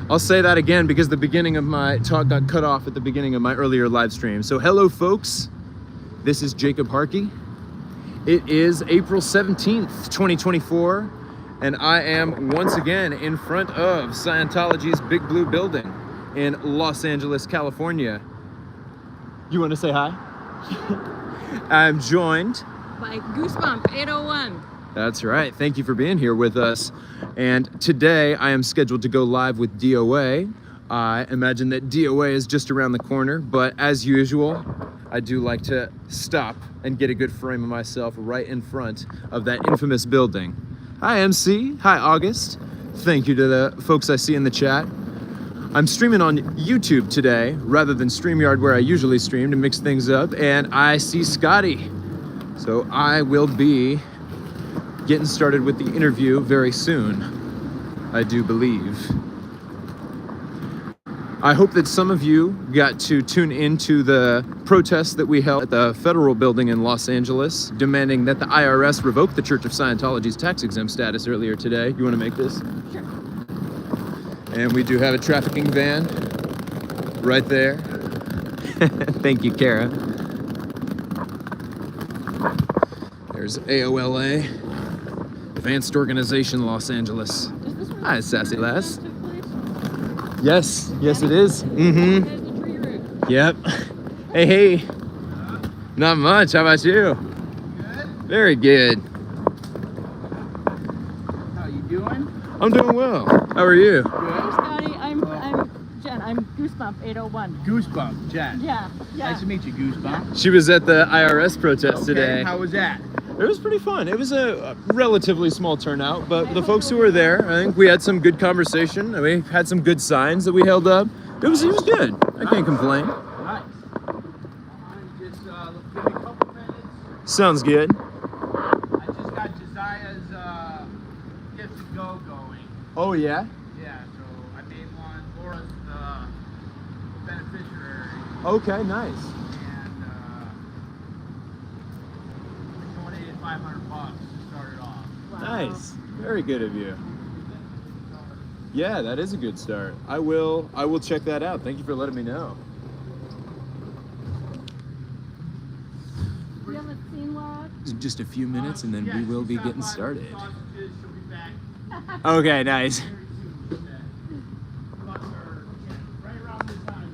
I'll say that again because the beginning of my talk got cut off at the beginning of my earlier live stream. So hello folks, this is Jacob Harkey. It is April 17th, 2024, and I am once again in front of Scientology's Big Blue building in Los Angeles, California. You want to say hi? I'm joined by Goosebump 801. That's right. Thank you for being here with us. And today I am scheduled to go live with DOA. I imagine that DOA is just around the corner, but as usual, I do like to stop and get a good frame of myself right in front of that infamous building. Hi MC, hi August. Thank you to the folks I see in the chat. I'm streaming on YouTube today rather than StreamYard where I usually stream to mix things up, and I see Scotty. So I will be getting started with the interview very soon, I do believe. I hope that some of you got to tune into the protests that we held at the federal building in Los Angeles, demanding that the IRS revoke the Church of Scientology's tax-exempt status earlier today. You want to make this? Sure. And we do have a trafficking van right there. Thank you, Kara. There's AOLA. Advanced Organization, Los Angeles. Hi, sassy lass. Yes, yes it is. Mm-hmm. Yep. Hey. Not much. How about you? Good. Very good. How you doing? I'm doing well. How are you? Good. Hey Scotty, I'm Jen. I'm Goosebump 801. Goosebump, Jen. Yeah. Nice to meet you, Goosebump. She was at the IRS protest today. How was that? It was pretty fun. It was a relatively small turnout, but the folks who were there, I think we had some good conversation. We had some good signs that we held up. It was good. I can't complain. Nice. Just give me a couple minutes. Sounds good. I just got Josiah's gift to go going. Oh yeah? Yeah, so I made one. Laura's the beneficiary. Okay, nice. And I donated $500 to start it off. Wow. Nice. Very good of you. Yeah, that is a good start. I will check that out. Thank you for letting me know. Do you have a scene log? Just a few minutes and then Yeah, we will she's be got getting 5 started. sausages. She'll be back Okay, nice. very soon. She said. Right around this time.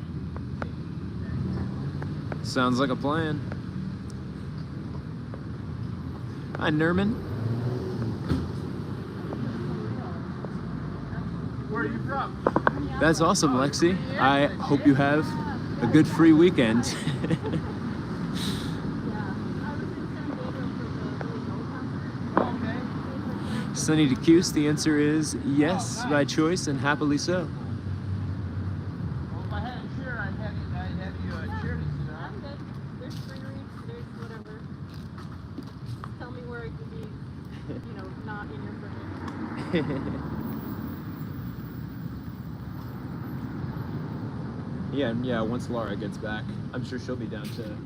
Sounds like a plan. Hi, Nerman. Where are you from? That's awesome, Lexi. I hope you have a good free weekend. Yeah. I was in San Diego for the Billy Joel concert. Okay. Sunny to Cuse, the answer is yes, by choice and happily so. Well, if I had a shirt, I'd have you cheer this, I'm good. There's free reads, there's whatever. Tell me where I could be, not in your frame. Yeah, once Laura gets back, I'm sure she'll be down to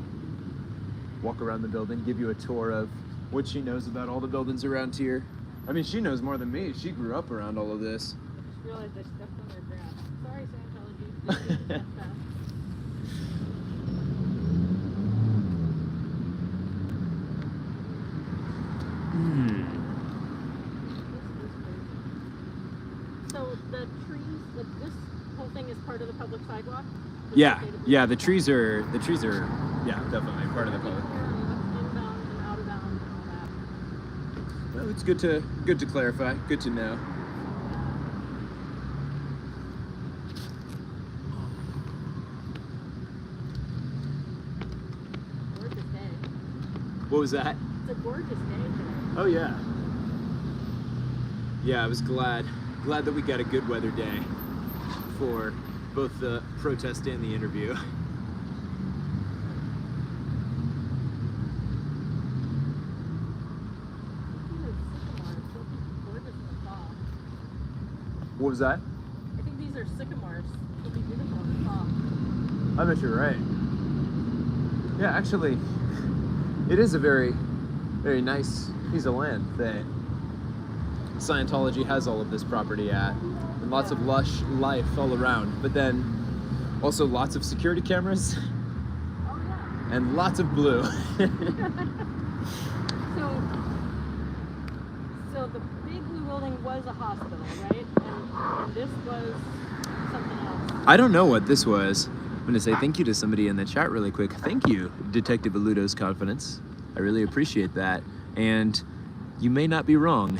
walk around the building, give you a tour of what she knows about all the buildings around here. I mean, she knows more than me. She grew up around all of this. I just realized I stepped on their grass. Sorry, Scientology. Didn't mean to step fast. So the trees, this whole thing is part of the public sidewalk? Yeah, the trees are, yeah, definitely part of the public. Inbound and out of bounds and all that. Well, it's good to clarify. Good to know. Gorgeous day. What was that? It's a gorgeous day today. Oh yeah. Yeah, I was glad that we got a good weather day for both the protest and the interview. What was that? I think these are sycamores. It'll be beautiful in the fall. I bet you're right. Yeah, actually, it is a very, very nice piece of land that Scientology has all of this property at, and lots of lush life all around. But then also lots of security cameras Oh yeah. and lots of blue. So the big blue building was a hospital, right? And this was something else. I don't know what this was. I'm gonna say thank you to somebody in the chat really quick. Thank you, Detective Aludo's confidence. I really appreciate that. And you may not be wrong.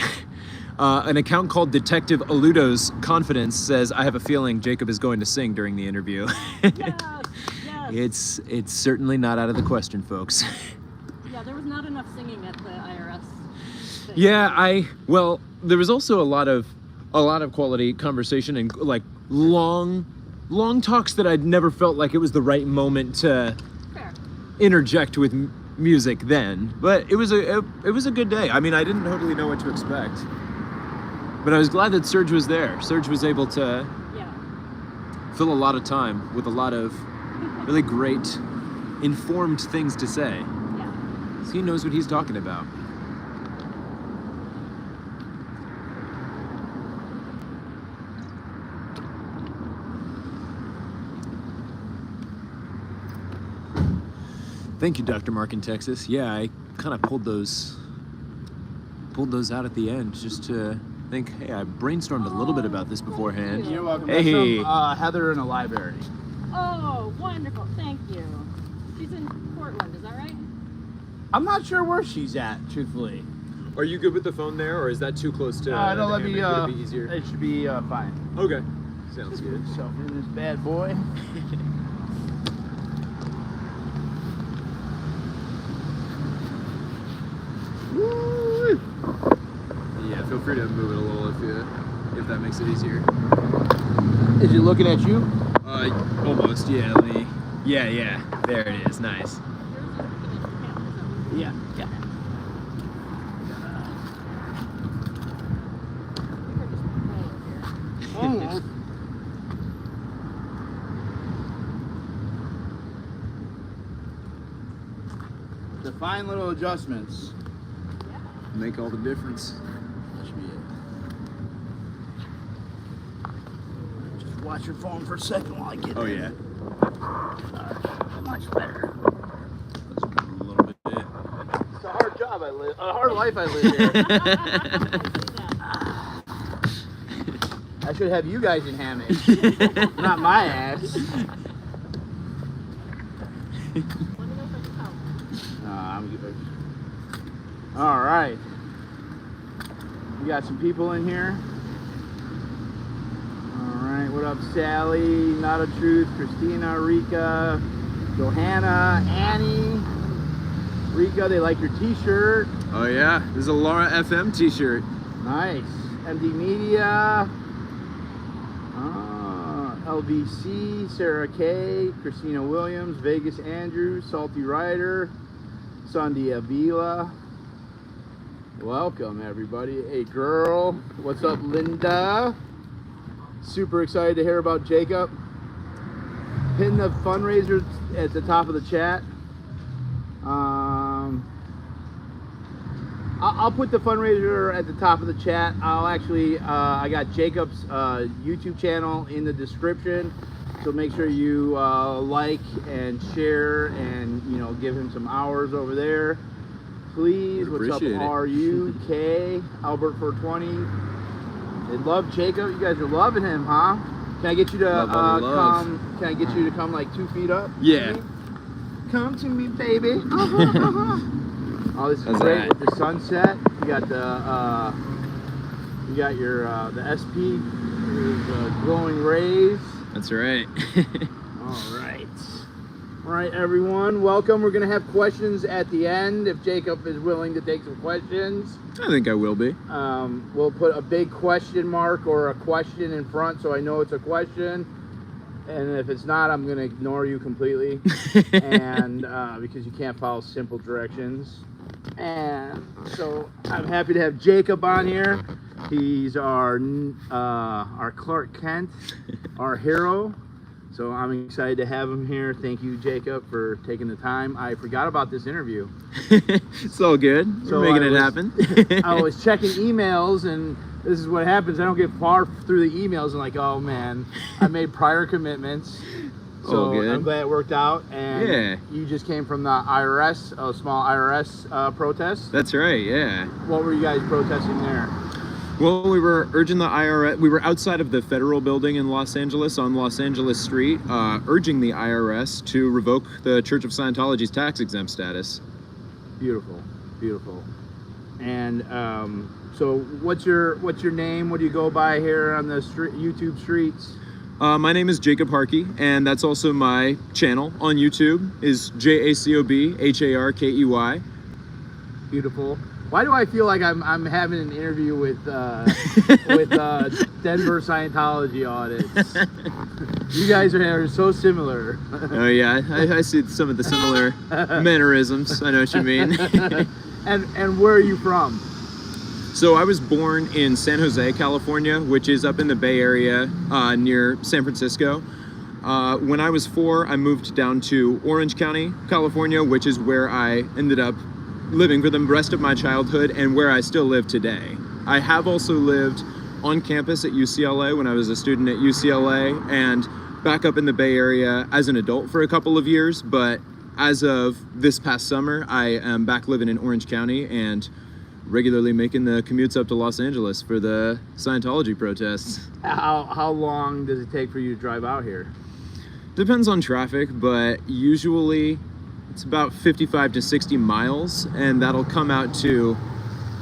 An account called Detective Aludo's Confidence says, I have a feeling Jacob is going to sing during the interview. Yes. It's certainly not out of the question, folks. Yeah, there was not enough singing at the IRS thing. Yeah, well, there was also a lot of quality conversation and like long talks that I'd never felt like it was the right moment to Fair. interject with music then. But it was a good day. I mean, I didn't totally know what to expect. But I was glad that Serge was there. Serge was able to Yeah. fill a lot of time with a lot of really great, informed things to say. Yeah. So he knows what he's talking about. Thank you, Dr. Mark in Texas. Yeah, I kind of pulled those out at the end just to think, hey, I brainstormed a little bit about this beforehand. You're welcome. Hey. That's from Heather in the library. Oh, wonderful. Thank you. She's in Portland, is that right? I'm not sure where she's at, truthfully. Are you good with the phone there, or is that too close to? No, the let me. hammock? Would it be easier? It should be fine. Okay, sounds good. So in this bad boy. Woo! Yeah, feel free to move it a little if that makes it easier. Is it looking at you? Almost. Yeah. Let me. Yeah. There it is. Nice. Yeah. Yeah. Almost. The fine little adjustments. Make all the difference. That should be it. Just watch your phone for a second while I get Oh it. yeah. Much better. Let's move a little bit. It's a hard job I live, a hard life I live here. I should have you guys in hammocks, not my ass. Let me know if I can help. I'm good. All right. We got some people in here. All right. What up, Sally? Not a Truth. Christina, Rika, Johanna, Annie. Rika, they like your t-shirt. Oh yeah. This is a Laura FM T-shirt. Nice. MD Media. LVC, Sarah K, Christina Williams, Vegas Andrews, Salty Rider, Sandy Avila. Welcome everybody. Hey girl, what's up Linda? Super excited to hear about Jacob. Pin the fundraiser at the top of the chat. I'll put the fundraiser at the top of the chat. I'll actually, I got Jacob's YouTube channel in the description. So make sure you like and share and, you know, give him some hours over there. Please, what's up, Appreciate it. RUK, Albert 420. They love Jacob. You guys are loving him, huh? Can I get you to Love on the love. come? Can I get you to come like 2 feet up? Yeah. Come to me, baby. Oh, this is How's great that? with the sunset. You got the the SP, the glowing rays. That's right. All right. All right, everyone. Welcome. We're gonna have questions at the end if Jacob is willing to take some questions. I think I will be. We'll put a big question mark or a question in front so I know it's a question. And if it's not, I'm gonna ignore you completely. And because you can't follow simple directions. And so I'm happy to have Jacob on here. He's our Clark Kent, our hero. So I'm excited to have him here. Thank you, Jacob, for taking the time. I forgot about this interview. It's all good. So We're making it happen. I was checking emails, and this is what happens. I don't get far through the emails, and like, oh man, I made prior commitments. So I'm glad it worked out. And yeah. You just came from the IRS, a small IRS protest. That's right, yeah. What were you guys protesting there? Well, we were urging the IRS, we were outside of the federal building in Los Angeles on Los Angeles Street, urging the IRS to revoke the Church of Scientology's tax exempt status. Beautiful, beautiful. And so what's your name? What do you go by here on the YouTube streets? My name is Jacob Harkey, and that's also my channel on YouTube, is JACOBHARKEY. Beautiful. Why do I feel like I'm having an interview with Denver Scientology audits? You guys are so similar. Oh yeah, I see some of the similar mannerisms. I know what you mean. And where are you from? So I was born in San Jose, California, which is up in the Bay Area near San Francisco. When I was 4, I moved down to Orange County, California, which is where I ended up living for the rest of my childhood and where I still live today. I have also lived on campus at UCLA when I was a student at UCLA, and back up in the Bay Area as an adult for a couple of years, but as of this past summer, I am back living in Orange County and regularly making the commutes up to Los Angeles for the Scientology protests. How long does it take for you to drive out here? Depends on traffic, but usually it's about 55 to 60 miles, and that'll come out to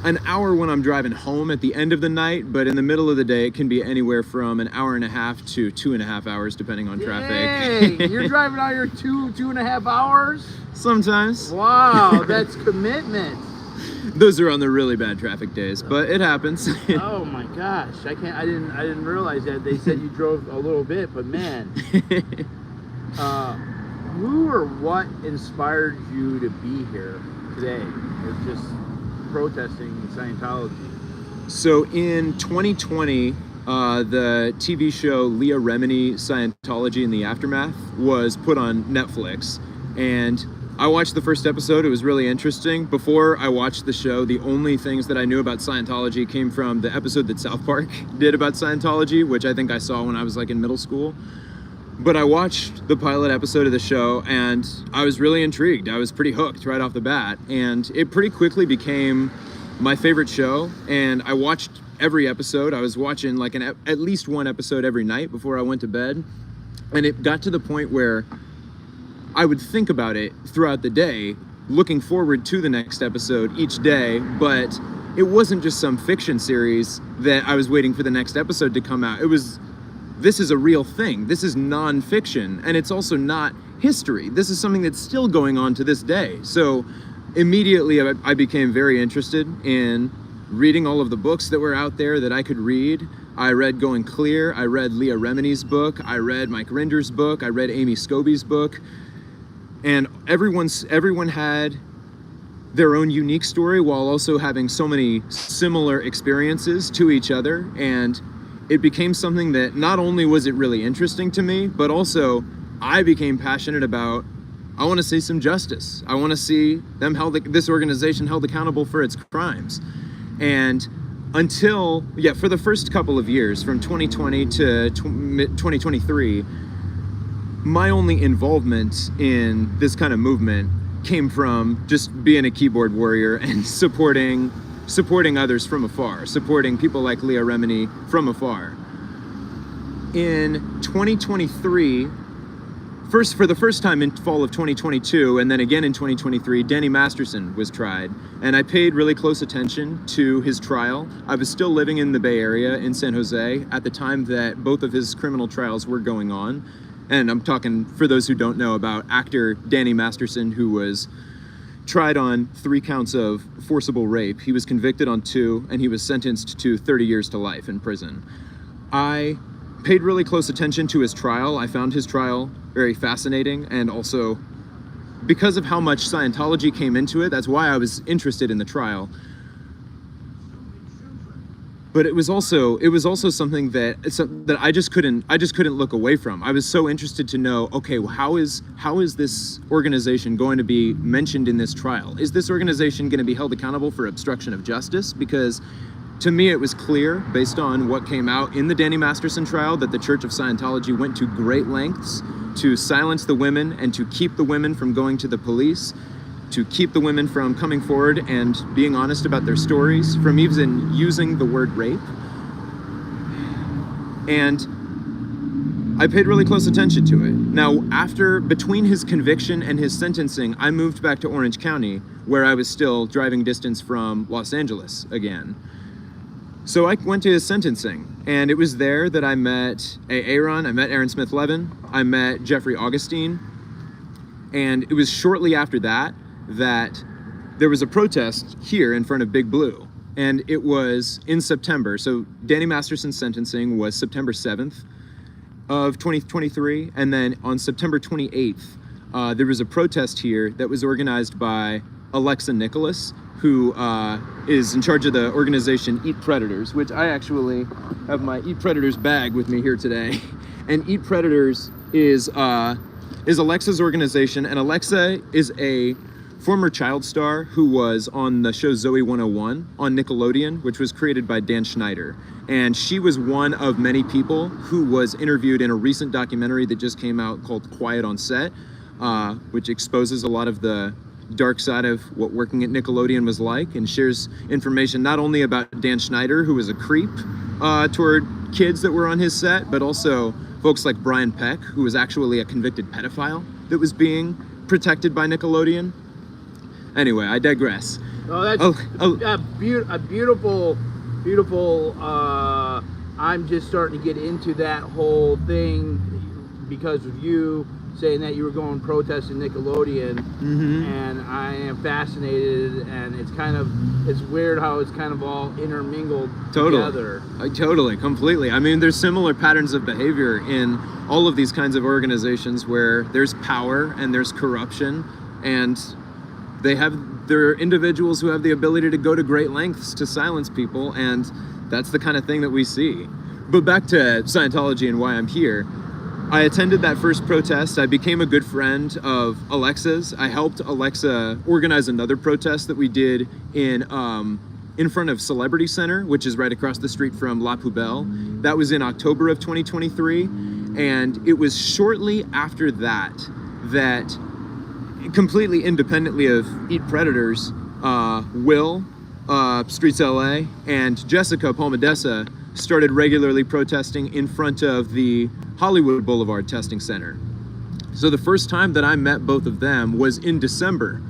an hour when I'm driving home at the end of the night, but in the middle of the day, it can be anywhere from an hour and a half to 2.5 hours, depending on traffic. Dang, you're driving out here 2.5 hours? Sometimes. Wow, that's commitment. Those are on the really bad traffic days, but it happens. Oh my gosh, I didn't realize that. They said you drove a little bit, but man. Who or what inspired you to be here today, or just protesting Scientology? So in 2020, the TV show Leah Remini, Scientology in the Aftermath, was put on Netflix, and I watched the first episode. It was really interesting. Before I watched the show, the only things that I knew about Scientology came from the episode that South Park did about Scientology, which I think I saw when I was like in middle school. But I watched the pilot episode of the show and I was really intrigued. I was pretty hooked right off the bat, and it pretty quickly became my favorite show, and I watched every episode. I was watching like at least one episode every night before I went to bed, and it got to the point where I would think about it throughout the day, looking forward to the next episode each day, but it wasn't just some fiction series that I was waiting for the next episode to come out. This is a real thing. This is non-fiction, and it's also not history. This is something that's still going on to this day. So immediately I became very interested in reading all of the books that were out there that I could read. I read Going Clear, I read Leah Remini's book, I read Mike Rinder's book, I read Amy Scobie's book, and everyone had their own unique story while also having so many similar experiences to each other, and it became something that not only was it really interesting to me, but also I became passionate about. I want to see some justice. I want to see them this organization held accountable for its crimes. And for the first couple of years, from 2020 to 2023, my only involvement in this kind of movement came from just being a keyboard warrior and supporting others from afar, supporting people like Leah Remini from afar. In 2023, for the first time in fall of 2022, and then again in 2023, Danny Masterson was tried, and I paid really close attention to his trial. I was still living in the Bay Area in San Jose at the time that both of his criminal trials were going on, and I'm talking, for those who don't know, about actor Danny Masterson, who was tried on 3 counts of forcible rape. He was convicted on 2, and he was sentenced to 30 years to life in prison. I paid really close attention to his trial. I found his trial very fascinating, and also because of how much Scientology came into it, that's why I was interested in the trial. but it was also something that I just couldn't look away from. I was so interested to know, okay, well, how is this organization going to be mentioned in this trial? Is this organization going to be held accountable for obstruction of justice? Because to me, it was clear, based on what came out in the Danny Masterson trial, that the Church of Scientology went to great lengths to silence the women and to keep the women from going to the police, to keep the women from coming forward and being honest about their stories, from even using the word rape. And I paid really close attention to it. Now, between his conviction and his sentencing, I moved back to Orange County, where I was still driving distance from Los Angeles again. So I went to his sentencing, and it was there that I met Aaron, I met Aaron Smith Levin, I met Jeffrey Augustine, and it was shortly after that there was a protest here in front of Big Blue, and it was in September. So Danny Masterson's sentencing was September 7th of 2023, and then on September 28th, there was a protest here that was organized by Alexa Nicholas, who is in charge of the organization Eat Predators, which I actually have my Eat Predators bag with me here today. And Eat Predators is Alexa's organization, and Alexa is a former child star who was on the show Zoe 101 on Nickelodeon, which was created by Dan Schneider. And she was one of many people who was interviewed in a recent documentary that just came out called Quiet on Set, which exposes a lot of the dark side of what working at Nickelodeon was like, and shares information not only about Dan Schneider, who was a creep toward kids that were on his set, but also folks like Brian Peck, who was actually a convicted pedophile that was being protected by Nickelodeon. Anyway, I digress. Oh, that's a beautiful. I'm just starting to get into that whole thing because of you saying that you were going protesting Nickelodeon, and I am fascinated, and it's weird how it's kind of all intermingled together. Totally, completely. I mean, there's similar patterns of behavior in all of these kinds of organizations where there's power and there's corruption, and there are individuals who have the ability to go to great lengths to silence people, and that's the kind of thing that we see. But back to Scientology and why I'm here. I attended that first protest. I became a good friend of Alexa's. I helped Alexa organize another protest that we did in front of Celebrity Center, which is right across the street from La Poubelle. That was in October of 2023. And it was shortly after that completely independently of Eat Predators, Will, Streets LA, and Jessica Palmadessa started regularly protesting in front of the Hollywood Boulevard Testing Center. So the first time that I met both of them was in December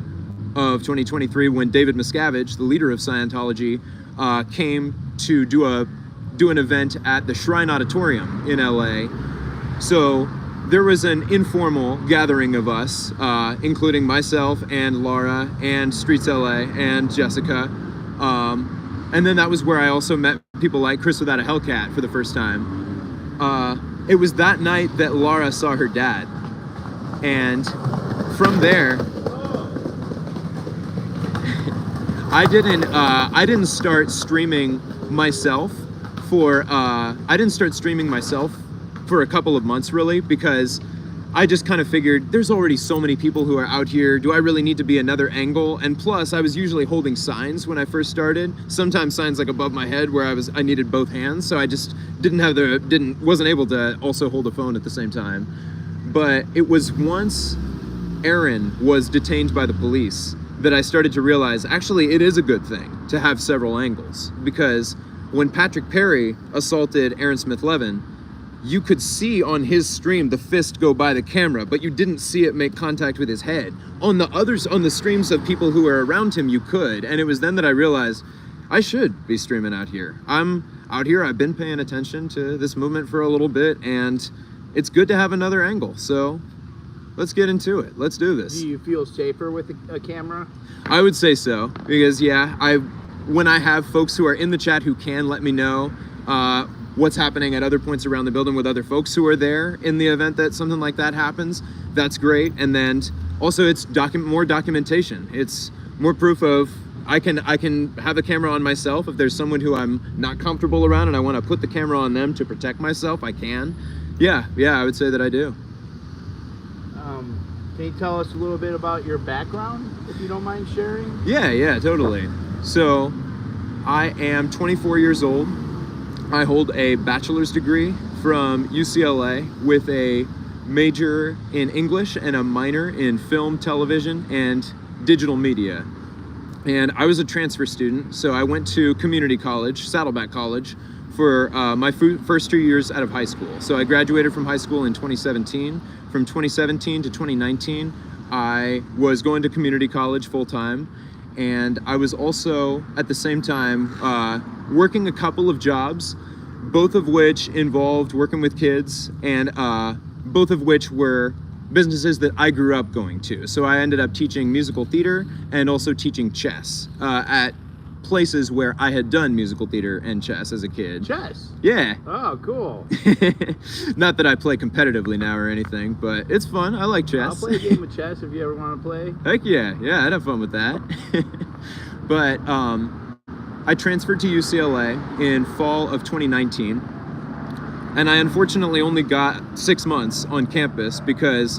of 2023, when David Miscavige, the leader of Scientology, came to do an event at the Shrine Auditorium in LA. So there was an informal gathering of us, including myself and Laura and Streets LA and Jessica. And then that was where I also met people like Chris Without a Hellcat for the first time. It was that night that Laura saw her dad. And from there, I didn't start streaming myself for a couple of months, really, because I just kind of figured there's already so many people who are out here. Do I really need to be another angle? And plus, I was usually holding signs when I first started. Sometimes signs like above my head where I needed both hands, so I just wasn't able to also hold a phone at the same time. But it was once Aaron was detained by the police that I started to realize, actually, it is a good thing to have several angles, because when Patrick Perry assaulted Aaron Smith Levin, you could see on his stream the fist go by the camera, but you didn't see it make contact with his head. On the streams of people who were around him, you could. And it was then that I realized I should be streaming out here. I'm out here, I've been paying attention to this movement for a little bit, and it's good to have another angle. So let's get into it. Let's do this. Do you feel safer with a camera? I would say so, because when I have folks who are in the chat who can let me know what's happening at other points around the building with other folks who are there in the event that something like that happens, that's great. And then also it's more documentation. It's more proof of I can have a camera on myself. If there's someone who I'm not comfortable around and I want to put the camera on them to protect myself, I can. Yeah, I would say that I do. Can you tell us a little bit about your background, if you don't mind sharing? Yeah, totally. So, I am 24 years old. I hold a bachelor's degree from UCLA with a major in English and a minor in film, television, and digital media. And I was a transfer student, so I went to community college, Saddleback College, for my first 2 years out of high school. So I graduated from high school in 2017. From 2017 to 2019, I was going to community college full-time, and I was also, at the same time, working a couple of jobs, both of which involved working with kids, and both of which were businesses that I grew up going to. So I ended up teaching musical theater and also teaching chess at places where I had done musical theater and chess as a kid. Chess? Yeah. Oh, cool. Not that I play competitively now or anything, but it's fun. I like chess. I'll play a game of chess if you ever want to play. Heck yeah, I'd have fun with that. But I transferred to UCLA in fall of 2019, and I unfortunately only got 6 months on campus because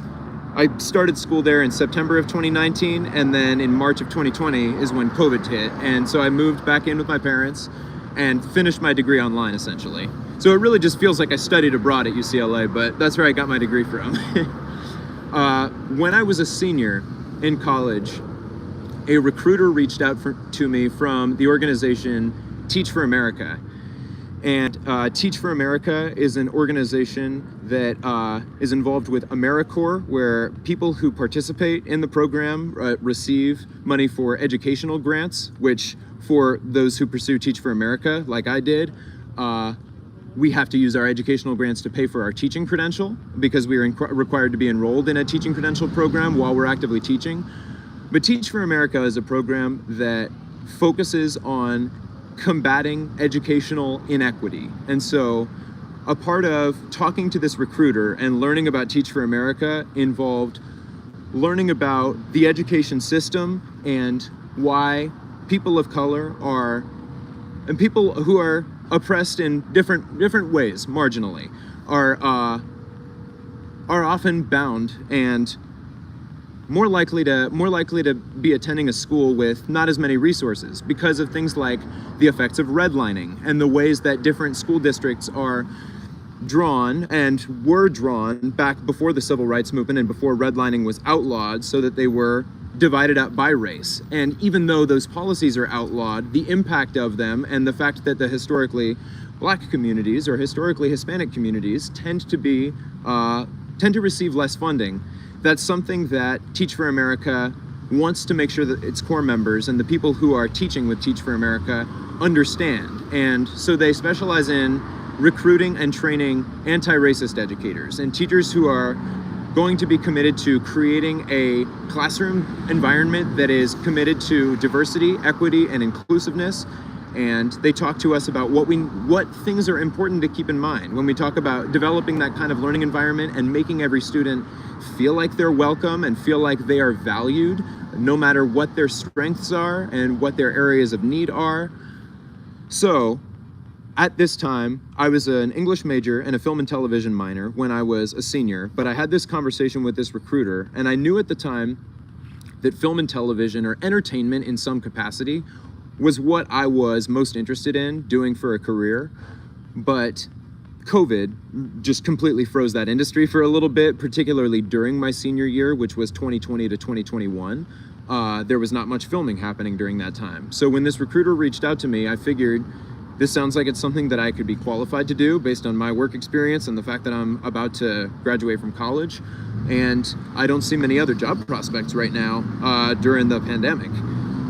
I started school there in September of 2019, and then in March of 2020 is when COVID hit, and so I moved back in with my parents and finished my degree online, essentially. So it really just feels like I studied abroad at UCLA, but that's where I got my degree from. When I was a senior in college, a recruiter reached out to me from the organization Teach for America. And Teach for America is an organization that is involved with AmeriCorps, where people who participate in the program receive money for educational grants, which for those who pursue Teach for America, like I did, we have to use our educational grants to pay for our teaching credential because we are required to be enrolled in a teaching credential program while we're actively teaching. But Teach for America is a program that focuses on combating educational inequity. And so a part of talking to this recruiter and learning about Teach for America involved learning about the education system and why people of color are, and people who are oppressed in different ways, marginally, are often bound and more likely to be attending a school with not as many resources because of things like the effects of redlining and the ways that different school districts are drawn and were drawn back before the civil rights movement and before redlining was outlawed, so that they were divided up by race. And even though those policies are outlawed, the impact of them and the fact that the historically Black communities or historically Hispanic communities tend to receive less funding. That's something that Teach for America wants to make sure that its core members and the people who are teaching with Teach for America understand. And so they specialize in recruiting and training anti-racist educators and teachers who are going to be committed to creating a classroom environment that is committed to diversity, equity, and inclusiveness. And they talk to us about what things are important to keep in mind when we talk about developing that kind of learning environment and making every student feel like they're welcome and feel like they are valued, no matter what their strengths are and what their areas of need are. So at this time, I was an English major and a film and television minor when I was a senior, but I had this conversation with this recruiter, and I knew at the time that film and television, or entertainment in some capacity, was what I was most interested in doing for a career. But COVID just completely froze that industry for a little bit, particularly during my senior year, which was 2020 to 2021. There was not much filming happening during that time. So when this recruiter reached out to me, I figured this sounds like it's something that I could be qualified to do based on my work experience and the fact that I'm about to graduate from college. And I don't see many other job prospects right now during the pandemic.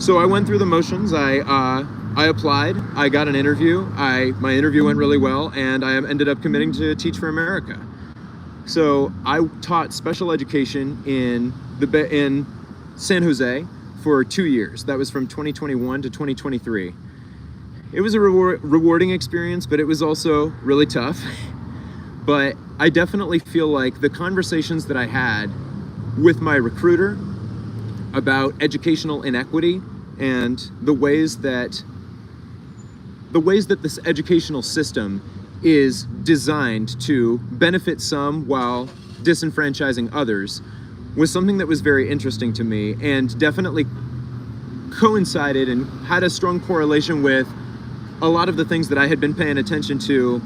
So I went through the motions. I applied. I got an interview. My interview went really well, and I ended up committing to Teach for America. So I taught special education in San Jose for 2 years. That was from 2021 to 2023. It was a rewarding experience, but it was also really tough. But I definitely feel like the conversations that I had with my recruiter about educational inequity and the ways that this educational system is designed to benefit some while disenfranchising others was something that was very interesting to me, and definitely coincided and had a strong correlation with a lot of the things that I had been paying attention to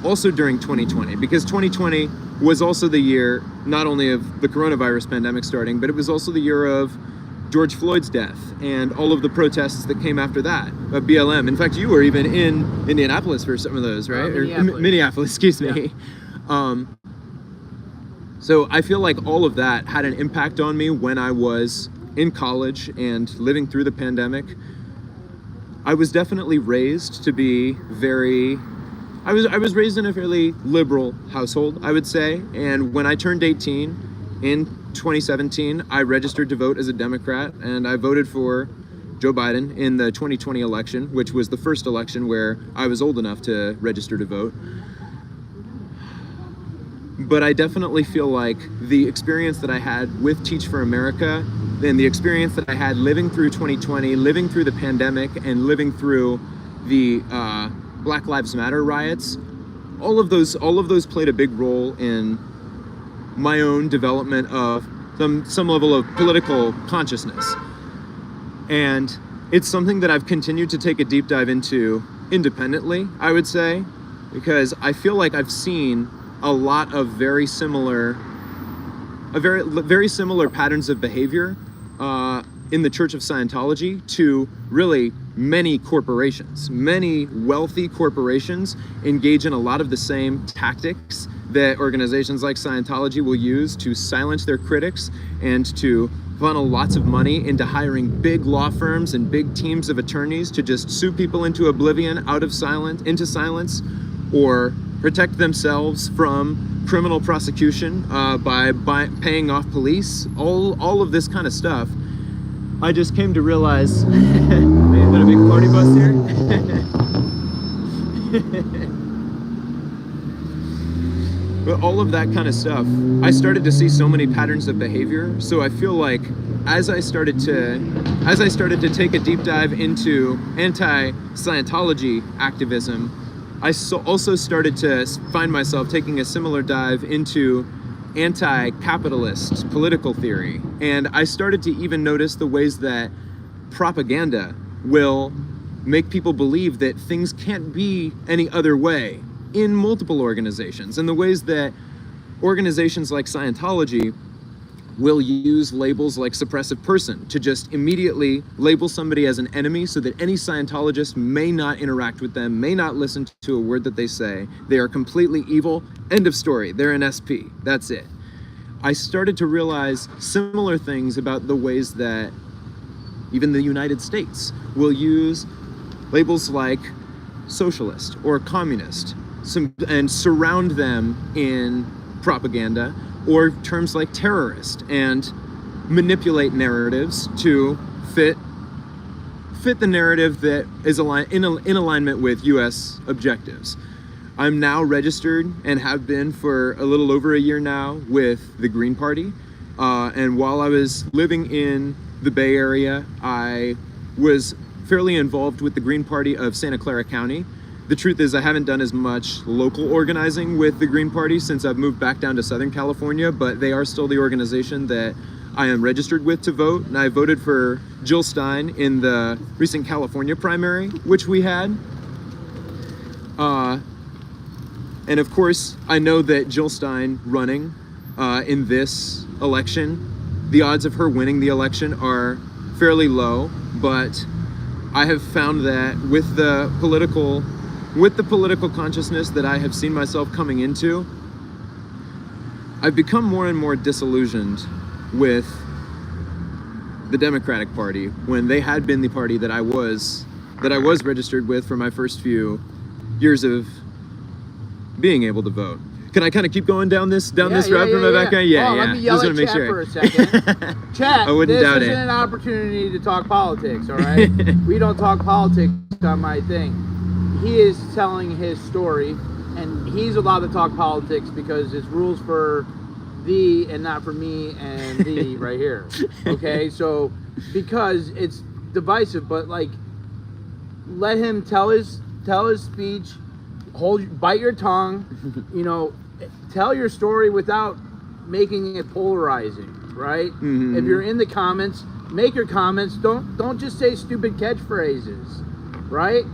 also during 2020, because 2020 was also the year not only of the coronavirus pandemic starting, but it was also the year of George Floyd's death and all of the protests that came after that, BLM. In fact, you were even in Indianapolis for some of those, right? Minneapolis, excuse me. Yeah. So I feel like all of that had an impact on me when I was in college and living through the pandemic. I was definitely raised to be I was raised in a fairly liberal household, I would say. And when I turned 18 in 2017, I registered to vote as a Democrat, and I voted for Joe Biden in the 2020 election, which was the first election where I was old enough to register to vote. But I definitely feel like the experience that I had with Teach for America, and the experience that I had living through 2020, living through the pandemic, and living through the Black Lives Matter riots, all of those played a big role in my own development of some level of political consciousness. And it's something that I've continued to take a deep dive into independently, I would say, because I feel like I've seen a lot of very similar patterns of behavior in the Church of Scientology to really many corporations. Many wealthy corporations engage in a lot of the same tactics that organizations like Scientology will use to silence their critics and to funnel lots of money into hiring big law firms and big teams of attorneys to just sue people into oblivion, into silence, or protect themselves from criminal prosecution by paying off police, all of this kind of stuff. I just came to realize, got a big party bus here? But all of that kind of stuff, I started to see so many patterns of behavior. So I feel like as I started to take a deep dive into anti-Scientology activism, I also started to find myself taking a similar dive into anti-capitalist political theory. And I started to even notice the ways that propaganda will make people believe that things can't be any other way in multiple organizations, and the ways that organizations like Scientology will use labels like suppressive person to just immediately label somebody as an enemy so that any Scientologist may not interact with them, may not listen to a word that they say. They are completely evil. End of story. They're an SP. That's it. I started to realize similar things about the ways that even the United States will use labels like socialist or communist and surround them in propaganda, or terms like terrorist, and manipulate narratives to fit the narrative that is in alignment with U.S. objectives. I'm now registered and have been for a little over a year now with the Green Party. And while I was living in the Bay Area, I was fairly involved with the Green Party of Santa Clara County. The truth is I haven't done as much local organizing with the Green Party since I've moved back down to Southern California, but they are still the organization that I am registered with to vote. And I voted for Jill Stein in the recent California primary, which we had. And of course, I know that Jill Stein running in this election, the odds of her winning the election are fairly low, but I have found that with the political consciousness that I have seen myself coming into, I've become more and more disillusioned with the Democratic Party when they had been the party that I was registered with for my first few years of being able to vote. Can I kind of keep going down this route from my background? Yeah, Let me yell at Chat for a second. Chat, I wouldn't doubt this isn't an opportunity to talk politics, all right? We don't talk politics on my thing. He is telling his story, and he's allowed to talk politics because it's rules for thee and not for me and thee right here. Okay, so because divisive, but like, let him tell his speech. Bite your tongue. You know, tell your story without making it polarizing, right? Mm-hmm. If you're in the comments, make your comments. Don't just say stupid catchphrases, right?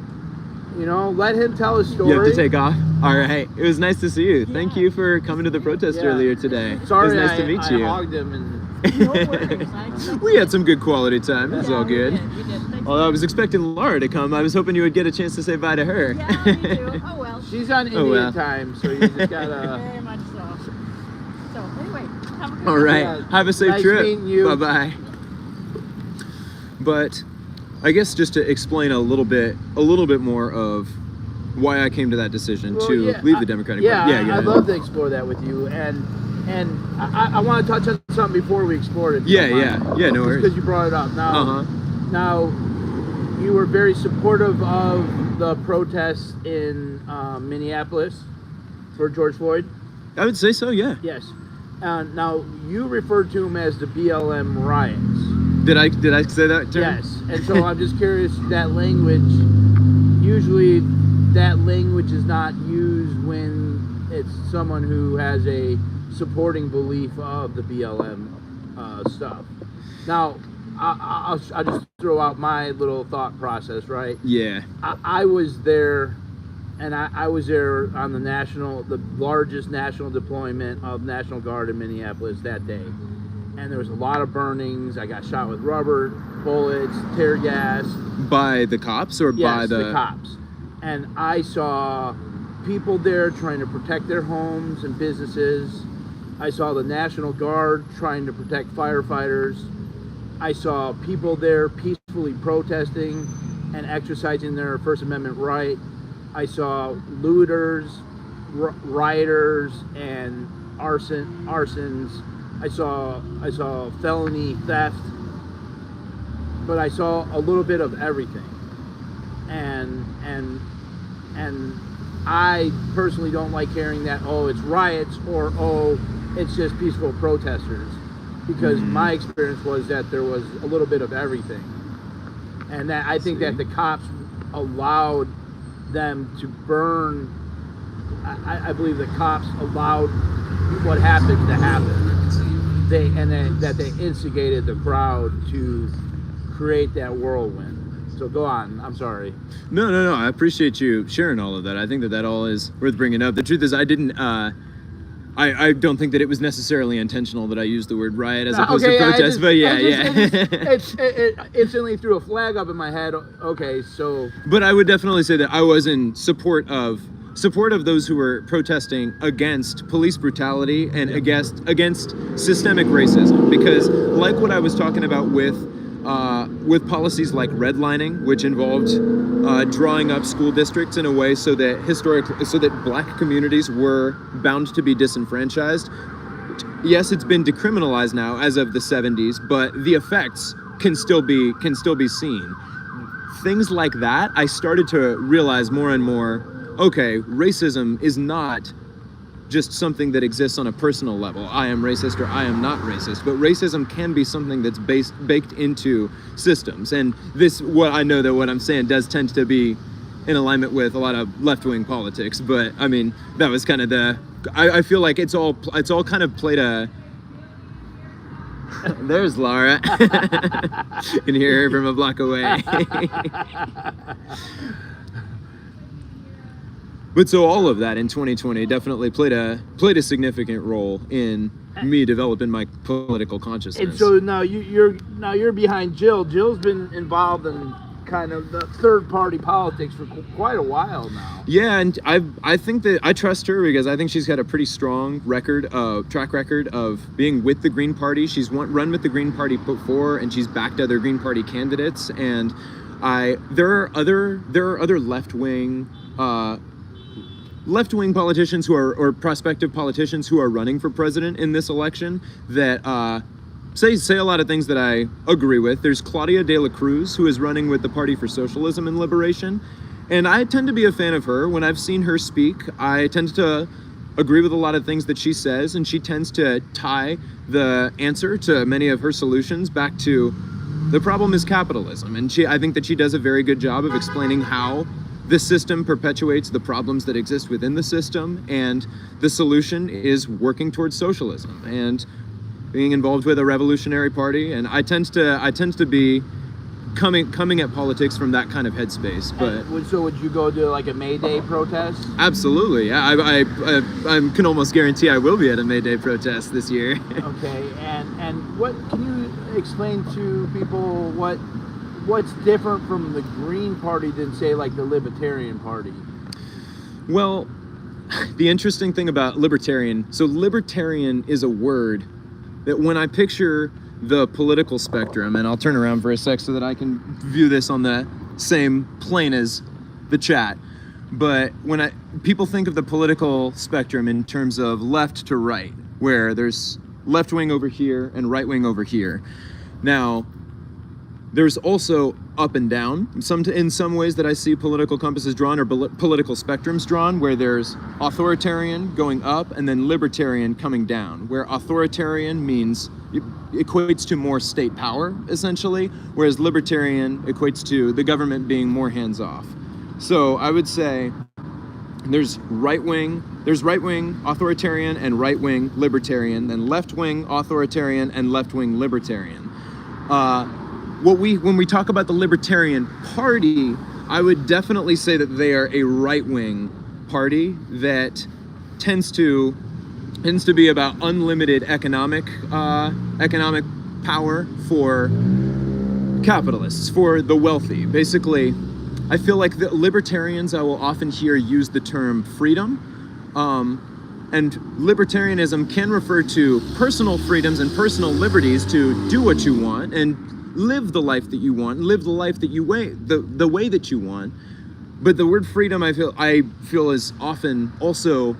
You know, let him tell his story. You have to take off. All right. It was nice to see you. Thank you for coming to the protest earlier today. Sorry, it was nice to meet you. I hogged him and. No worries. We had some good quality time. It was all good. We did. Thanks. Although I was expecting Laura to come, I was hoping you would get a chance to say bye to her. Yeah, me too. Oh well. She's on Indian well. time, so you just gotta. Very much so. So anyway, have a good All day. right. Yeah. Have a safe Nice trip. meeting you. Bye-bye. But I guess just to explain a little bit more of why I came to that decision to leave the Democratic Party. Yeah, go I'd ahead. love to explore that with you, and I want to touch on something before we explore it. if you don't mind. Yeah, no worries. Because you brought it up. Now, now, you were very supportive of the protests in Minneapolis for George Floyd. I would say so, yeah. Yes. Now, you referred to them as the BLM riots. Did I say that term? Yes. And so I'm just curious, that language, usually that language is not used when it's someone who has a supporting belief of the BLM stuff. Now, I'll just throw out my little thought process, right? Yeah. I was there, and I was there on the largest national deployment of National Guard in Minneapolis that day. And there was a lot of burnings. I got shot with rubber bullets, tear gas. By the cops or by Yes, the cops. And I saw people there trying to protect their homes and businesses. I saw the National Guard trying to protect firefighters. I saw people there peacefully protesting and exercising their First Amendment right. I saw looters, rioters, and arsons. I saw felony theft, but I saw a little bit of everything. And I personally don't like hearing that, oh, it's riots, or oh, it's just peaceful protesters, because my experience was that there was a little bit of everything. And that I think that the cops allowed them to burn. I believe the cops allowed what happened to happen. They instigated the crowd to create that whirlwind. So go on. I'm sorry. No. I appreciate you sharing all of that. I think that all is worth bringing up. The truth is, I didn't. I don't think that it was necessarily intentional that I used the word riot as opposed to protest. But it instantly threw a flag up in my head. Okay, so. But I would definitely say that I was in support of those who were protesting against police brutality and against systemic racism, because like what I was talking about with policies like redlining, which involved drawing up school districts in a way so that black communities were bound to be disenfranchised. Yes, it's been decriminalized now as of the 70s, but the effects can still be seen. Things like that, I started to realize more and more, okay, racism is not just something that exists on a personal level. I am racist or I am not racist, but racism can be something that's baked into systems. And what I'm saying does tend to be in alignment with a lot of left-wing politics. But I mean, that was kind of I feel like it's all kind of played a. There's Laura. You can hear her from a block away. But so all of that in 2020 definitely played a significant role in me developing my political consciousness. And so now you're behind Jill. Jill's been involved in kind of the third party politics for quite a while now. Yeah, and I think that I trust her because I think she's got a pretty strong track record of being with the Green Party. She's run with the Green Party before, and she's backed other Green Party candidates. And there are other left-wing politicians or prospective politicians who are running for president in this election that say a lot of things that I agree with. There's Claudia de la Cruz, who is running with the Party for Socialism and Liberation, and I tend to be a fan of her. When I've seen her speak, I tend to agree with a lot of things that she says, and she tends to tie the answer to many of her solutions back to The problem is capitalism, and I think that she does a very good job of explaining how the system perpetuates the problems that exist within the system, and the solution is working towards socialism and being involved with a revolutionary party. And I tend to be coming at politics from that kind of headspace. But so would you go to like a May Day protest? Absolutely, yeah. I can almost guarantee I will be at a May Day protest this year. Okay, and what can you explain to people what's different from the Green Party than say like the Libertarian Party? Well, the interesting thing about libertarian, so libertarian is a word that when I picture the political spectrum, and I'll turn around for a sec so that I can view this on the same plane as the chat, but when people think of the political spectrum in terms of left to right, where there's left wing over here and right wing over here. Now, there's also up and down. In some ways that I see political compasses drawn, or political spectrums drawn, where there's authoritarian going up and then libertarian coming down, where authoritarian means equates to more state power, essentially, whereas libertarian equates to the government being more hands-off. So I would say there's right-wing authoritarian and right-wing libertarian, then left-wing authoritarian and left-wing libertarian. When we talk about the Libertarian Party, I would definitely say that they are a right-wing party that tends to be about unlimited economic power for capitalists, for the wealthy. Basically, I feel like the libertarians I will often hear use the term freedom, and libertarianism can refer to personal freedoms and personal liberties to do what you want and live the life that you want, live the life that you the way that you want. But the word freedom, I feel is often also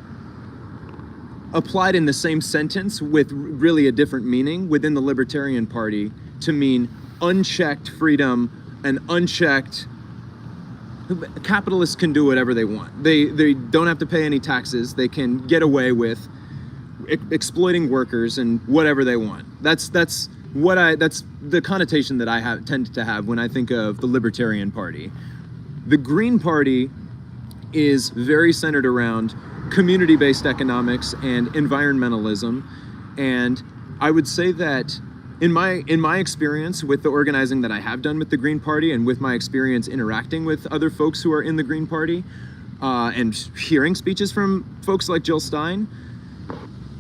applied in the same sentence with really a different meaning within the Libertarian Party to mean unchecked freedom and unchecked. Capitalists can do whatever they want. They don't have to pay any taxes. They can get away with exploiting workers and whatever they want. That's the connotation that I tend to have when I think of the Libertarian Party. The Green Party is very centered around community-based economics and environmentalism, and I would say that in my experience with the organizing that I have done with the Green Party, and with my experience interacting with other folks who are in the Green Party, and hearing speeches from folks like Jill Stein,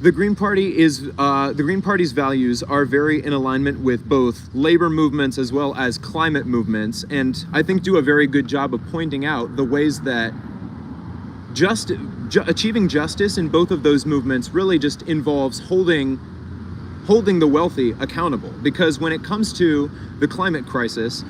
the Green Party's values are very in alignment with both labor movements as well as climate movements, and I think do a very good job of pointing out the ways that achieving justice in both of those movements really just involves holding the wealthy accountable. Because when it comes to the climate crisis,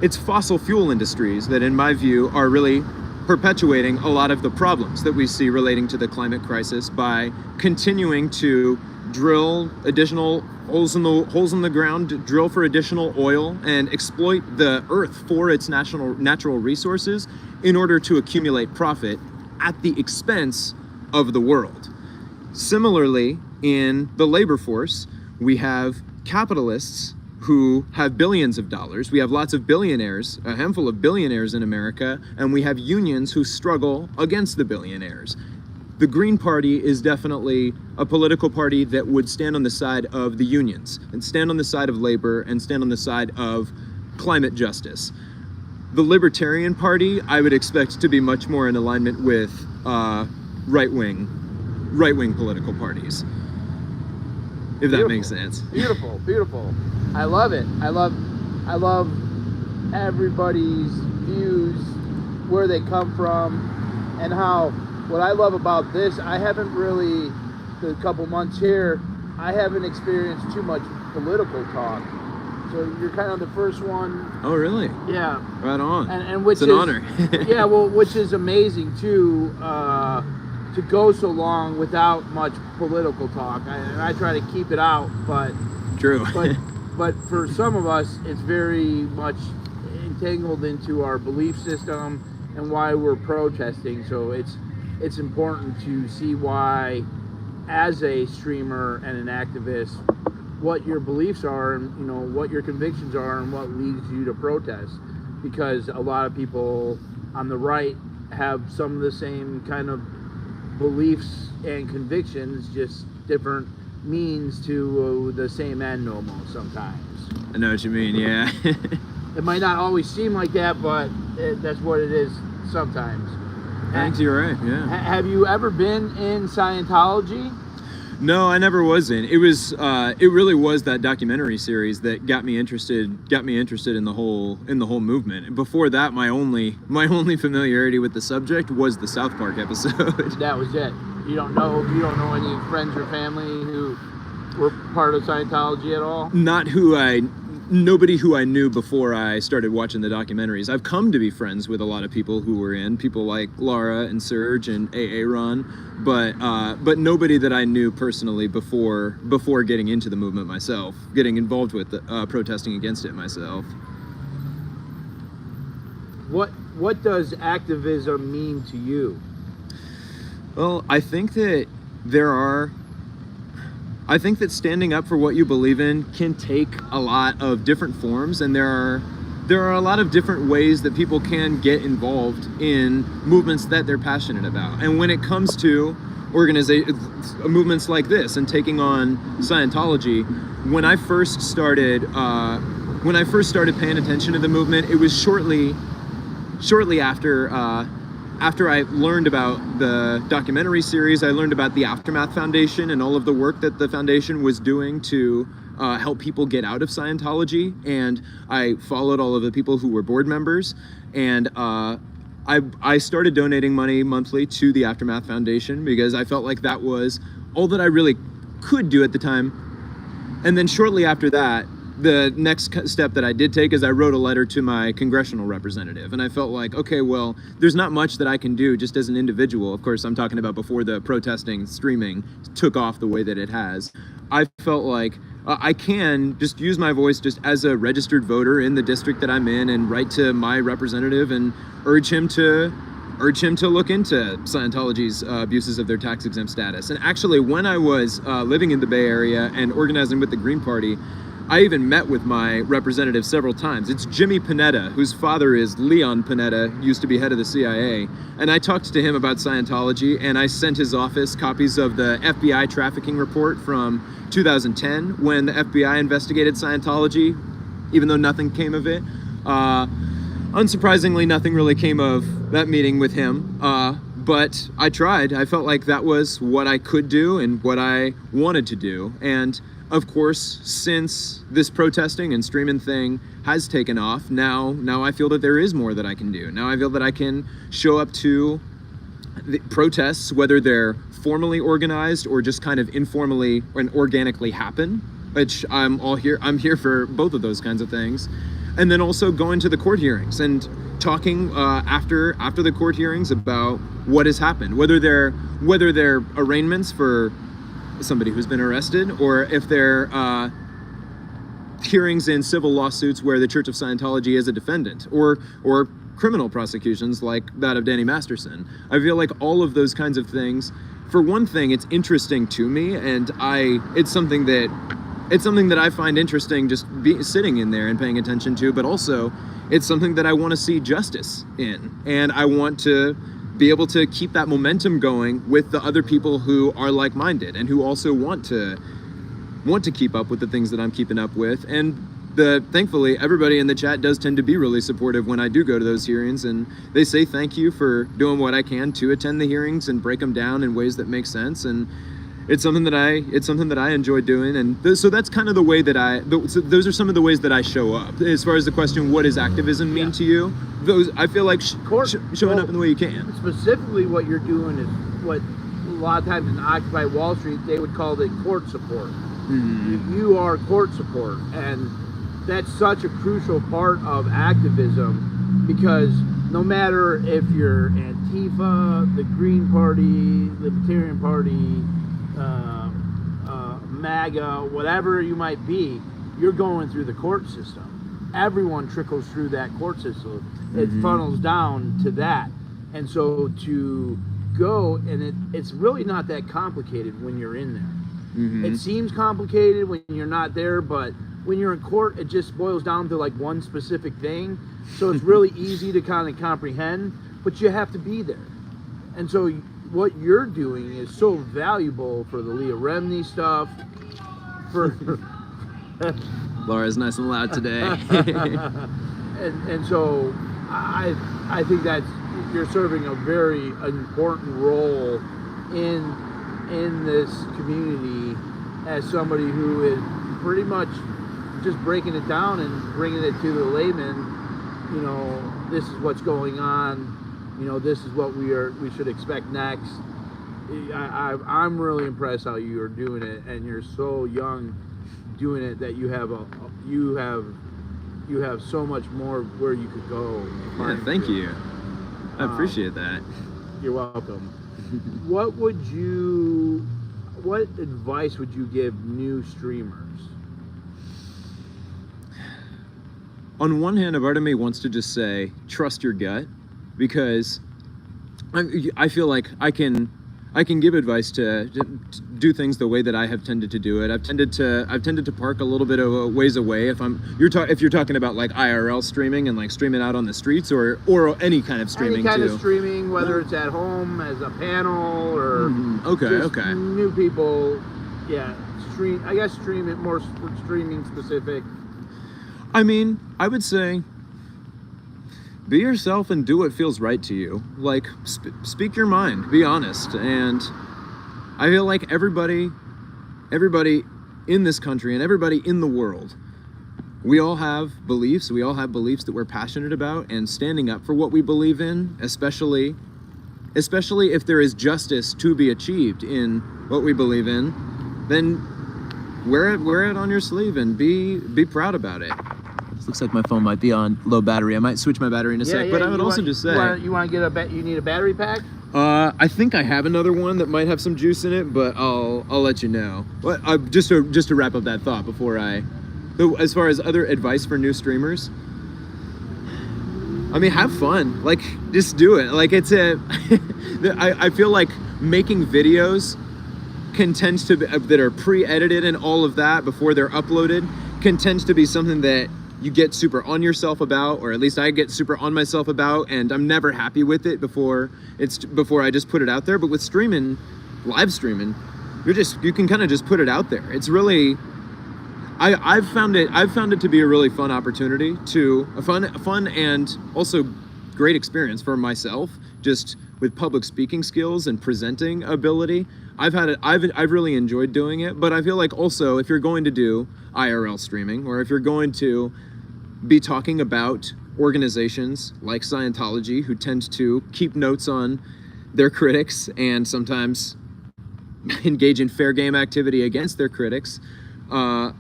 it's fossil fuel industries that, in my view, are really perpetuating a lot of the problems that we see relating to the climate crisis by continuing to drill additional holes in the ground, drill for additional oil, and exploit the earth for its natural resources in order to accumulate profit at the expense of the world. Similarly, in the labor force, we have capitalists who have billions of dollars. We have lots of billionaires, a handful of billionaires in America, and we have unions who struggle against the billionaires. The Green Party is definitely a political party that would stand on the side of the unions, and stand on the side of labor, and stand on the side of climate justice. The Libertarian Party, I would expect to be much more in alignment with right-wing political parties, if that makes sense. Beautiful, beautiful. I love it. I love everybody's views, where they come from, and how. What I love about this, I haven't really, the couple months here, I haven't experienced too much political talk. So you're kind of the first one. Oh, really? Yeah. Right on. And which it's an honor. Yeah, well, which is amazing too, to go so long without much political talk. And I try to keep it out, but true. But for some of us, it's very much entangled into our belief system and why we're protesting. So it's important to see why, as a streamer and an activist, what your beliefs are, and you know what your convictions are, and what leads you to protest. Because a lot of people on the right have some of the same kind of beliefs and convictions, just different means to the same end almost sometimes. I know what you mean, yeah. It might not always seem like that, but that's what it is sometimes. I think you're right, yeah. Have you ever been in Scientology? No, I never was in. It was it really was that documentary series that got me interested in the whole movement. Before that, my only familiarity with the subject was the South Park episode. That was it. You don't know any friends or family who were part of Scientology at all? Nobody who I knew before I started watching the documentaries. I've come to be friends with a lot of people who were in, people like Laura and Serge and AA Ron, but nobody that I knew personally before getting into the movement myself, getting involved with protesting against it myself. What does activism mean to you? Well, I think that standing up for what you believe in can take a lot of different forms, and there are a lot of different ways that people can get involved in movements that they're passionate about. And when it comes to movements like this and taking on Scientology, when I first started paying attention to the movement, it was shortly after I learned about the documentary series. I learned about the Aftermath Foundation and all of the work that the foundation was doing to help people get out of Scientology. And I followed all of the people who were board members. And I started donating money monthly to the Aftermath Foundation because I felt like that was all that I really could do at the time. And then shortly after that, the next step that I did take is I wrote a letter to my congressional representative, and I felt like, okay, well, there's not much that I can do just as an individual. Of course, I'm talking about before the protesting, streaming took off the way that it has. I felt like I can just use my voice just as a registered voter in the district that I'm in and write to my representative and urge him to look into Scientology's abuses of their tax-exempt status. And actually, when I was living in the Bay Area and organizing with the Green Party, I even met with my representative several times. It's Jimmy Panetta, whose father is Leon Panetta, used to be head of the CIA. And I talked to him about Scientology, and I sent his office copies of the FBI trafficking report from 2010 when the FBI investigated Scientology, even though nothing came of it. Unsurprisingly, nothing really came of that meeting with him. But I tried. I felt like that was what I could do and what I wanted to do. And of course, since this protesting and streaming thing has taken off, now I feel that there is more that I can do. Now I feel that I can show up to the protests, whether they're formally organized or just kind of informally and organically happen, which I'm here for both of those kinds of things. And then also going to the court hearings and talking after the court hearings about what has happened, whether they're arraignments for somebody who's been arrested, or if they're hearings in civil lawsuits where the Church of Scientology is a defendant, or criminal prosecutions like that of Danny Masterson. I feel like all of those kinds of things, for one thing, it's interesting to me, and it's something that I find interesting just sitting in there and paying attention to, but also it's something that I want to see justice in, and I want to be able to keep that momentum going with the other people who are like-minded and who also want to keep up with the things that I'm keeping up with. And thankfully, everybody in the chat does tend to be really supportive when I do go to those hearings, and they say thank you for doing what I can to attend the hearings and break them down in ways that make sense. And it's something that I enjoy doing, and so that's kind of the way that those are some of the ways that I show up. As far as the question, what does activism mean to you? Those, I feel like showing up in the way you can. Specifically, what you're doing is what a lot of times in Occupy Wall Street they would call it court support. Mm-hmm. You are court support, and that's such a crucial part of activism, because no matter if you're Antifa, the Green Party, Libertarian Party, MAGA, whatever you might be, you're going through the court system. Everyone trickles through that court system. It funnels down to that. And so to go, and it's really not that complicated when you're in there. It seems complicated when you're not there, but when you're in court, it just boils down to like one specific thing. So it's really easy to kind of comprehend, but you have to be there. And so what you're doing is so valuable for the Leah Remini stuff, for Laura's nice and loud today. and so I think that you're serving a very important role in this community as somebody who is pretty much just breaking it down and bringing it to the layman. You know, this is what's going on. You know, this is what we should expect next. I'm really impressed how you are doing it, and you're so young doing it that you have so much more where you could go. Yeah, thank you. I appreciate that. You're welcome. What advice would you give new streamers? On one hand, a part of me wants to just say, trust your gut, because I feel like I can give advice to do things the way that I have tended to do it. I've tended to park a little bit of a ways away if you're talking about like IRL streaming and like streaming out on the streets or any kind of streaming any kind too. of streaming, whether it's at home as a panel or okay. new people. Yeah, stream. I guess stream it more streaming specific. I mean, I would say be yourself and do what feels right to you. Like, speak your mind, be honest. And I feel like everybody in this country and everybody in the world, we all have beliefs. We all have beliefs that we're passionate about, and standing up for what we believe in, especially if there is justice to be achieved in what we believe in, then wear it on your sleeve and be proud about it. Looks like my phone might be on low battery. I might switch my battery in a sec, but I would also just say... You want to get you need a battery pack? I think I have another one that might have some juice in it, but I'll let you know. But just to wrap up that thought before as far as other advice for new streamers, I mean, have fun. Like, just do it. Like, I feel like making videos that are pre-edited and all of that before they're uploaded tends to be something that you get super on yourself about, or at least I get super on myself about, and I'm never happy with it before I just put it out there. But with live streaming, you can kind of just put it out there. It's really, I've found it to be a really fun opportunity, a fun and also great experience for myself, just with public speaking skills and presenting ability. I've really enjoyed doing it. But I feel like also, if you're going to do IRL streaming, or if you're going to be talking about organizations like Scientology, who tend to keep notes on their critics and sometimes engage in fair game activity against their critics, know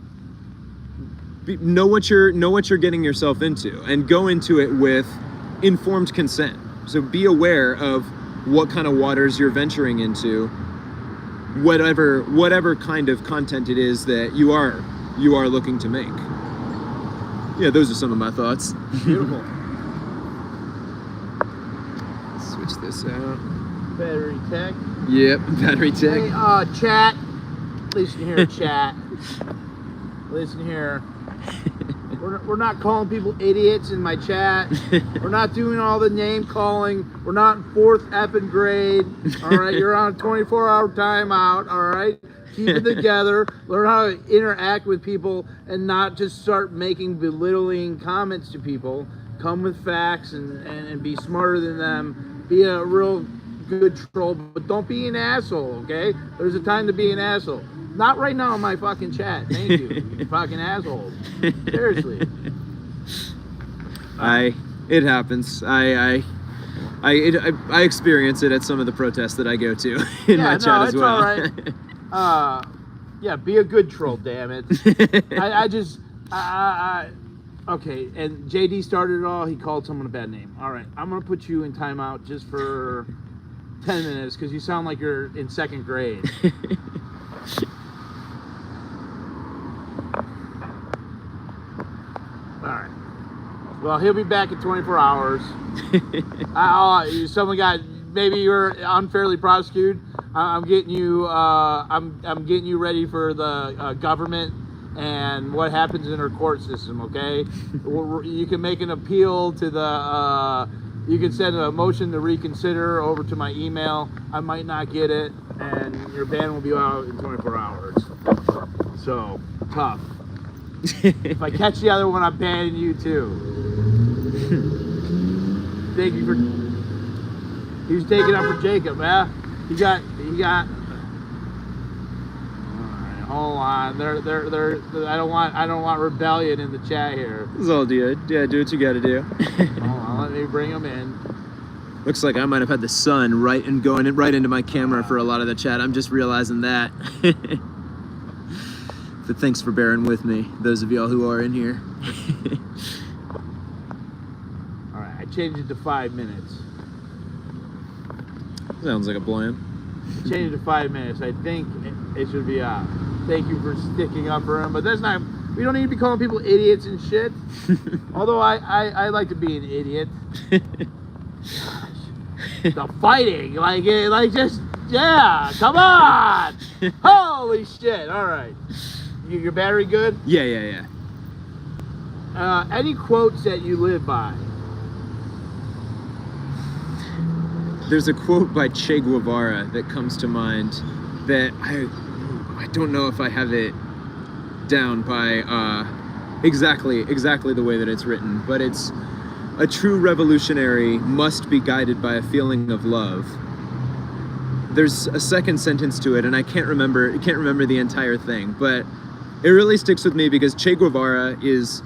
what you're getting yourself into, and go into it with informed consent. So be aware of what kind of waters you're venturing into, whatever kind of content it is that you are looking to make. Yeah, those are some of my thoughts. Beautiful. Switch this out. Battery tech. Yep, battery tech. Hey, chat. Listen here, chat. Listen here. We're not calling people idiots in my chat. We're not doing all the name calling. We're not in 4th effing grade. All right, you're on a 24-hour timeout. All right, keep it together. Learn how to interact with people and not just start making belittling comments to people. Come with facts and be smarter than them. Be a real good troll, but don't be an asshole. Okay, there's a time to be an asshole. Not right now in my fucking chat. Thank you, you fucking assholes. Seriously. It happens. I experience it at some of the protests that I go to in my chat as well. Yeah, it's all right. Yeah, be a good troll, damn it. Okay, and JD started it all. He called someone a bad name. All right, I'm gonna put you in timeout just for 10 minutes because you sound like you're in 2nd grade. All right. Well, he'll be back in 24 hours. Someone maybe you're unfairly prosecuted. I'm getting you. I'm getting you ready for the government and what happens in our court system. Okay, you can make an appeal to the. You can send a motion to reconsider over to my email. I might not get it, and your ban will be out in 24 hours. So tough. If I catch the other one, I'm banning you too. Thank you for. He was taking up for Jacob, man. He got. All right, hold on. I don't want rebellion in the chat here. It's all good. Yeah, do what you gotta do. Hold on, let me bring him in. Looks like I might have had the sun right into my camera for a lot of the chat. I'm just realizing that. But thanks for bearing with me, those of y'all who are in here. All right, I changed it to 5 minutes. Sounds like a plan. Changed it to 5 minutes. I think it should be out. Thank you for sticking up for him, but that's not. We don't need to be calling people idiots and shit. Although I like to be an idiot. Gosh, the fighting, just come on! Holy shit! All right, your battery good? Yeah. Any quotes that you live by? There's a quote by Che Guevara that comes to mind that I don't know if I have it down by exactly the way that it's written, but it's a true revolutionary must be guided by a feeling of love. There's a second sentence to it, and I can't remember the entire thing, but it really sticks with me because Che Guevara is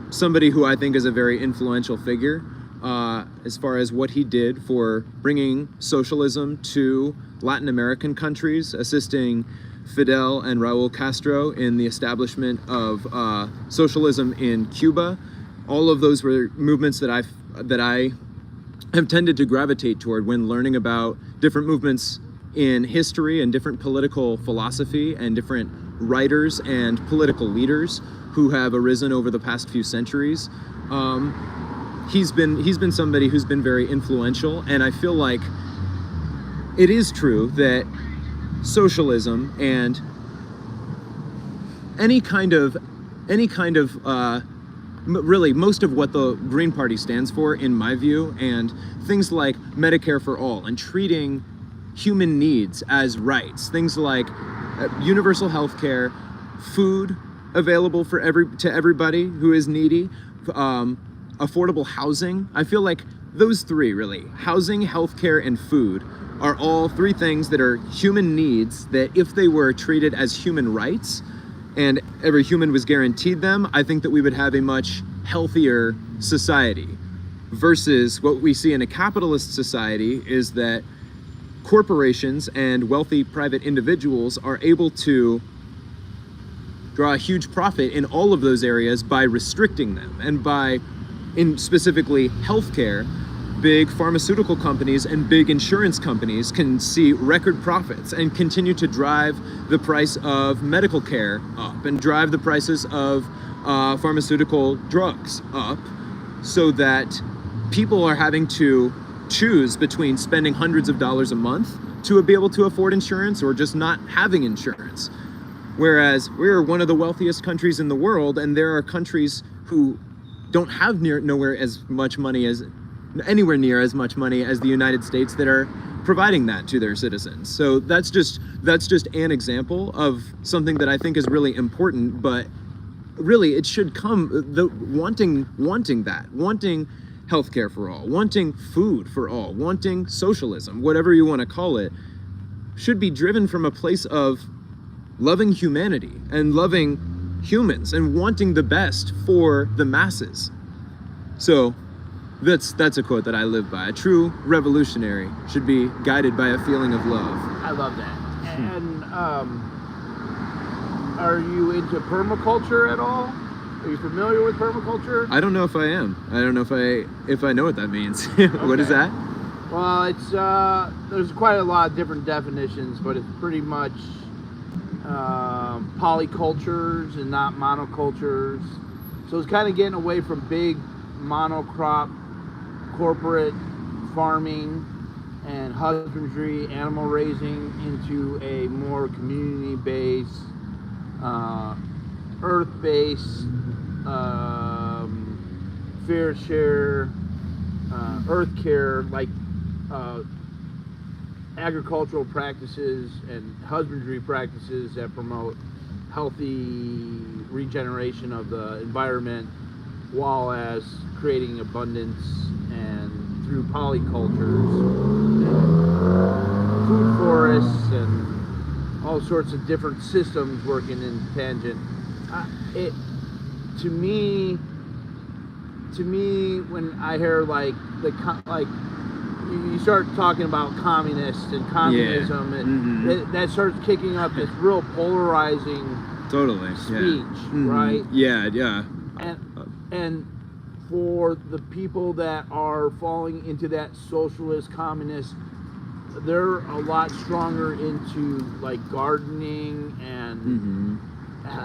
somebody who I think is a very influential figure as far as what he did for bringing socialism to Latin American countries, assisting Fidel and Raul Castro in the establishment of socialism in Cuba. All of those were movements that I have tended to gravitate toward when learning about different movements in history and different political philosophy and different writers and political leaders who have arisen over the past few centuries. He's been somebody who's been very influential, and I feel like it is true that socialism and any kind of really most of what the Green Party stands for, in my view, and things like Medicare for all and treating human needs as rights, things like universal health care, food available to everybody who is needy, affordable housing. I feel like those three, really, housing, healthcare, and food, are all three things that are human needs that if they were treated as human rights and every human was guaranteed them, I think that we would have a much healthier society. Versus what we see in a capitalist society is that corporations and wealthy private individuals are able to draw a huge profit in all of those areas by restricting them, and by, in specifically healthcare, big pharmaceutical companies and big insurance companies can see record profits and continue to drive the price of medical care up and drive the prices of pharmaceutical drugs up, so that people are having to choose between spending hundreds of dollars a month to be able to afford insurance or just not having insurance. Whereas we're one of the wealthiest countries in the world, and there are countries who don't have anywhere near as much money as the United States that are providing that to their citizens. So that's just an example of something that I think is really important, but really it should come wanting healthcare for all, wanting food for all, wanting socialism, whatever you want to call it, should be driven from a place of loving humanity and loving humans and wanting the best for the masses. So that's a quote that I live by. A true revolutionary should be guided by a feeling of love. I love that. And are you into permaculture at all? Are you familiar with permaculture? I don't know if I am. I don't know if I know what that means. What is that? Well, it's there's quite a lot of different definitions, but it's pretty much polycultures and not monocultures. So it's kind of getting away from big monocrop corporate farming and husbandry, animal raising into a more community-based, earth-based, fair share, earth care, like agricultural practices and husbandry practices that promote healthy regeneration of the environment, while as creating abundance and through polycultures and food forests and all sorts of different systems working in tangent. To me, when I hear like you start talking about communists and communism, that starts kicking up this real polarizing speech, right? Yeah. And for the people that are falling into that socialist communist, they're a lot stronger into like gardening and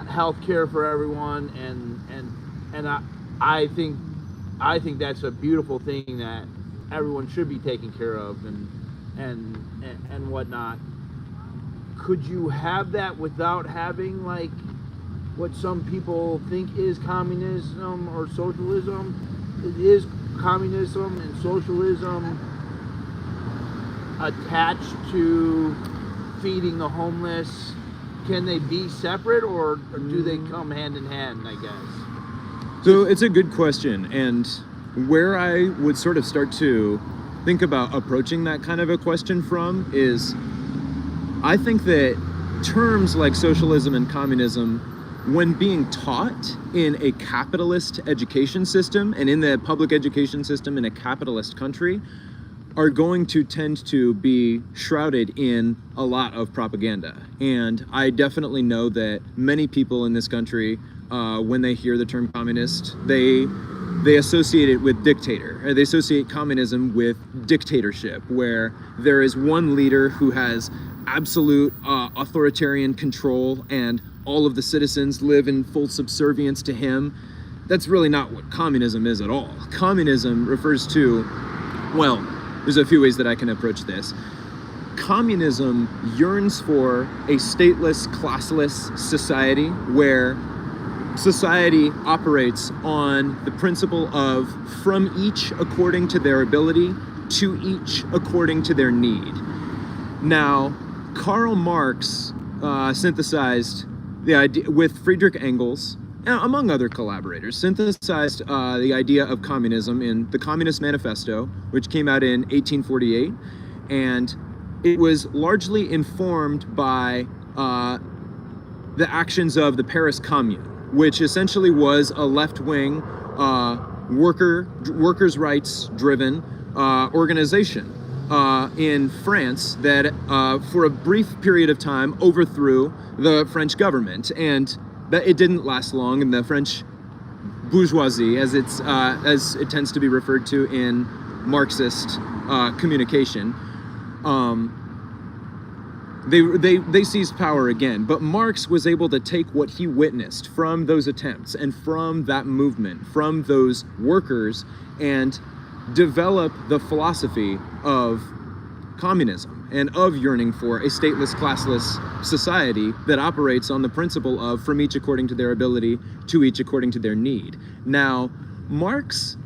health care for everyone, and I think that's a beautiful thing that everyone should be taken care of and whatnot. Could you have that without having like what some people think is communism or socialism? Is communism and socialism attached to feeding the homeless? Can they be separate, or do they come hand in hand, I guess? So it's a good question, and where I would sort of start to think about approaching that kind of a question from is, I think that terms like socialism and communism, when being taught in a capitalist education system and in the public education system in a capitalist country, are going to tend to be shrouded in a lot of propaganda. And I definitely know that many people in this country, when they hear the term communist, they associate it with dictator, or they associate communism with dictatorship, where there is one leader who has absolute authoritarian control and all of the citizens live in full subservience to him. That's really not what communism is at all. Communism refers to, well, there's a few ways that I can approach this. Communism yearns for a stateless, classless society where society operates on the principle of from each according to their ability, to each according to their need. Now, Karl Marx synthesized the idea with Friedrich Engels, among other collaborators, synthesized the idea of communism in the Communist Manifesto, which came out in 1848, and it was largely informed by the actions of the Paris Commune, which essentially was a left-wing, workers' rights-driven organization in France that, for a brief period of time, overthrew the French government, and that it didn't last long. And the French bourgeoisie, as it tends to be referred to in Marxist communication, they seized power again. But Marx was able to take what he witnessed from those attempts and from that movement, from those workers, and develop the philosophy of communism and of yearning for a stateless, classless society that operates on the principle of from each according to their ability, to each according to their need. Now, Marx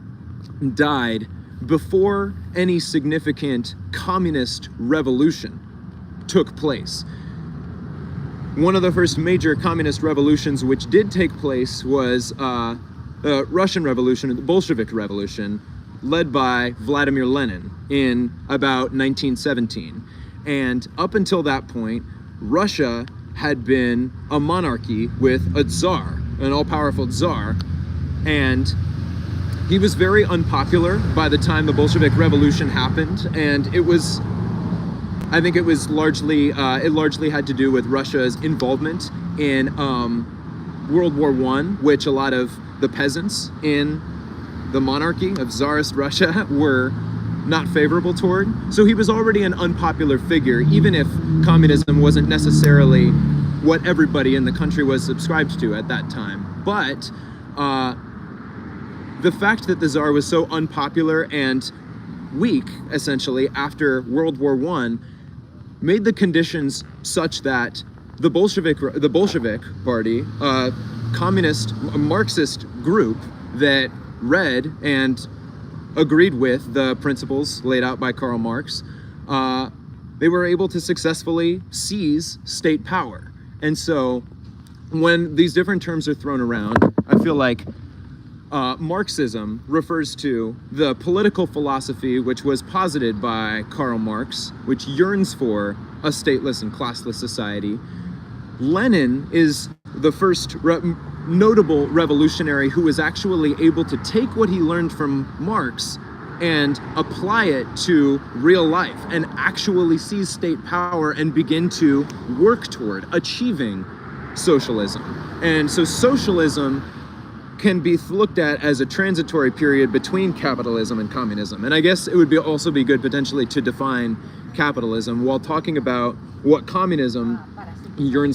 died before any significant communist revolution took place. One of the first major communist revolutions which did take place was the Russian Revolution, the Bolshevik Revolution, led by Vladimir Lenin in about 1917. And up until that point, Russia had been a monarchy with a czar, an all-powerful czar, and he was very unpopular by the time the Bolshevik Revolution happened, and I think it was largely had to do with Russia's involvement in World War I, which a lot of the peasants in the monarchy of Tsarist Russia were not favorable toward. So he was already an unpopular figure, even if communism wasn't necessarily what everybody in the country was subscribed to at that time. But the fact that the Tsar was so unpopular and week, essentially, after World War I, made the conditions such that the Bolshevik Party, a Marxist group that read and agreed with the principles laid out by Karl Marx, they were able to successfully seize state power. And so when these different terms are thrown around, I feel like Marxism refers to the political philosophy which was posited by Karl Marx, which yearns for a stateless and classless society. Lenin is the first notable revolutionary who was actually able to take what he learned from Marx and apply it to real life and actually seize state power and begin to work toward achieving socialism. And so socialism can be looked at as a transitory period between capitalism and communism. And I guess it would also be good potentially to define capitalism while talking about what communism yearning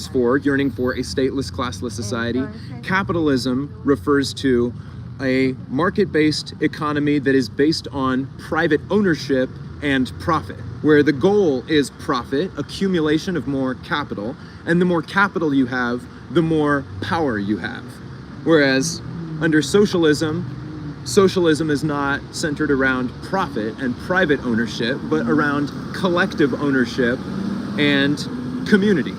for a stateless, classless society. Capitalism refers to a market-based economy that is based on private ownership and profit, where the goal is profit, accumulation of more capital, and the more capital you have, the more power you have. Whereas under socialism is not centered around profit and private ownership, but around collective ownership and community.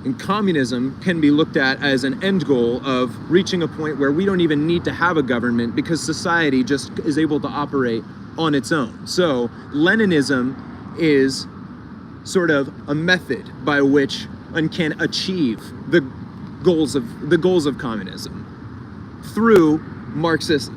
And communism can be looked at as an end goal of reaching a point where we don't even need to have a government because society just is able to operate on its own. So Leninism is sort of a method by which one can achieve the goals of communism through Marxist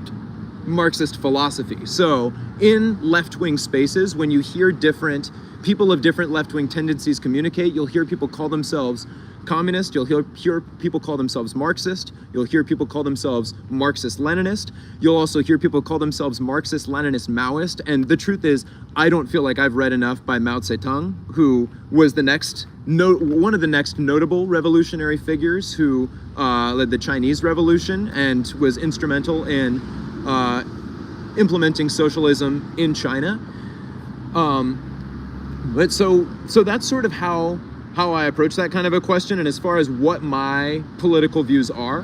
philosophy. So in left-wing spaces, when you hear different people of different left-wing tendencies communicate, you'll hear people call themselves communist, you'll hear people call themselves Marxist, you'll hear people call themselves Marxist-Leninist, you'll also hear people call themselves Marxist-Leninist Maoist, and the truth is, I don't feel like I've read enough by Mao Zedong, who was one of the next notable revolutionary figures who led the Chinese Revolution and was instrumental in implementing socialism in China. But so that's sort of how I approach that kind of a question. And as far as what my political views are,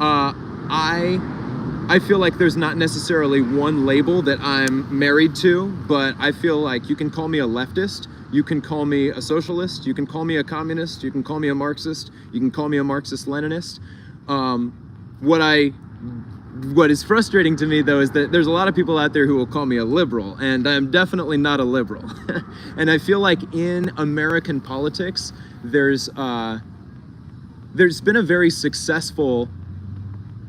I feel like there's not necessarily one label that I'm married to, but I feel like you can call me a leftist, you can call me a socialist, you can call me a communist, you can call me a Marxist, you can call me a Marxist-Leninist. What is frustrating to me, though, is that there's a lot of people out there who will call me a liberal, and I'm definitely not a liberal. And I feel like in American politics, there's been a very successful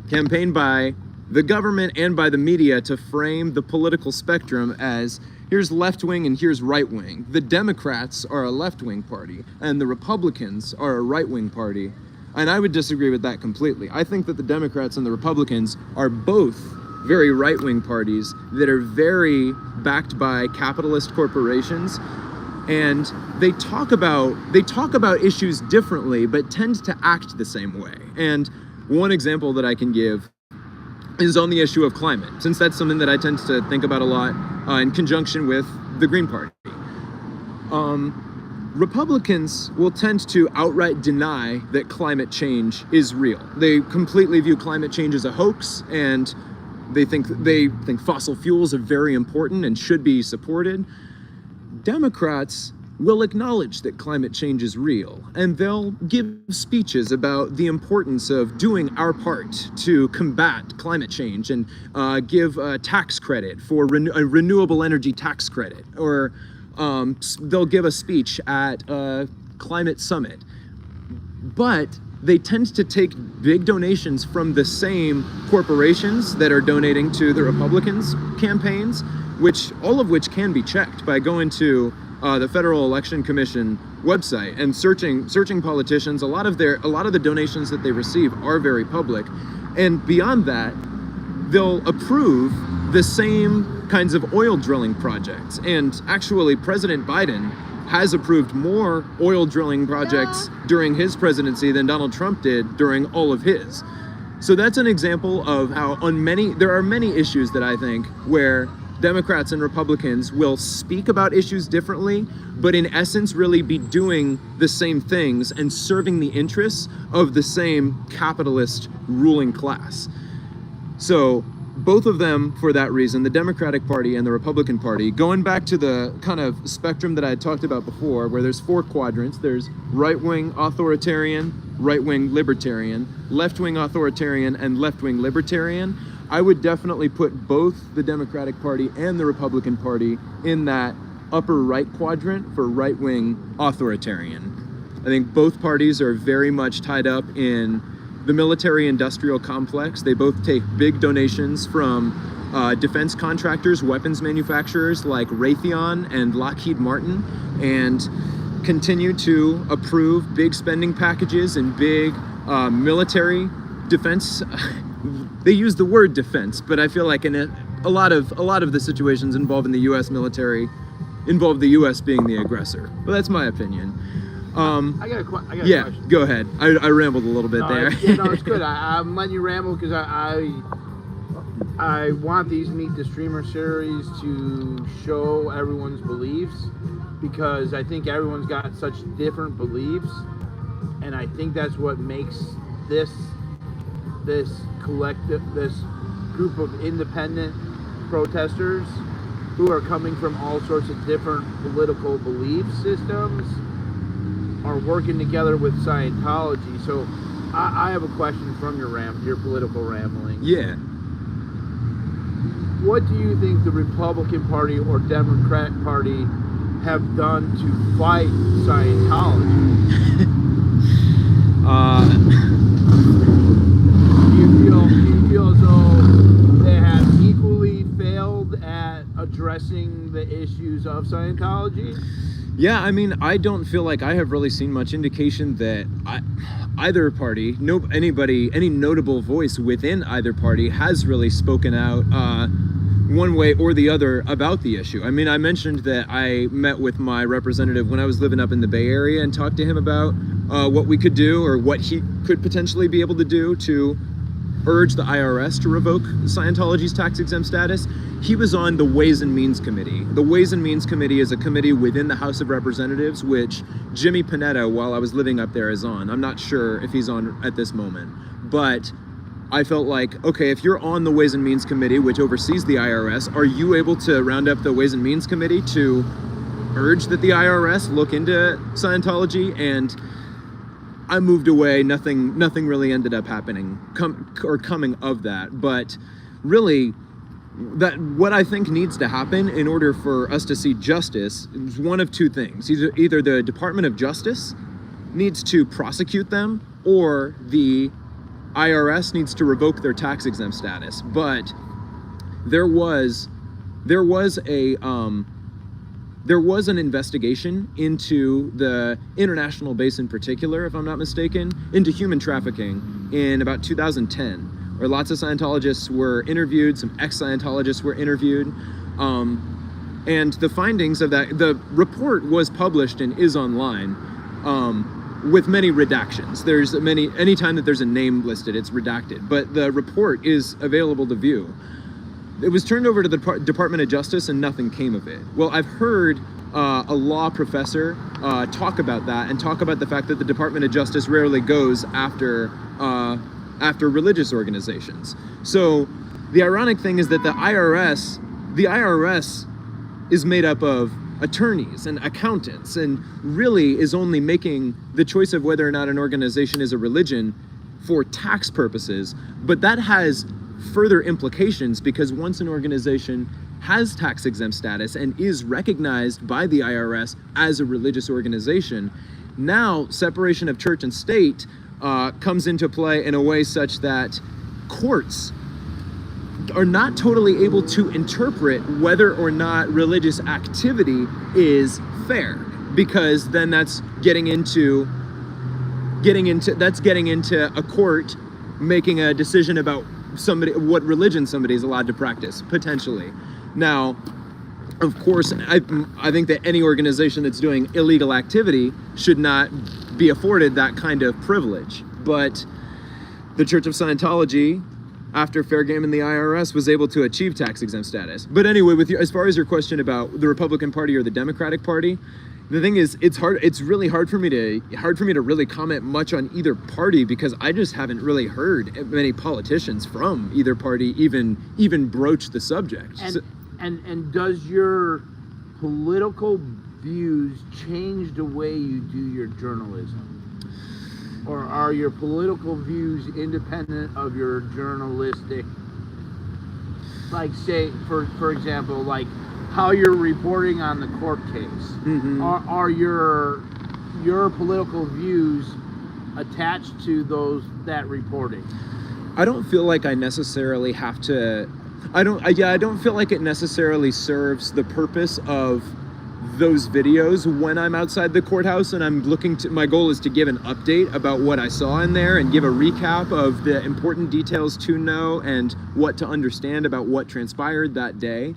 campaign by the government and by the media to frame the political spectrum as here's left-wing and here's right-wing. The Democrats are a left-wing party, and the Republicans are a right-wing party. And I would disagree with that completely. I think that the Democrats and the Republicans are both very right-wing parties that are very backed by capitalist corporations, and they talk about issues differently, but tend to act the same way. And one example that I can give is on the issue of climate, since that's something that I tend to think about a lot in conjunction with the Green Party. Republicans will tend to outright deny that climate change is real. They completely view climate change as a hoax, and they think fossil fuels are very important and should be supported. Democrats will acknowledge that climate change is real, and they'll give speeches about the importance of doing our part to combat climate change and give a tax credit for a renewable energy tax credit, or they'll give a speech at a climate summit. But they tend to take big donations from the same corporations that are donating to the Republicans' campaigns, all of which can be checked by going to the Federal Election Commission website and searching politicians. A lot of the donations that they receive are very public, and beyond that, they'll approve the same kinds of oil drilling projects. And actually, President Biden has approved more oil drilling projects during his presidency than Donald Trump did during all of his. So that's an example of how there are many issues that I think where Democrats and Republicans will speak about issues differently, but in essence really be doing the same things and serving the interests of the same capitalist ruling class. So both of them, for that reason, the Democratic Party and the Republican Party, going back to the kind of spectrum that I had talked about before, where there's 4 quadrants, there's right-wing authoritarian, right-wing libertarian, left-wing authoritarian, and left-wing libertarian. I would definitely put both the Democratic Party and the Republican Party in that upper right quadrant for right-wing authoritarian. I think both parties are very much tied up in the military-industrial complex. They both take big donations from defense contractors, weapons manufacturers like Raytheon and Lockheed Martin, and continue to approve big spending packages and big military defense. They use the word defense, but I feel like a lot of the situations involving the U.S. military involve the U.S. being the aggressor. But that's my opinion. I got a question. Yeah, go ahead. I rambled a little bit there. It's good. I'm letting you ramble because I want these Meet the Streamer series to show everyone's beliefs, because I think everyone's got such different beliefs, and I think that's what makes this collective, this group of independent protesters who are coming from all sorts of different political belief systems are working together with Scientology. So I have a question from your political rambling. Yeah. What do you think the Republican Party or Democrat Party have done to fight Scientology? Do you feel as though they have equally failed at addressing the issues of Scientology? Yeah, I mean, I don't feel like I have really seen much indication that either party, any notable voice within either party has really spoken out one way or the other about the issue. I mean, I mentioned that I met with my representative when I was living up in the Bay Area and talked to him about what we could do, or what he could potentially be able to do to urge the IRS to revoke Scientology's tax-exempt status. He was on the Ways and Means Committee. The Ways and Means Committee is a committee within the House of Representatives, which Jimmy Panetta, while I was living up there, is on. I'm not sure if he's on at this moment, but I felt like, okay, if you're on the Ways and Means Committee, which oversees the IRS, are you able to round up the Ways and Means Committee to urge that the IRS look into Scientology? And I moved away. Nothing really ended up happening coming of that. But really, that what I think needs to happen in order for us to see justice is one of two things. Either the Department of Justice needs to prosecute them, or the IRS needs to revoke their tax-exempt status. But there was an investigation into the international base in particular, if I'm not mistaken, into human trafficking in about 2010, where lots of Scientologists were interviewed, some ex-Scientologists were interviewed, and the findings of that, the report was published and is online, with many redactions. Anytime that there's a name listed, it's redacted, but the report is available to view. It was turned over to the Department of Justice and nothing came of it. Well, I've heard a law professor talk about that, and talk about the fact that the Department of Justice rarely goes after religious organizations. So the ironic thing is that the IRS is made up of attorneys and accountants, and really is only making the choice of whether or not an organization is a religion for tax purposes. But that has further implications, because once an organization has tax-exempt status and is recognized by the IRS as a religious organization, now separation of church and state comes into play in a way such that courts are not totally able to interpret whether or not religious activity is fair, because then that's getting into a court making a decision about what religion somebody is allowed to practice, potentially. Now, of course, I think that any organization that's doing illegal activity should not be afforded that kind of privilege. But the Church of Scientology, after fair game in the IRS, was able to achieve tax-exempt status. But anyway, as far as your question about the Republican Party or the Democratic Party, the thing is, it's really hard for me to really comment much on either party, because I just haven't really heard many politicians from either party even broach the subject. And does your political views change the way you do your journalism? Or are your political views independent of your journalistic, like, say, for example, like how you're reporting on the court case? Mm-hmm. Are your political views attached to that reporting? I don't feel like I necessarily have to. I don't feel like it necessarily serves the purpose of those videos when I'm outside the courthouse and I'm my goal is to give an update about what I saw in there and give a recap of the important details to know and what to understand about what transpired that day.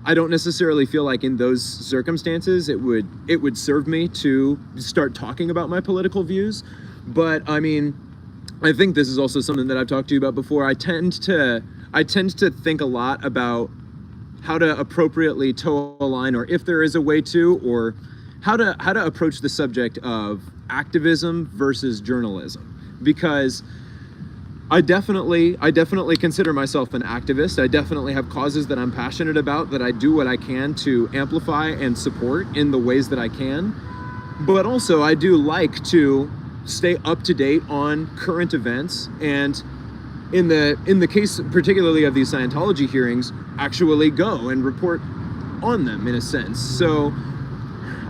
I don't necessarily feel like in those circumstances it would serve me to start talking about my political views. But I mean, I think this is also something that I've talked to you about before. I tend to think a lot about how to appropriately toe a line, or if there is a way to, or how to approach the subject of activism versus journalism. Because I definitely consider myself an activist. I definitely have causes that I'm passionate about, that I do what I can to amplify and support in the ways that I can. But also I do like to stay up to date on current events, and in the case particularly of these Scientology hearings, actually go and report on them in a sense. So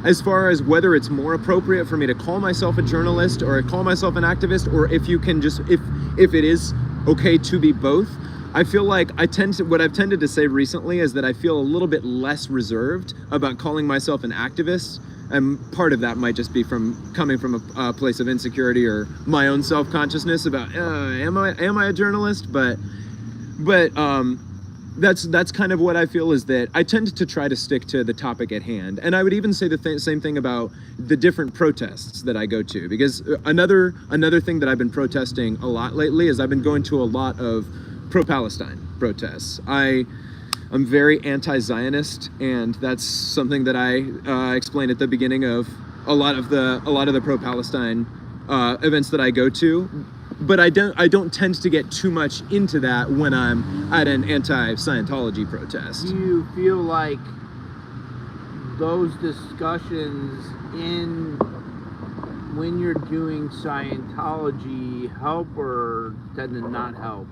as far as whether it's more appropriate for me to call myself a journalist or call myself an activist, or if you can just, if it is okay to be both, I feel like what I've tended to say recently is that I feel a little bit less reserved about calling myself an activist. And part of that might just be coming from a place of insecurity or my own self-consciousness about, am I a journalist? But that's kind of what I feel, is that I tend to try to stick to the topic at hand. And I would even say the same thing about the different protests that I go to, because another thing that I've been protesting a lot lately is I've been going to a lot of pro-Palestine protests. I'm very anti-Zionist, and that's something that I explained at the beginning of a lot of the pro-Palestine events that I go to. But I don't tend to get too much into that when I'm at an anti-Scientology protest. Do you feel like those discussions when you're doing Scientology help or tend to not help?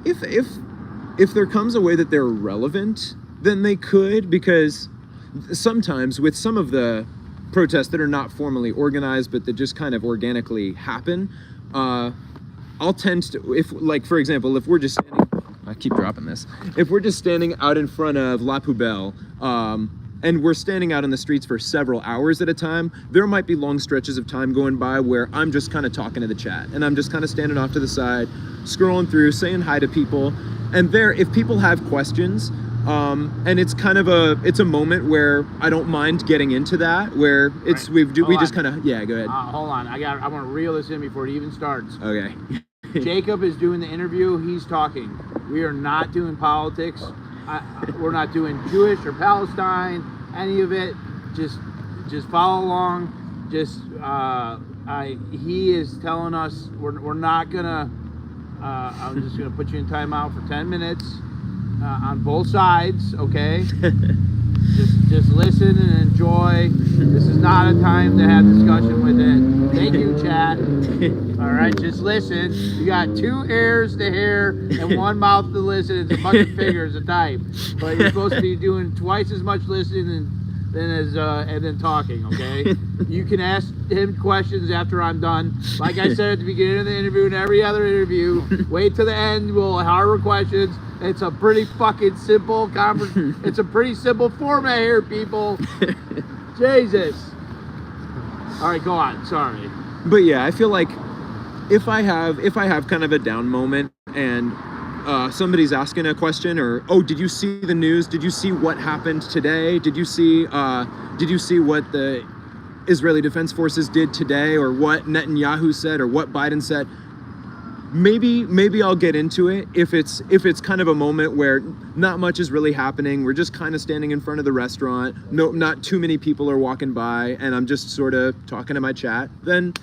If there comes a way that they're relevant, then they could, because sometimes with some of the protests that are not formally organized but that just kind of organically happen, I'll tend to, for example, if we're just standing, I keep dropping this, if we're just standing out in front of La Poubelle, and we're standing out in the streets for several hours at a time, there might be long stretches of time going by where I'm just kind of talking to the chat, and I'm just kind of standing off to the side, scrolling through, saying hi to people. And if people have questions, and it's kind of a moment where I don't mind getting into that, where it's right. we just kind of, yeah, go ahead. Hold on, I want to reel this in before it even starts. Okay. Jacob is doing the interview. He's talking. We are not doing politics. We're not doing Jewish or Palestine, any of it. Just follow along. He is telling us we're not gonna. I'm just gonna put you in timeout for 10 minutes on both sides. Okay. Just listen and enjoy. This is not a time to have discussion with it. Thank you, chat. All right, just listen. You got 2 ears to hear and 1 mouth to listen. It's a bunch of fingers to type, but you're supposed to be doing twice as much listening and then talking. Okay. You can ask him questions after I'm done. Like I said at the beginning of the interview and every other interview, wait till the end. We'll harbor questions. It's a pretty fucking simple it's a pretty simple format here, people. Jesus. All right, go on. Sorry. But yeah, I feel like if I have kind of a down moment and somebody's asking a question, or, oh, did you see the news? Did you see what happened today? Did you see what the Israeli Defense Forces did today, or what Netanyahu said, or what Biden said. Maybe I'll get into it if it's kind of a moment where not much is really happening. We're just kind of standing in front of the restaurant. No, not too many people are walking by, and I'm just sort of talking to my chat. Then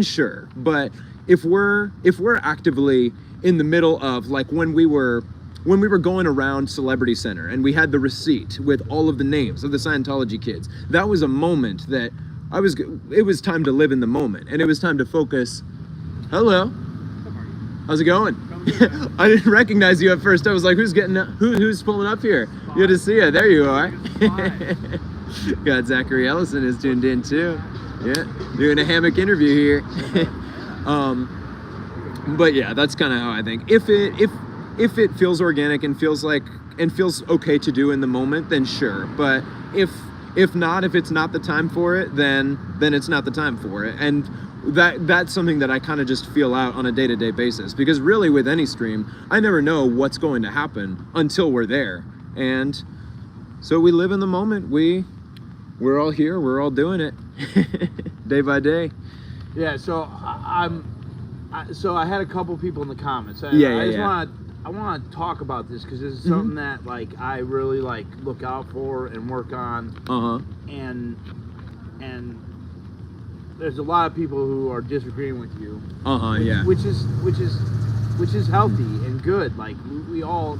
sure. But if we're actively in the middle of, like, when we were going around Celebrity Center and we had the receipt with all of the names of the Scientology kids, that was a moment that it was time to live in the moment, and it was time to focus. Hello. How's it going? I didn't recognize you at first. I was like, who's pulling up here? Good to see you. There you are. Got Zachary Ellison is tuned in too. Yeah, doing a hammock interview here. But yeah, that's kind of how I think. If it feels organic and feels okay to do in the moment, then sure. But if not, if it's not the time for it, then it's not the time for it. And that's something that I kind of just feel out on a day-to-day basis, because really with any stream, I never know what's going to happen until we're there. And so we live in the moment. We're all here, we're all doing it day by day. Yeah, so so I had a couple people in the comments. I want to talk about this because this is something that, like, I really look out for and work on. And there's a lot of people who are disagreeing with you. Which is healthy and good. Like, we all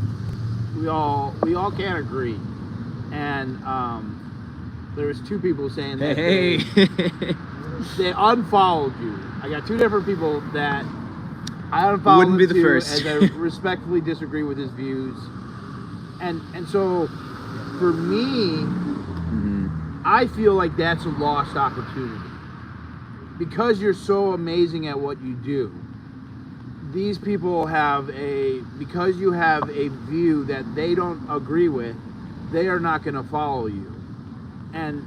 can agree. And there's two people saying that they unfollowed you. I got two different people that I unfollowed. Wouldn't be the first. As I respectfully disagree with his views. And so for me, I feel like that's a lost opportunity. Because you're so amazing at what you do, these people because you have a view that they don't agree with, they are not going to follow you. And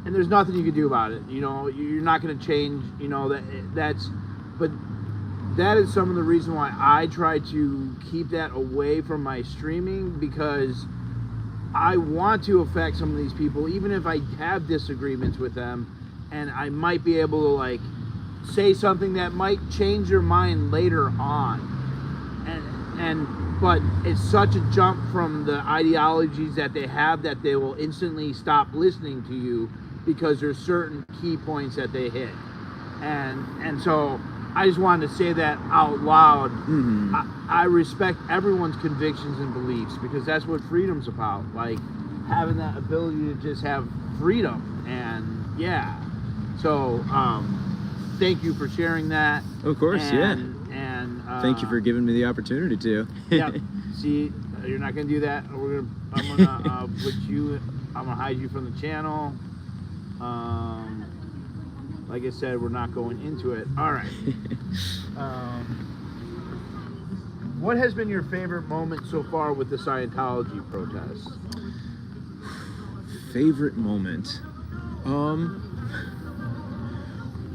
there's nothing you can do about it. You know, you're not going to change, but that is some of the reason why I try to keep that away from my streaming, because I want to affect some of these people, even if I have disagreements with them. And I might be able to say something that might change your mind later on. But it's such a jump from the ideologies that they have that they will instantly stop listening to you because there's certain key points that they hit. And so I just wanted to say that out loud. I respect everyone's convictions and beliefs, because that's what freedom's about. Like, having that ability to just have freedom. And yeah. So, thank you for sharing that. Of course, And thank you for giving me the opportunity to. Yeah. See, you're not gonna do that. I'm gonna I'm gonna hide you from the channel. Like I said, we're not going into it. All right. What has been your favorite moment so far with the Scientology protests? Favorite moment?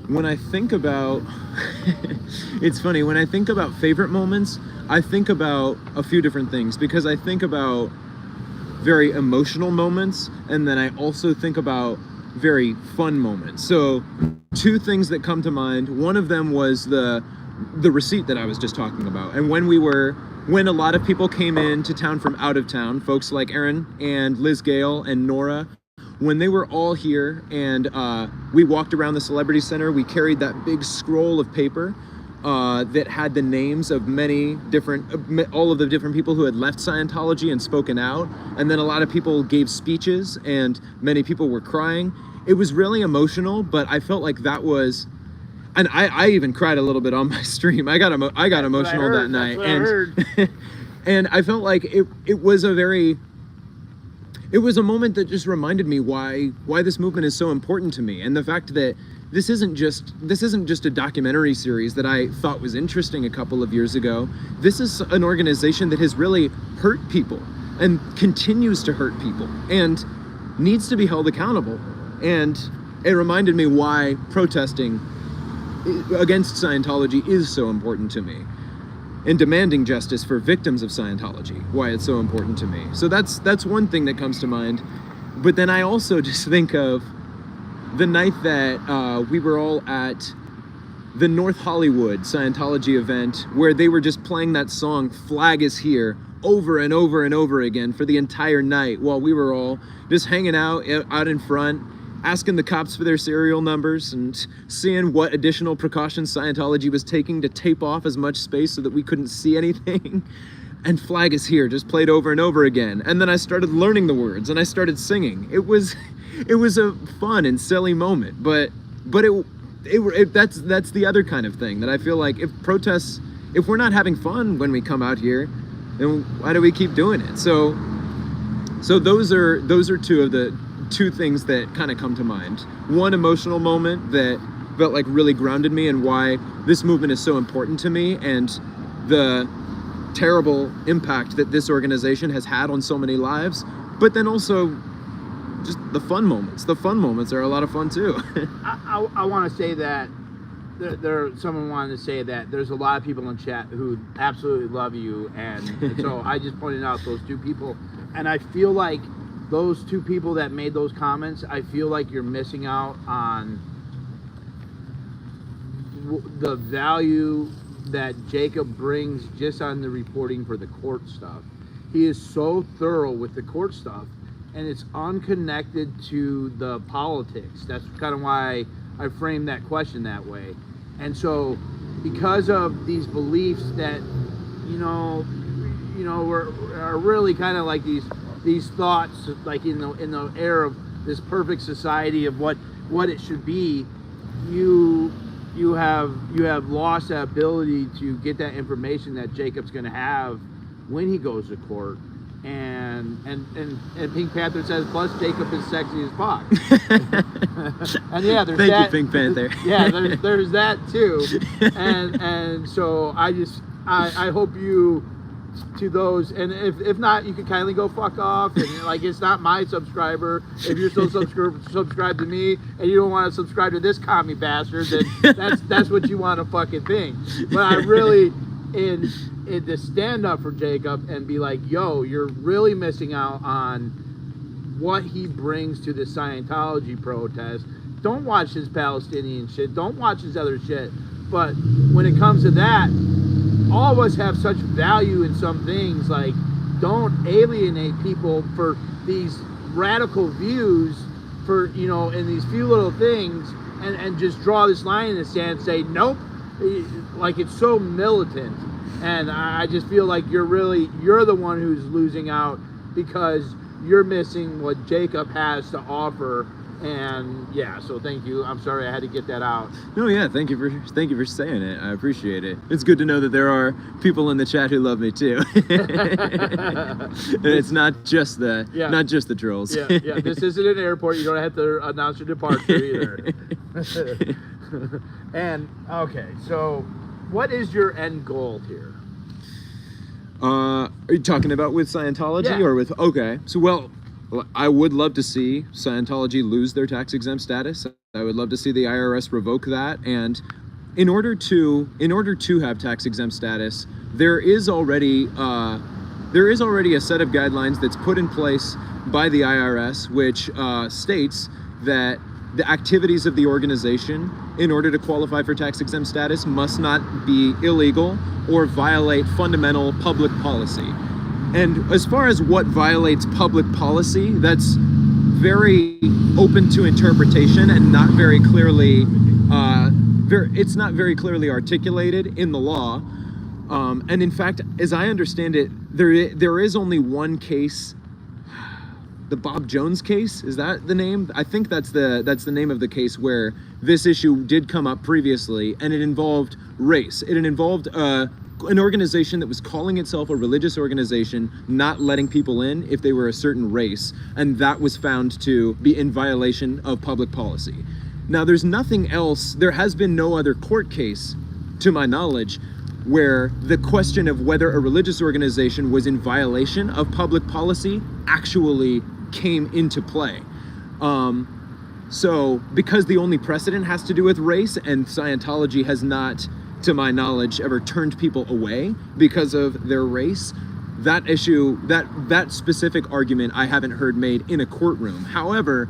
When I think about, it's funny, when I think about favorite moments, I think about a few different things, because I think about very emotional moments, and then I also think about very fun moments. So two things that come to mind. One of them was the receipt that I was just talking about. And when a lot of people came into town from out of town, folks like Aaron and Liz Gale and Nora, when they were all here, and we walked around the Celebrity Center, we carried that big scroll of paper that had the names of all of the different people who had left Scientology and spoken out. And then a lot of people gave speeches, and many people were crying. It was really emotional, but I felt like that was, and I even cried a little bit on my stream. I got emotional that night, and I felt like it was a moment that just reminded me why this movement is so important to me, and the fact that this isn't just a documentary series that I thought was interesting a couple of years ago. This is an organization that has really hurt people and continues to hurt people and needs to be held accountable. And it reminded me why protesting against Scientology is so important to me, and demanding justice for victims of Scientology, why it's so important to me. So that's one thing that comes to mind. But then I also just think of the night that we were all at the North Hollywood Scientology event, where they were just playing that song "Flag is Here" over and over and over again for the entire night, while we were all just hanging out in front, asking the cops for their serial numbers and seeing what additional precautions Scientology was taking to tape off as much space so that we couldn't see anything. And "Flag is Here" just played over and over again. And then I started learning the words and I started singing. It was a fun and silly moment, but that's the other kind of thing that I feel like if we're not having fun when we come out here, then why do we keep doing it? So those are two things that kind of come to mind. One emotional moment that felt like really grounded me and why this movement is so important to me, and the terrible impact that this organization has had on so many lives, but then also just the fun moments. The fun moments are a lot of fun too. I want to say that someone wanted to say that there's a lot of people in chat who absolutely love you, and so I just pointed out those two people, and I feel like those two people that made those comments, I feel like you're missing out on the value that Jacob brings just on the reporting for the court stuff. He is so thorough with the court stuff, and it's unconnected to the politics. That's kind of why I framed that question that way. And so, because of these beliefs that, are really kind of like these thoughts, like in the air of this perfect society of what it should be, you have lost that ability to get that information that Jacob's going to have when he goes to court. And Pink Panther says, plus Jacob is sexy as fuck. And yeah, there's Thank that. you, Pink Panther. Yeah, there's that too. And so I hope you, to those, and if not, you can kindly go fuck off. And like, it's not my subscriber. If you're still subscribed to me and you don't want to subscribe to this commie bastard, then that's what you want to fucking think. But I really, in to stand up for Jacob and be like, yo, you're really missing out on what he brings to the Scientology protest. Don't watch his Palestinian shit. Don't watch his other shit. But when it comes to that, all of us have such value in some things. Like, don't alienate people for these radical views for, in these few little things, and just draw this line in the sand and say, nope. Like, it's so militant. And I just feel like you're the one who's losing out, because you're missing what Jacob has to offer. And yeah, so thank you. I'm sorry I had to get that out. No, yeah, thank you for saying it. I appreciate it. It's good to know that there are people in the chat who love me too. And it's not just the trolls. Yeah. This isn't an airport. You don't have to announce your departure either. And okay, so what is your end goal here? Are you talking about with Scientology or with? Okay, so well, I would love to see Scientology lose their tax exempt status. I would love to see the IRS revoke that. And in order to have tax exempt status, there is already a set of guidelines that's put in place by the IRS, which states that the activities of the organization, in order to qualify for tax exempt status, must not be illegal or violate fundamental public policy. And as far as what violates public policy, that's very open to interpretation and not very clearly, it's not very clearly articulated in the law. And in fact, as I understand it, there is only one case. The Bob Jones case, is that the name? I think that's the name of the case where this issue did come up previously, and it involved race. It involved an organization that was calling itself a religious organization, not letting people in if they were a certain race, and that was found to be in violation of public policy. Now, there's nothing else. There has been no other court case, to my knowledge, where the question of whether a religious organization was in violation of public policy actually came into play. So because the only precedent has to do with race, and Scientology has not, to my knowledge, ever turned people away because of their race, that issue, that specific argument I haven't heard made in a courtroom. However,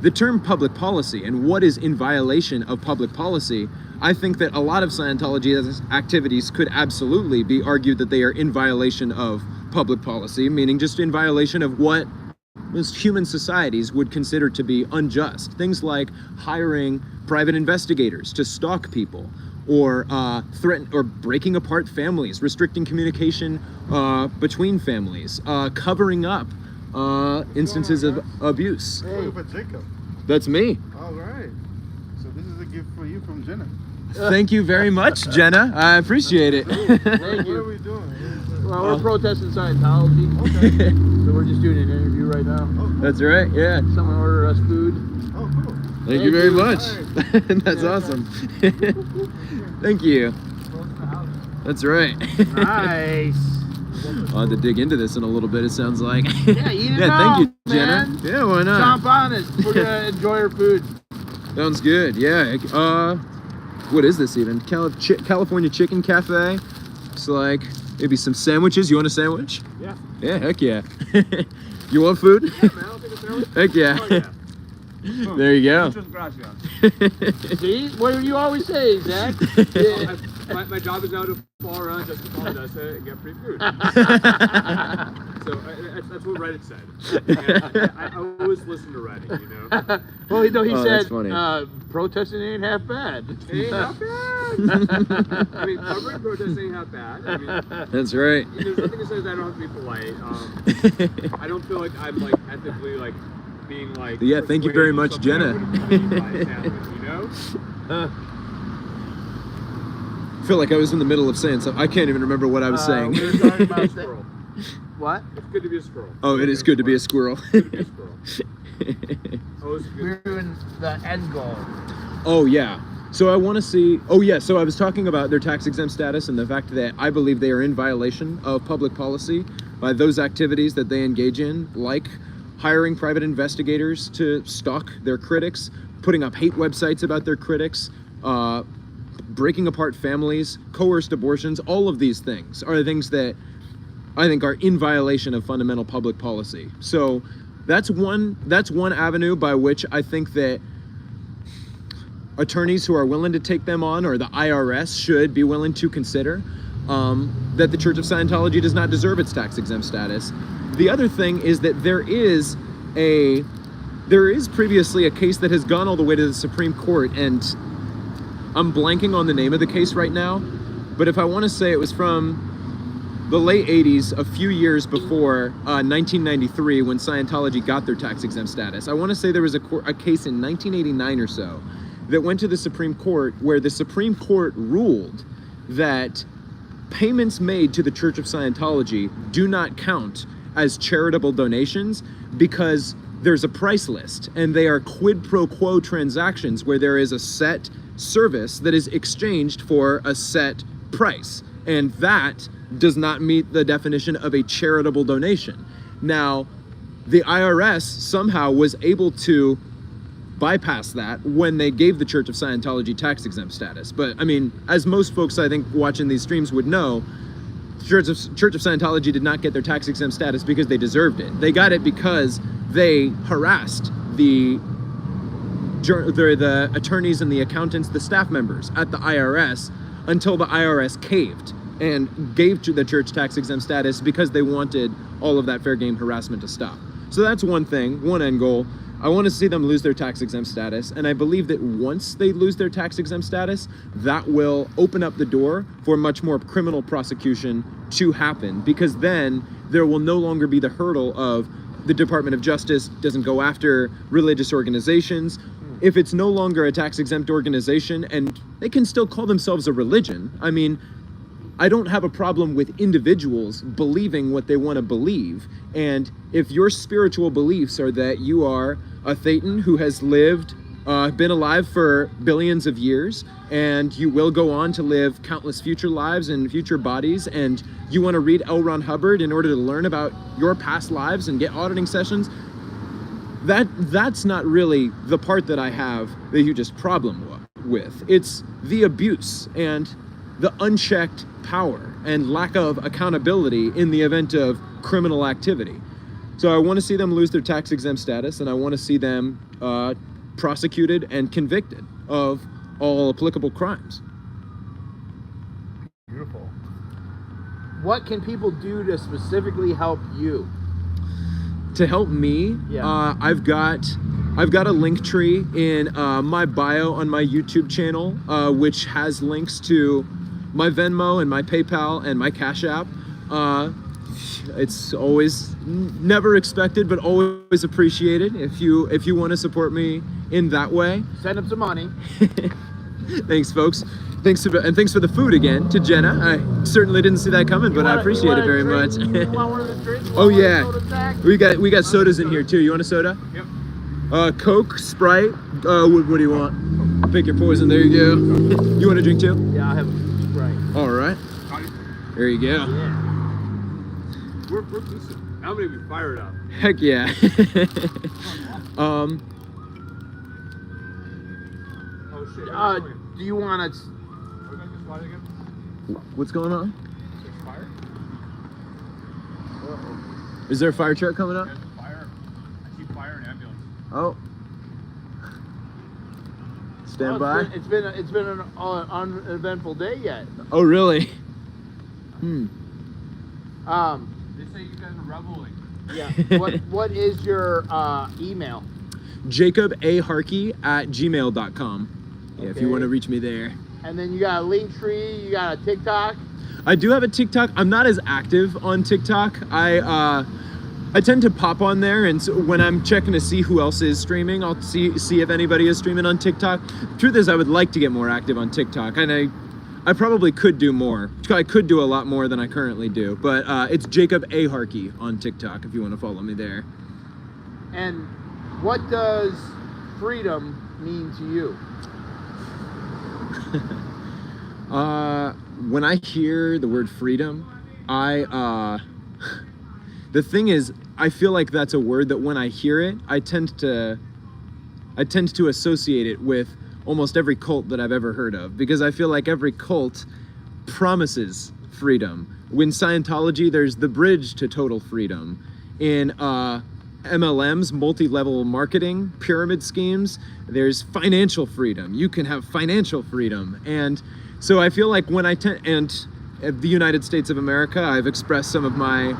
the term public policy and what is in violation of public policy, I think that a lot of Scientology activities could absolutely be argued that they are in violation of public policy, meaning just in violation of what most human societies would consider to be unjust. Things like hiring private investigators to stalk people, or threaten or breaking apart families, restricting communication between families, covering up instances of abuse. Hey, for Jacob. That's me. All right. So this is a gift for you from Jenna. Thank you very much, Jenna. I appreciate it. Thank What are you. we doing? Well, we're protesting Scientology. Okay. So we're just doing an interview right now. Oh, cool. That's right. Yeah. Someone ordered us food. Oh, cool. Thank you very you. much. Alright. That's Yeah. awesome. Thank you. That's right. Nice. I'll have to dig into this in a little bit, it sounds like. Yeah, eat it Yeah, thank you, up, Jenna. man. Yeah, why not? Chomp on it. We're gonna enjoy our food. Sounds good. Yeah. What is this even? California Chicken Cafe. It's like maybe some sandwiches. You want a sandwich? Yeah. Yeah. Heck yeah. You want food? Yeah, man, I'll take a sandwich. Heck yeah. Oh, yeah. There you go. Muchas gracias. See? What do you always say, Zach? Yeah. My job is now to follow around just to Odessa and get free food. So that's what Reddit said. And I always listen to Reddit, you know. Well, he Oh, that's said funny. protesting ain't half bad. It ain't half bad. I mean, covering protests ain't half bad. I mean, That's right. there's nothing that says I don't have to be polite. I don't feel like I'm like ethically like being like. Yeah, thank you very much, persuading Jenna. something I wouldn't believe by a sandwich, you know. I feel like I was in the middle of saying something. I can't even remember what I was saying. We were talking about that. Squirrel. What? It's good to be a squirrel. Oh, it is good to be a squirrel. Good to be a squirrel. Oh, it's We good. were doing the end goal. Oh yeah. So I want to see. Oh yeah. So I was talking about their tax exempt status and the fact that I believe they are in violation of public policy by those activities that they engage in, like hiring private investigators to stalk their critics, putting up hate websites about their critics, breaking apart families, coerced abortions. All of these things are the things that I think are in violation of fundamental public policy. So that's one avenue by which I think that attorneys who are willing to take them on, or the IRS should be willing to consider that the Church of Scientology does not deserve its tax exempt status. The other thing is that there is previously a case that has gone all the way to the Supreme Court, and I'm blanking on the name of the case right now, but if I want to say it was from the late 80s, a few years before 1993, when Scientology got their tax exempt status. I want to say there was a case in 1989 or so that went to the Supreme Court, where the Supreme Court ruled that payments made to the Church of Scientology do not count as charitable donations because there's a price list, and they are quid pro quo transactions where there is a set service that is exchanged for a set price, and that does not meet the definition of a charitable donation. Now, the IRS somehow was able to bypass that when they gave the Church of Scientology tax exempt status. But I mean, as most folks I think watching these streams would know, Church of Scientology did not get their tax exempt status because they deserved it. They got it because they harassed the attorneys and the accountants, the staff members at the IRS, until the IRS caved and gave to the church tax exempt status because they wanted all of that fair game harassment to stop. So that's one thing, one end goal. I want to see them lose their tax exempt status, and I believe that once they lose their tax exempt status, that will open up the door for much more criminal prosecution to happen, because then there will no longer be the hurdle of the Department of Justice doesn't go after religious organizations. If it's no longer a tax exempt organization, and they can still call themselves a religion, I mean, I don't have a problem with individuals believing what they want to believe. And if your spiritual beliefs are that you are a Thetan who has lived, been alive for billions of years, and you will go on to live countless future lives and future bodies, and you want to read L. Ron Hubbard in order to learn about your past lives and get auditing sessions, that's not really the part that I have the hugest problem with. It's the abuse and the unchecked power and lack of accountability in the event of criminal activity. So I want to see them lose their tax exempt status, and I want to see them prosecuted and convicted of all applicable crimes. Beautiful. What can people do to specifically help you? To help me, Yeah. I've got a link tree in my bio on my YouTube channel, which has links to my Venmo and my PayPal and my Cash App. It's always never expected, but always appreciated if you want to support me in that way. Send them some money. Thanks, folks. Thanks for the food again to Jenna. I certainly didn't see that coming, but I appreciate it very much. You want one of the drinks? Oh yeah, Soda sack? we got sodas in here too. You want a soda? Yep. Coke, Sprite. What do you want? Pick your poison. There you go. You want a drink too? Yeah, I'll have a Sprite. All right. There you go. Yeah. We're decent. I'm gonna be fired up. Heck yeah. Oh shit. Do you want to? Are we gonna get spotted again? What's going on? There's fire? Is there a fire truck coming up? There's a fire. I see fire and ambulance. Oh. Stand by. It's been an uneventful day yet. Oh really? They say you guys are reveling. Yeah. What is your email? JacobAHarkey@gmail.com. Yeah, if you Okay. want to reach me there. And then you got a Linktree. You got a TikTok. I do have a TikTok. I'm not as active on TikTok. I tend to pop on there, and so when I'm checking to see who else is streaming, I'll see if anybody is streaming on TikTok. Truth is, I would like to get more active on TikTok, and I probably could do more. I could do a lot more than I currently do, but it's Jacob A. Harkey on TikTok if you want to follow me there. And what does freedom mean to you? When I hear the word freedom, the thing is, I feel like that's a word that when I hear it, I tend to associate it with almost every cult that I've ever heard of, because I feel like every cult promises freedom. In Scientology, there's the bridge to total freedom. In MLMs, multi-level marketing, pyramid schemes, there's financial freedom. You can have financial freedom. And so I feel like when at the United States of America, I've expressed some of my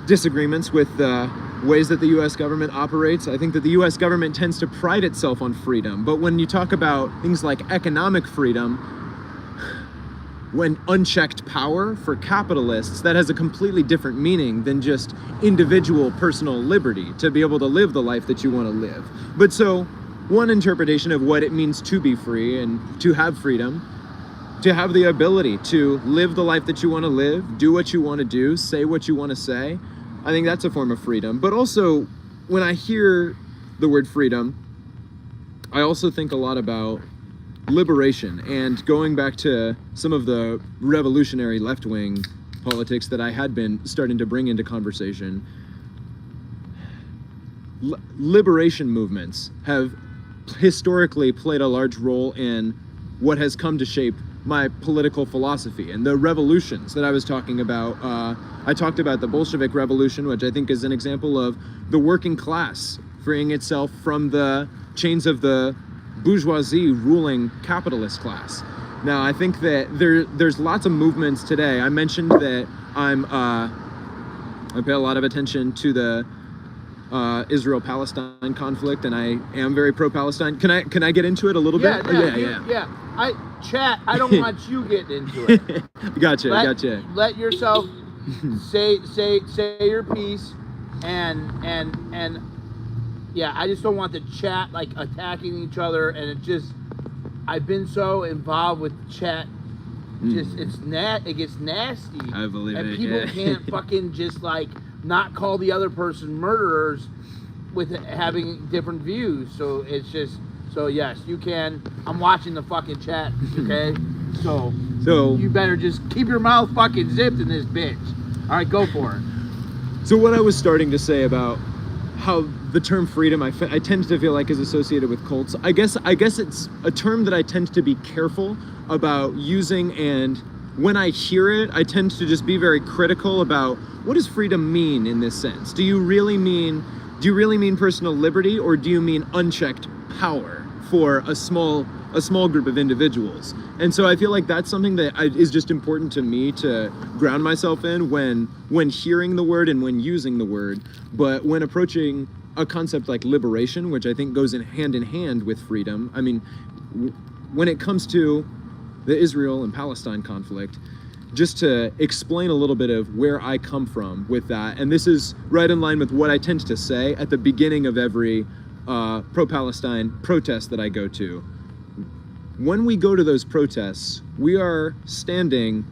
disagreements with the ways that the US government operates. I think that the US government tends to pride itself on freedom. But when you talk about things like economic freedom, when unchecked power for capitalists, that has a completely different meaning than just individual personal liberty to be able to live the life that you want to live. But so one interpretation of what it means to be free and to have freedom, to have the ability to live the life that you want to live, do what you want to do, say what you want to say, I think that's a form of freedom. But also, when I hear the word freedom, I also think a lot about liberation, and going back to some of the revolutionary left-wing politics that I had been starting to bring into conversation. Liberation movements have historically played a large role in what has come to shape my political philosophy and the revolutions that I was talking about. I talked about the Bolshevik Revolution, which I think is an example of the working class freeing itself from the chains of the bourgeoisie ruling capitalist class. Now, I think that there's lots of movements today. I mentioned that I pay a lot of attention to the Israel-Palestine conflict, and I am very pro-Palestine. Can I get into it a little bit? Yeah. I don't want you getting into it. Gotcha. Let yourself say your piece, and yeah, I just don't want the chat like attacking each other, and I've been so involved with chat, it gets nasty. I believe and it. people Yeah. can't fucking just like not call the other person murderers with having different views. So it's just, so yes, you can. I'm watching the fucking chat, okay? So you better just keep your mouth fucking zipped in this bitch. All right, go for it. So what I was starting to say about how the term freedom, I tend to feel like is associated with cults. I guess it's a term that I tend to be careful about using, and when I hear it, I tend to just be very critical about what does freedom mean in this sense. Do you really mean do you really mean personal liberty, or do you mean unchecked power for a small group of individuals? And so I feel like that's something that is just important to me to ground myself in when hearing the word and when using the word. But when approaching a concept like liberation, which I think goes in hand with freedom, I mean, when it comes to the Israel and Palestine conflict, just to explain a little bit of where I come from with that, and this is right in line with what I tend to say at the beginning of every pro-Palestine protest that I go to. When we go to those protests, we are standing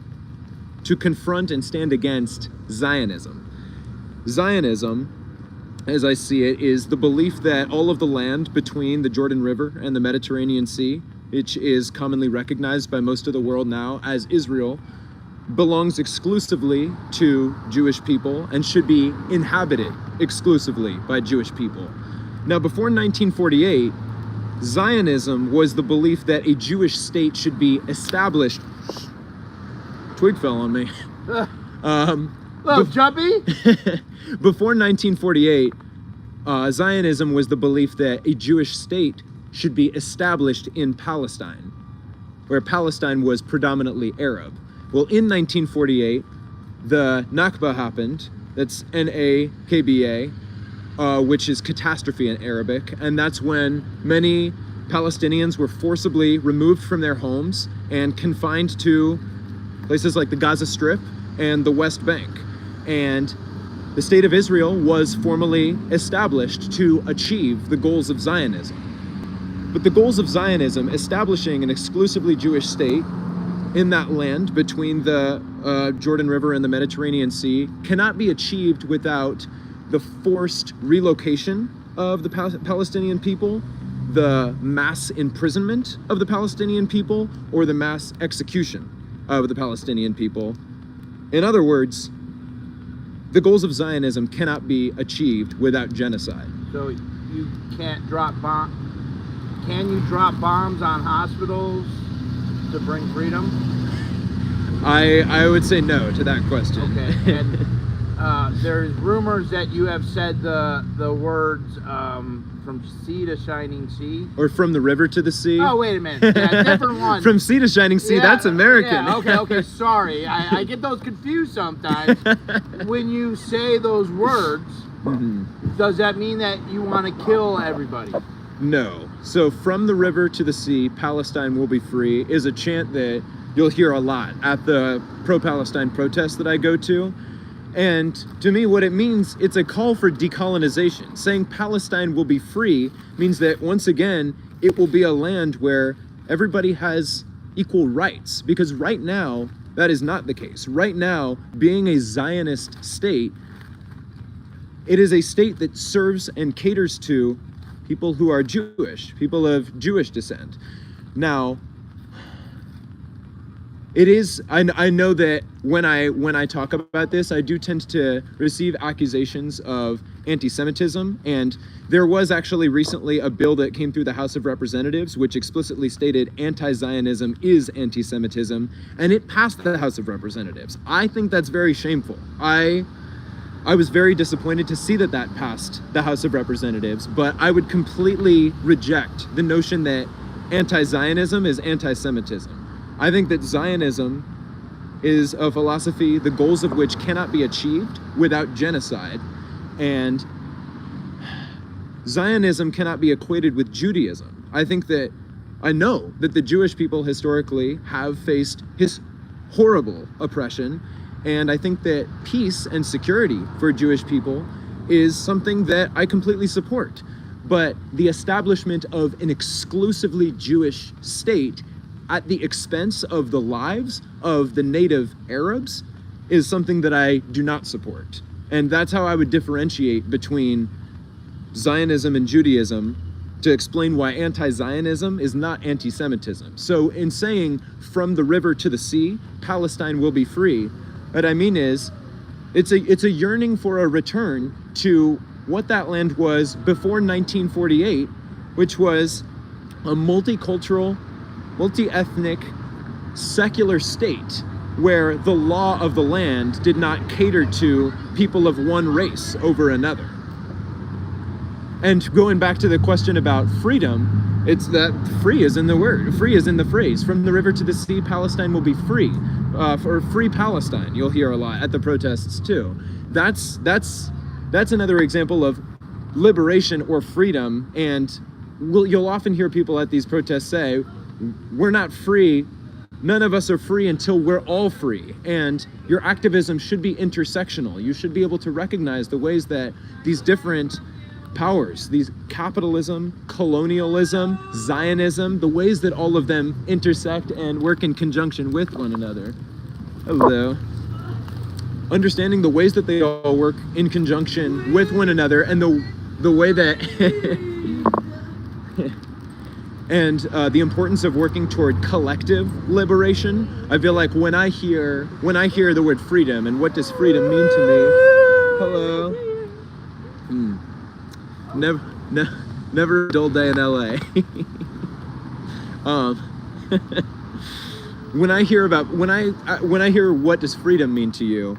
to confront and stand against Zionism. Zionism, as I see it, is the belief that all of the land between the Jordan River and the Mediterranean Sea, which is commonly recognized by most of the world now as Israel, belongs exclusively to Jewish people and should be inhabited exclusively by Jewish people. Now, before 1948, Zionism was the belief that a Jewish state should be established. Twig fell on me. Little jumpy. Before 1948, Zionism was the belief that a Jewish state should be established in Palestine, where Palestine was predominantly Arab. Well, in 1948, the Nakba happened. That's N-A-K-B-A, which is catastrophe in Arabic. And that's when many Palestinians were forcibly removed from their homes and confined to places like the Gaza Strip and the West Bank. And the state of Israel was formally established to achieve the goals of Zionism. But the goals of Zionism, establishing an exclusively Jewish state in that land between the Jordan River and the Mediterranean Sea, cannot be achieved without the forced relocation of the Palestinian people, the mass imprisonment of the Palestinian people, or the mass execution of the Palestinian people. In other words, the goals of Zionism cannot be achieved without genocide. So you can't drop bombs. Can you drop bombs on hospitals to bring freedom? I would say no to that question. Okay. And there's rumors that you have said the words from sea to shining sea. Or from the river to the sea. Oh, wait a minute. Yeah, different one. From sea to shining sea, Yeah, that's American. Yeah, okay, sorry. I get those confused sometimes. When you say those words, does that mean that you want to kill everybody? No. So from the river to the sea, Palestine will be free is a chant that you'll hear a lot at the pro-Palestine protests that I go to. And to me, what it means, it's a call for decolonization. Saying Palestine will be free means that, once again, it will be a land where everybody has equal rights. Because right now, that is not the case. Right now, being a Zionist state, it is a state that serves and caters to people who are Jewish, people of Jewish descent. Now, it is, I know that when I talk about this, I do tend to receive accusations of anti-Semitism, and there was actually recently a bill that came through the House of Representatives which explicitly stated anti-Zionism is anti-Semitism, and it passed the House of Representatives. I think that's very shameful. I was very disappointed to see that passed the House of Representatives, but I would completely reject the notion that anti-Zionism is anti-Semitism. I think that Zionism is a philosophy, the goals of which cannot be achieved without genocide. And Zionism cannot be equated with Judaism. I know that the Jewish people historically have faced horrible oppression. And I think that peace and security for Jewish people is something that I completely support. But the establishment of an exclusively Jewish state at the expense of the lives of the native Arabs is something that I do not support. And that's how I would differentiate between Zionism and Judaism to explain why anti-Zionism is not anti-Semitism. So in saying from the river to the sea, Palestine will be free, what I mean is it's a yearning for a return to what that land was before 1948, which was a multicultural, multi-ethnic, secular state where the law of the land did not cater to people of one race over another. And going back to the question about freedom, it's that free is in the word, free is in the phrase. From the river to the sea, Palestine will be free. For free Palestine, you'll hear a lot at the protests too. That's another example of liberation or freedom. And you'll often hear people at these protests say, we're not free. None of us are free until we're all free. And your activism should be intersectional. You should be able to recognize the ways that these different powers, these capitalism, colonialism, Zionism, the ways that all of them intersect and work in conjunction with one another. Hello. Understanding the ways that they all work in conjunction with one another, and the way that and the importance of working toward collective liberation. I feel like when I hear the word freedom, and what does freedom mean to me? Hello. Never a dull day in LA. When I hear what does freedom mean to you,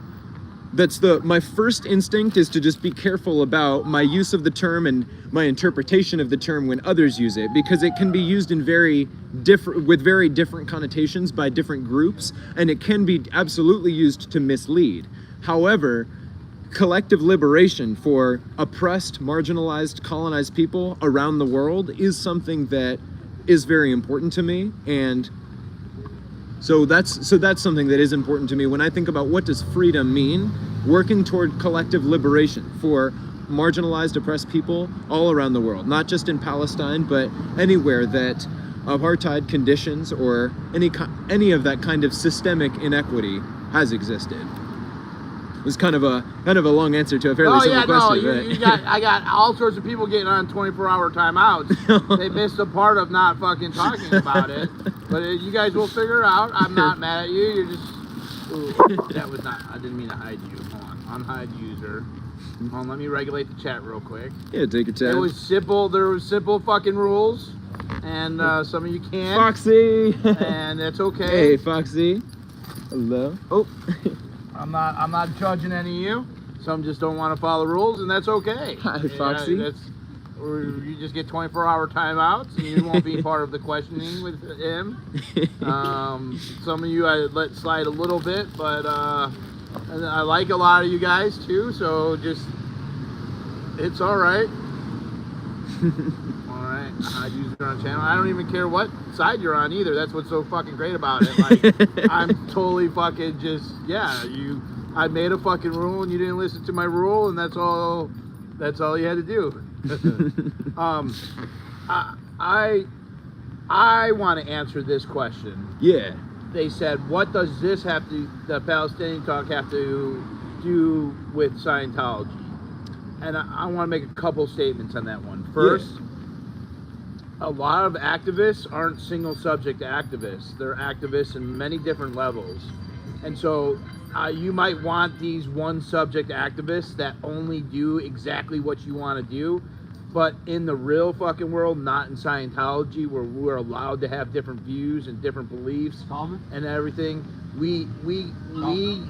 my first instinct is to just be careful about my use of the term and my interpretation of the term when others use it, because it can be used in with very different connotations by different groups, and it can be absolutely used to mislead. However, collective liberation for oppressed, marginalized, colonized people around the world is something that is very important to me, and so that's something that is important to me when I think about what does freedom mean. Working toward collective liberation for marginalized, oppressed people all around the world, not just in Palestine, but anywhere that apartheid conditions or any of that kind of systemic inequity has existed. It was kind of a long answer to a fairly simple question. I got all sorts of people getting on 24-hour timeouts. They missed the part of not fucking talking about it. But you guys will figure it out. I'm not mad at you. You're just... Ooh, that was not... I didn't mean to hide you. Hold on. Unhide user. Hold on, let me regulate the chat real quick. Yeah, take your time. It was simple. There was simple fucking rules. And some of you can't. Foxy! And that's okay. Hey, Foxy. Hello. Oh. I'm not judging any of you. Some just don't want to follow the rules, and that's okay. Hi, Foxy. Or you just get 24-hour timeouts, and you won't be part of the questioning with him. Some of you I let slide a little bit, but and I like a lot of you guys too. So just, it's all right. All right, hide user on channel. I don't even care what side you're on either. That's what's so fucking great about it. Like, I'm totally fucking just, yeah. I made a fucking rule and you didn't listen to my rule, and that's all you had to do. I want to answer this question. Yeah. They said, what does the Palestinian talk have to do with Scientology? And I want to make a couple statements on that one. First, a lot of activists aren't single subject activists. They're activists in many different levels. And so you might want these one subject activists that only do exactly what you want to do. But in the real fucking world, not in Scientology, where we're allowed to have different views and different beliefs and everything, we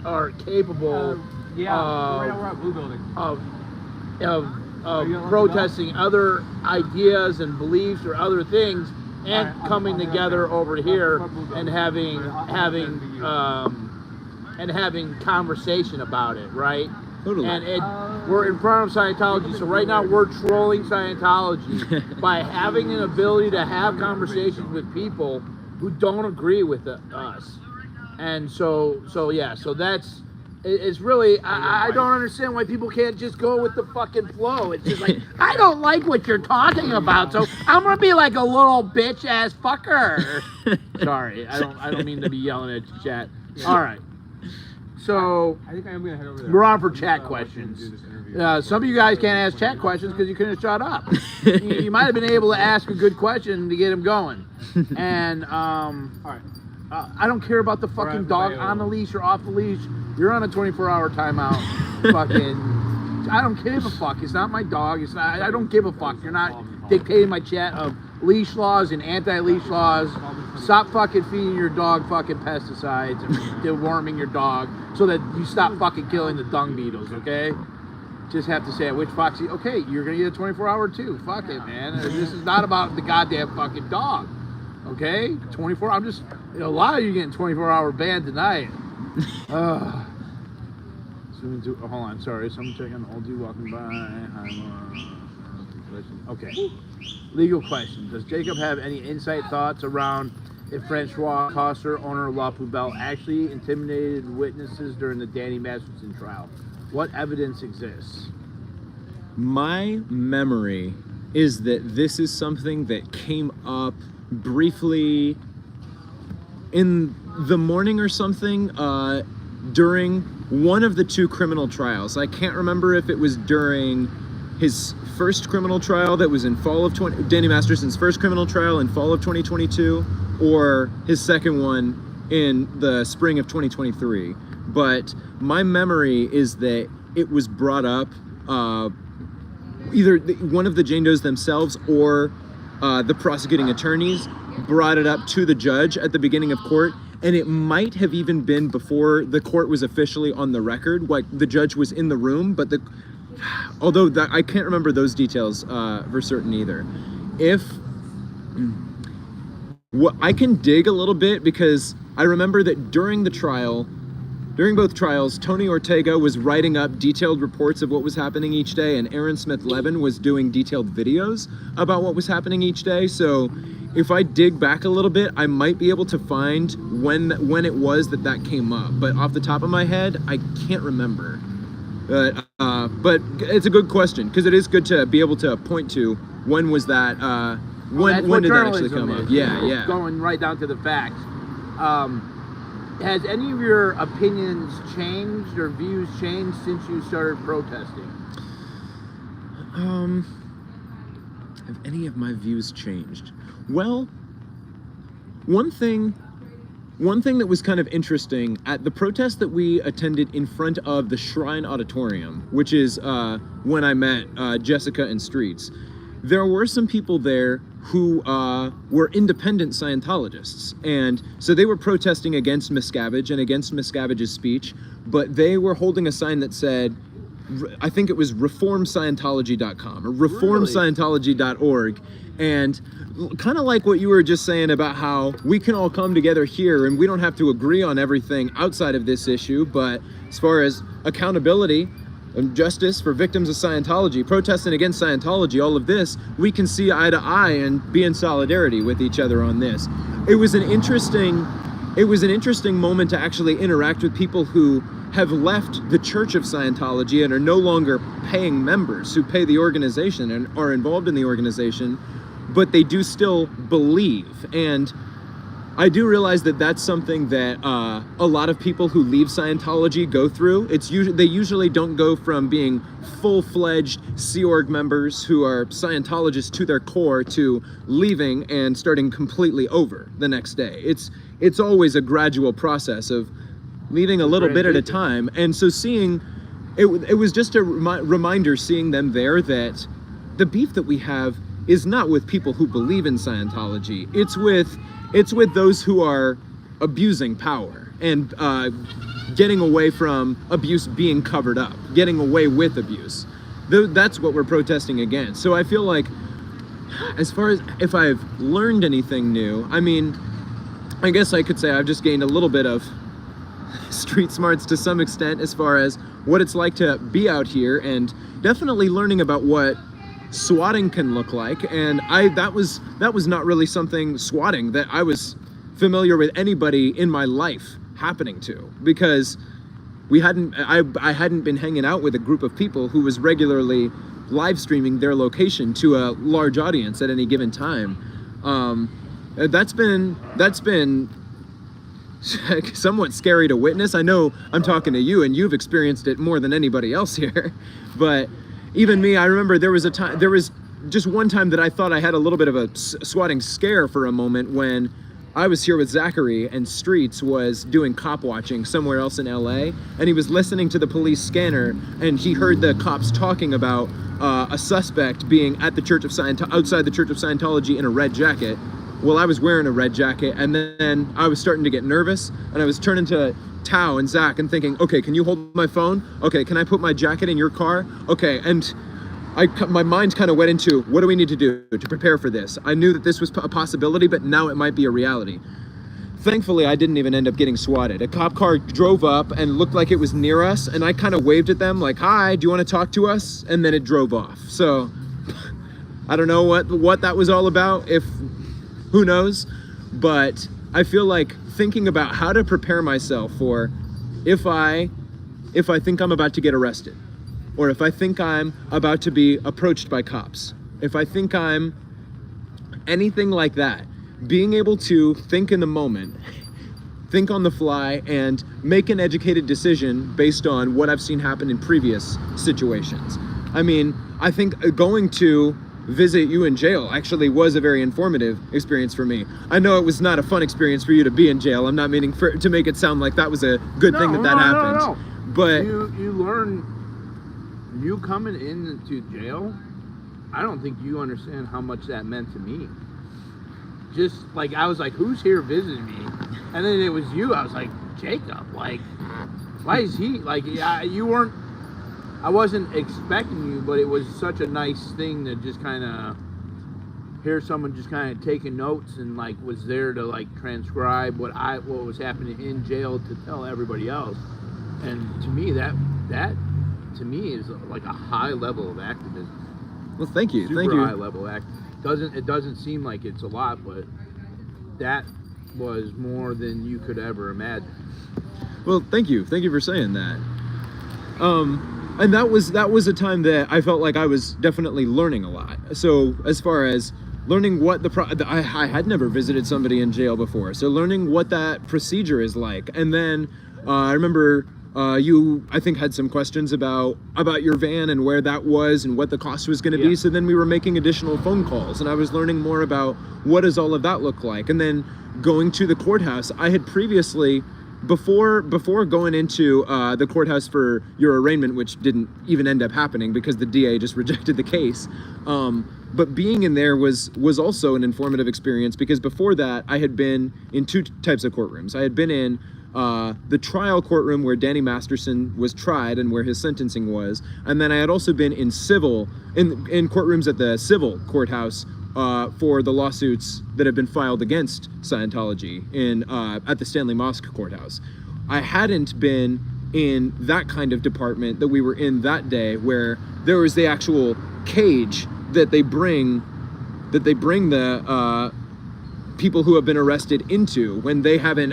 are capable right now we're at Blue Building. of protesting other ideas and beliefs or other things, and coming together over here and having conversation about it, right? Totally. And we're in front of Scientology, so right now we're trolling Scientology by having an ability to have conversations with people who don't agree with us. And so that's, it's really, I don't understand why people can't just go with the fucking flow. It's just like, I don't like what you're talking about, so I'm gonna be like a little bitch ass fucker. Sorry, I don't mean to be yelling at you, chat. All right. So I think I am gonna head over there. we're on for chat questions. Some of you guys can't ask chat questions because you couldn't shut up. You might have been able to ask a good question to get him going. And all right. I don't care about the fucking dog on the leash or off the leash. You're on a 24-hour timeout. Fucking, I don't give a fuck. It's not my dog. It's not. I don't give a fuck. You're not dictating my chat of leash laws and anti-leash laws. Stop fucking feeding your dog fucking pesticides and deworming your dog so that you stop fucking killing the dung beetles, okay? just have to say, which Foxy, okay, you're going to get a 24-hour too. Fuck it, man. This is not about the goddamn fucking dog. Okay? 24, I'm just, a lot of you getting 24-hour ban tonight. Hold on, sorry. Someone checking the old dude walking by. Okay. Legal question. Does Jacob have any insight thoughts around if Francois Coster, owner of La Poubelle, actually intimidated witnesses during the Danny Masterson trial? What evidence exists? My memory is that this is something that came up briefly in the morning or something during one of the two criminal trials. I can't remember if it was during his first criminal trial that was in fall of Danny Masterson's first criminal trial in fall of 2022, or his second one in the spring of 2023. But my memory is that it was brought up either one of the Jane Does themselves or the prosecuting attorneys brought it up to the judge at the beginning of court, and it might have even been before the court was officially on the record, like the judge was in the room, but I can't remember those details for certain either. I can dig a little bit because I remember that during both trials, Tony Ortega was writing up detailed reports of what was happening each day, and Aaron Smith Levin was doing detailed videos about what was happening each day. So if I dig back a little bit, I might be able to find when it was that came up. But off the top of my head, I can't remember. But it's a good question, because it is good to be able to point to when was that, when did that actually come up? Yeah. Going right down to the facts. Has any of your opinions changed or views changed since you started protesting? Have any of my views changed? Well, one thing that was kind of interesting at the protest that we attended in front of the Shrine Auditorium, which is when I met Jessica and Streets, there were some people there who were independent Scientologists, and so they were protesting against Miscavige and against Miscavige's speech, but they were holding a sign that said, I think it was reformscientology.com or reformscientology.org, and kind of like what you were just saying about how we can all come together here and we don't have to agree on everything outside of this issue, but as far as accountability and justice for victims of Scientology, protesting against Scientology, all of this, we can see eye to eye and be in solidarity with each other on this. It was an interesting moment to actually interact with people who have left the Church of Scientology and are no longer paying members, who pay the organization and are involved in the organization, but they do still believe. And I do realize that that's something that a lot of people who leave Scientology go through. They usually don't go from being full-fledged Sea Org members who are Scientologists to their core to leaving and starting completely over the next day. It's always a gradual process of leaving a little bit at a time. And so seeing, it was just a reminder seeing them there that the beef that we have is not with people who believe in Scientology. It's with those who are abusing power and getting away from abuse being covered up, getting away with abuse. That's what we're protesting against. So I feel like, as far as if I've learned anything new, I mean, I guess I could say I've just gained a little bit of street smarts to some extent as far as what it's like to be out here, and definitely learning about what swatting can look like. And that was not really something, swatting, that I was familiar with anybody in my life happening to, because I hadn't been hanging out with a group of people who was regularly live streaming their location to a large audience at any given time. That's been somewhat scary to witness. I know I'm talking to you and you've experienced it more than anybody else here, but even me, I remember there was just one time that I thought I had a little bit of a swatting scare for a moment when I was here with Zachary and Streets was doing cop watching somewhere else in LA, and he was listening to the police scanner, and he heard the cops talking about a suspect being at the Church of outside the Church of Scientology in a red jacket, well, I was wearing a red jacket, and then I was starting to get nervous, and I was turning to Tao and Zach and thinking, okay, can you hold my phone? Okay, can I put my jacket in your car? Okay, and my mind kind of went into, what do we need to do to prepare for this? I knew that this was a possibility, but now it might be a reality. Thankfully, I didn't even end up getting swatted. A cop car drove up and looked like it was near us, and I kind of waved at them like, hi, do you want to talk to us? And then it drove off. So I don't know what that was all about, who knows, but I feel like thinking about how to prepare myself for if I think I'm about to get arrested, or if I think I'm about to be approached by cops, if I think I'm anything like that, being able to think in the moment, think on the fly, and make an educated decision based on what I've seen happen in previous situations. I mean, I think going to visit you in jail actually was a very informative experience for me. I know it was not a fun experience for you to be in jail. I'm not meaning to make it sound like that was a good thing that happened. No. But you learn, you coming into jail, I don't think you understand how much that meant to me. Just like, I was like, who's here visiting me? And then it was you. I was like, Jacob, like, why is he, like, yeah, you weren't, I wasn't expecting you, but it was such a nice thing to just kind of hear someone just kind of taking notes and like was there to like transcribe what was happening in jail to tell everybody else. And to me, that to me is like a high level of activism. well, thank you. Super Thank you. high level it doesn't seem like it's a lot, but that was more than you could ever imagine. Well, thank you for saying that. And that was a time that I felt like I was definitely learning a lot. So as far as learning what I had never visited somebody in jail before, so learning what that procedure is like. And then I remember you, I think, had some questions about your van and where that was and what the cost was going to be. So then we were making additional phone calls, and I was learning more about what does all of that look like. And then going to the courthouse, I had previously, before going into the courthouse for your arraignment, which didn't even end up happening because the DA just rejected the case. But being in there was also an informative experience, because before that I had been in two types of courtrooms. I had been in the trial courtroom where Danny Masterson was tried and where his sentencing was, and then I had also been in in courtrooms at the civil courthouse for the lawsuits that have been filed against Scientology at the Stanley Mosque courthouse. I hadn't been in that kind of department that we were in that day, where there was the actual cage that they bring the people who have been arrested into when they haven't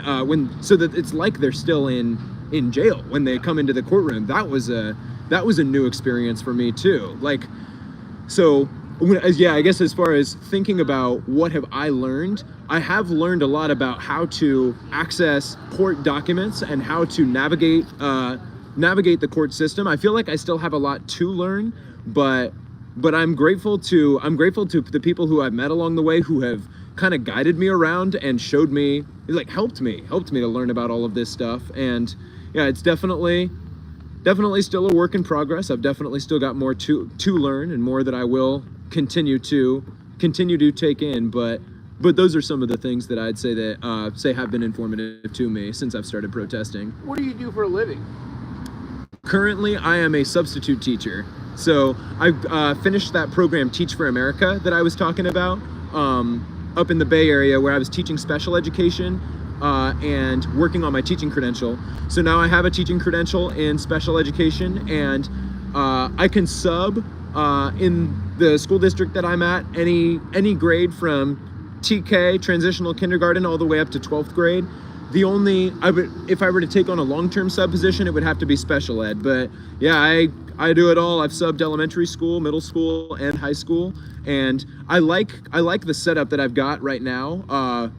so that it's like they're still in jail when they come into the courtroom. That was a new experience for me too. Like, so yeah, I guess as far as thinking about what have I learned, I have learned a lot about how to access court documents and how to navigate the court system. I feel like I still have a lot to learn, but I'm grateful to the people who I've met along the way, who have kind of guided me around and showed me, like, helped me to learn about all of this stuff. And yeah, it's definitely still a work in progress. I've definitely still got more to learn, and more that I will continue to take in. But those are some of the things that I'd say that have been informative to me since I've started protesting. What do you do for a living? Currently, I am a substitute teacher. So I finished that program, Teach for America, that I was talking about, up in the Bay Area, where I was teaching special education and working on my teaching credential. So now I have a teaching credential in special education, and I can sub in the school district that I'm at any grade from TK, transitional kindergarten, all the way up to 12th grade. If I were to take on a long-term sub position, it would have to be special ed. But yeah, I do it all. I've subbed elementary school, middle school, and high school, and I like the setup that I've got right now,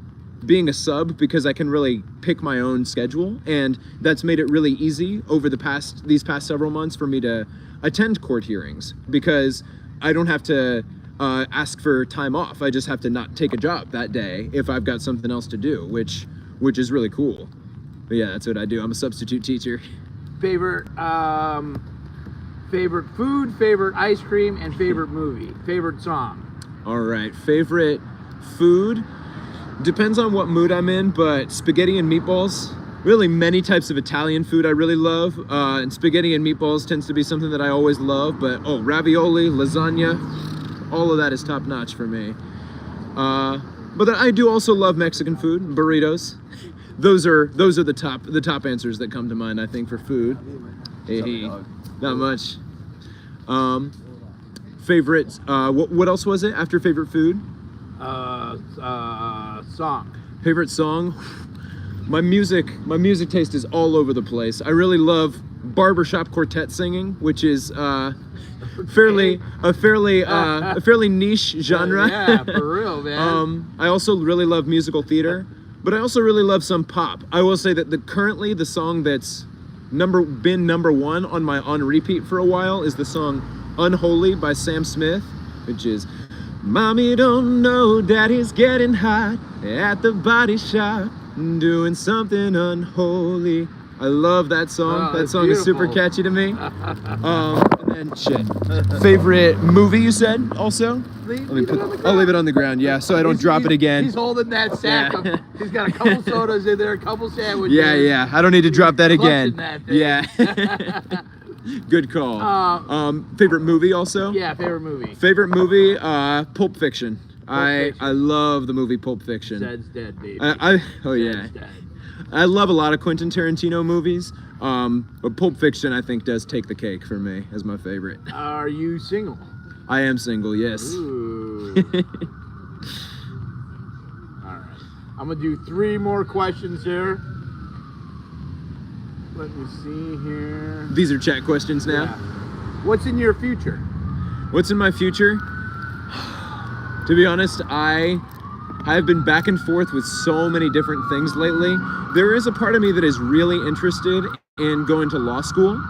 being a sub, because I can really pick my own schedule, and that's made it really easy over these past several months for me to attend court hearings, because I don't have to ask for time off. I just have to not take a job that day if I've got something else to do, which is really cool. But yeah, that's what I do. I'm a substitute teacher. Favorite food, favorite ice cream, and favorite movie, favorite song. All right, favorite food. Depends on what mood I'm in, but spaghetti and meatballs. Really many types of Italian food I really love, and spaghetti and meatballs tends to be something that I always love, but ravioli, lasagna, all of that is top notch for me. But I do also love Mexican food, burritos. Those are the top answers that come to mind, I think, for food. Hey, not much. Favorite, what else was it after favorite food? Song. Favorite song? My music taste is all over the place. I really love barbershop quartet singing, which is a fairly niche genre. Yeah, for real, man. I also really love musical theater, but I also really love some pop. I will say that currently the song that's been number one on my on repeat for a while is the song Unholy by Sam Smith, which is Mommy don't know Daddy's getting hot at the body shop doing something unholy. I love that song. That song is super catchy to me. And then shit. Favorite movie you said also? I'll leave it on the ground, yeah, so I don't drop it again. He's holding that sack. Yeah. He's got a couple sodas in there, a couple sandwiches. Yeah, I don't need to drop that again. That thing. Yeah. Good call. Favorite movie also? Yeah, favorite movie. Favorite movie, Pulp Fiction. Fiction. I love the movie Pulp Fiction. Zed's dead, baby. Yeah. Dead. I love a lot of Quentin Tarantino movies, but Pulp Fiction I think does take the cake for me as my favorite. Are you single? I am single, yes. Ooh. All right. I'm gonna do 3 more questions here. Let me see here. These are chat questions now. Yeah. What's in your future? What's in my future? To be honest, I've been back and forth with so many different things lately. There is a part of me that is really interested in going to law school.